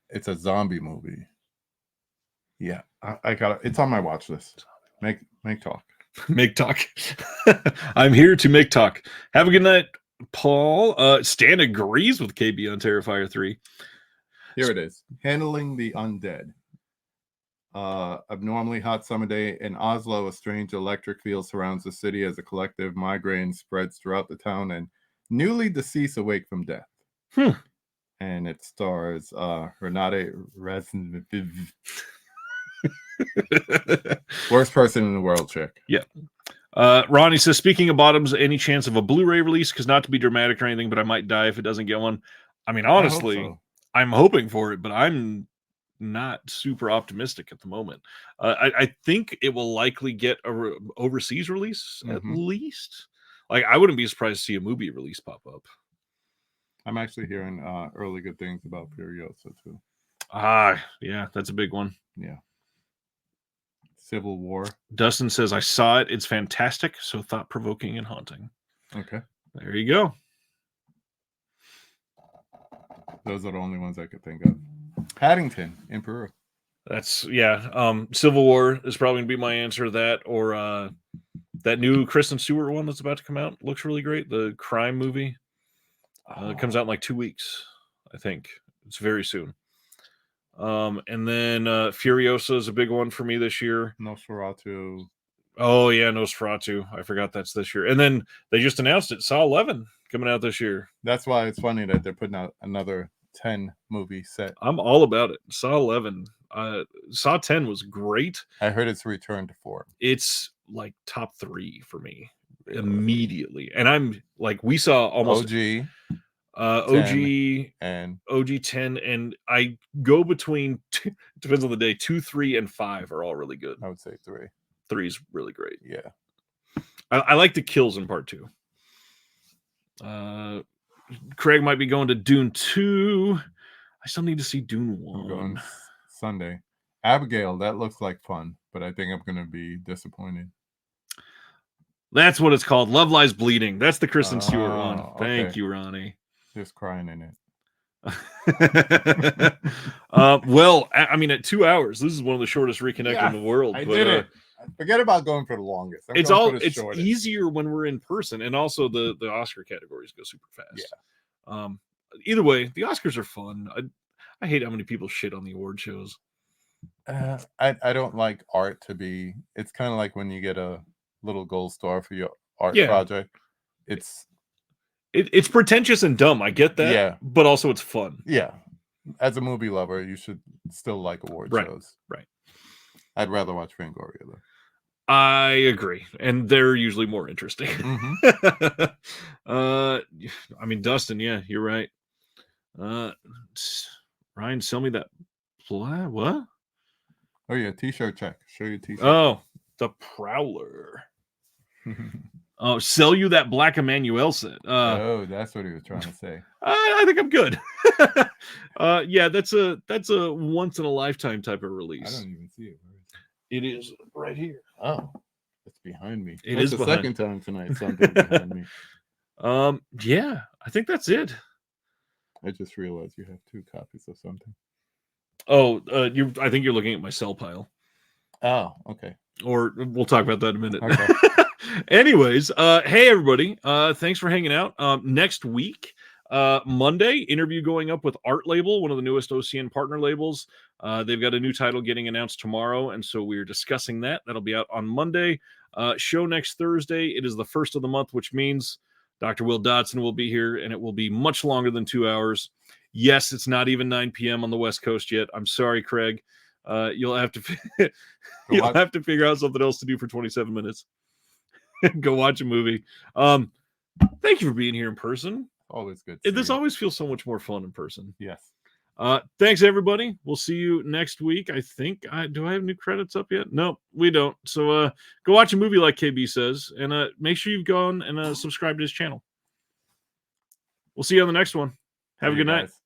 It's a zombie movie. Yeah, I got it. It's on my watch list. Make talk. Make talk. I'm here to make talk. Have a good night, Paul. Stan agrees with KB on Terrifier 3. Here it is. Handling the Undead. Abnormally hot summer day in Oslo, a strange electric field surrounds the city as a collective migraine spreads throughout the town and newly deceased awake from death. And it stars Renate Reznov. Worst person in the world, chick. Yeah. Ronnie says, speaking of Bottoms, any chance of a Blu-ray release? Because not to be dramatic or anything, but I might die if it doesn't get one. I mean, honestly, I'm hoping for it, but I'm not super optimistic at the moment. I think it will likely get a overseas release at least. Like, I wouldn't be surprised to see a movie release pop up. I'm actually hearing early good things about Furiosa too. Yeah, that's a big one. Yeah. Civil War. Dustin says, I saw it. It's fantastic. So thought-provoking and haunting. Okay. There you go. Those are the only ones I could think of. Paddington in Peru. That's, yeah. Civil War is probably going to be my answer to that. Or that new Kristen Stewart one that's about to come out. Looks really great. The crime movie. It comes out in like 2 weeks, I think. It's very soon. And then Furiosa is a big one for me this year. Nosferatu. Oh yeah, Nosferatu. I forgot that's this year. And then they just announced it. Saw 11 coming out this year. That's why it's funny that they're putting out another 10 movie set. I'm all about it. Saw 11. Saw 10 was great. I heard it's returned to form. It's like top 3 for me immediately. And I'm like, we saw almost OG. OG and OG 10, and I go between depends on the day. 2, 3, and 5 are all really good. I would say 3. 3 is really great. Yeah. I like the kills in part 2. Craig might be going to Dune 2. I still need to see Dune I'm 1. going Sunday. Abigail, that looks like fun, but I think I'm going to be disappointed. That's what it's called. Love Lies Bleeding. That's the Kristen Stewart one. Oh, Thank okay. you, Ronnie. Just crying in it. Well, I mean, at 2 hours, this is one of the shortest reconnect in the world. I but, did it. Forget about going for the longest. I'm It's going all for the it's shortest. easier when we're in person, and also the Oscar categories go super fast. Yeah. Either way, the Oscars are fun. I hate how many people shit on the award shows. I don't like art to be. It's kind of like when you get a little gold star for your art Yeah. project. It's pretentious and dumb. I get that. Yeah. But also it's fun. Yeah. As a movie lover, you should still like award shows. Right. I'd rather watch Fangoria though. I agree, and they're usually more interesting. Mm-hmm. I mean, Dustin, yeah, you're right. Ryan, sell me that. What? Oh yeah, t-shirt check. Show your t-shirt. Oh, the Prowler. Oh, sell you that Black Emmanuel set. Oh, that's what he was trying to say. I think I'm good. Yeah, that's a once in a lifetime type of release. I don't even see it. It is right here. Oh, it's behind me. It That's is the behind. second time tonight something behind me. Yeah, I think that's it. I just realized you have 2 copies of something. Oh, I think you're looking at my cell pile. Oh, okay. Or we'll talk about that in a minute. Okay. Anyways, hey everybody, thanks for hanging out. Next week, Monday, interview going up with Art Label, one of the newest OCN partner labels. They've got a new title getting announced tomorrow, and so we're discussing that. That'll be out on Monday. Show next Thursday. It is the first of the month, which means Dr. Will Dodson will be here, and it will be much longer than 2 hours. Yes, it's not even 9 p.m. on the West Coast yet. I'm sorry, Craig. You'll have to have to figure out something else to do for 27 minutes. Go watch a movie. Thank you for being here in person. Always good. This always feels so much more fun in person. Yes. Thanks everybody. We'll see you next week. I think do I have new credits up yet? No, we don't. So go watch a movie like KB says, and make sure you've gone and subscribed to his channel. We'll see you on the next one. Have a good night. Guys.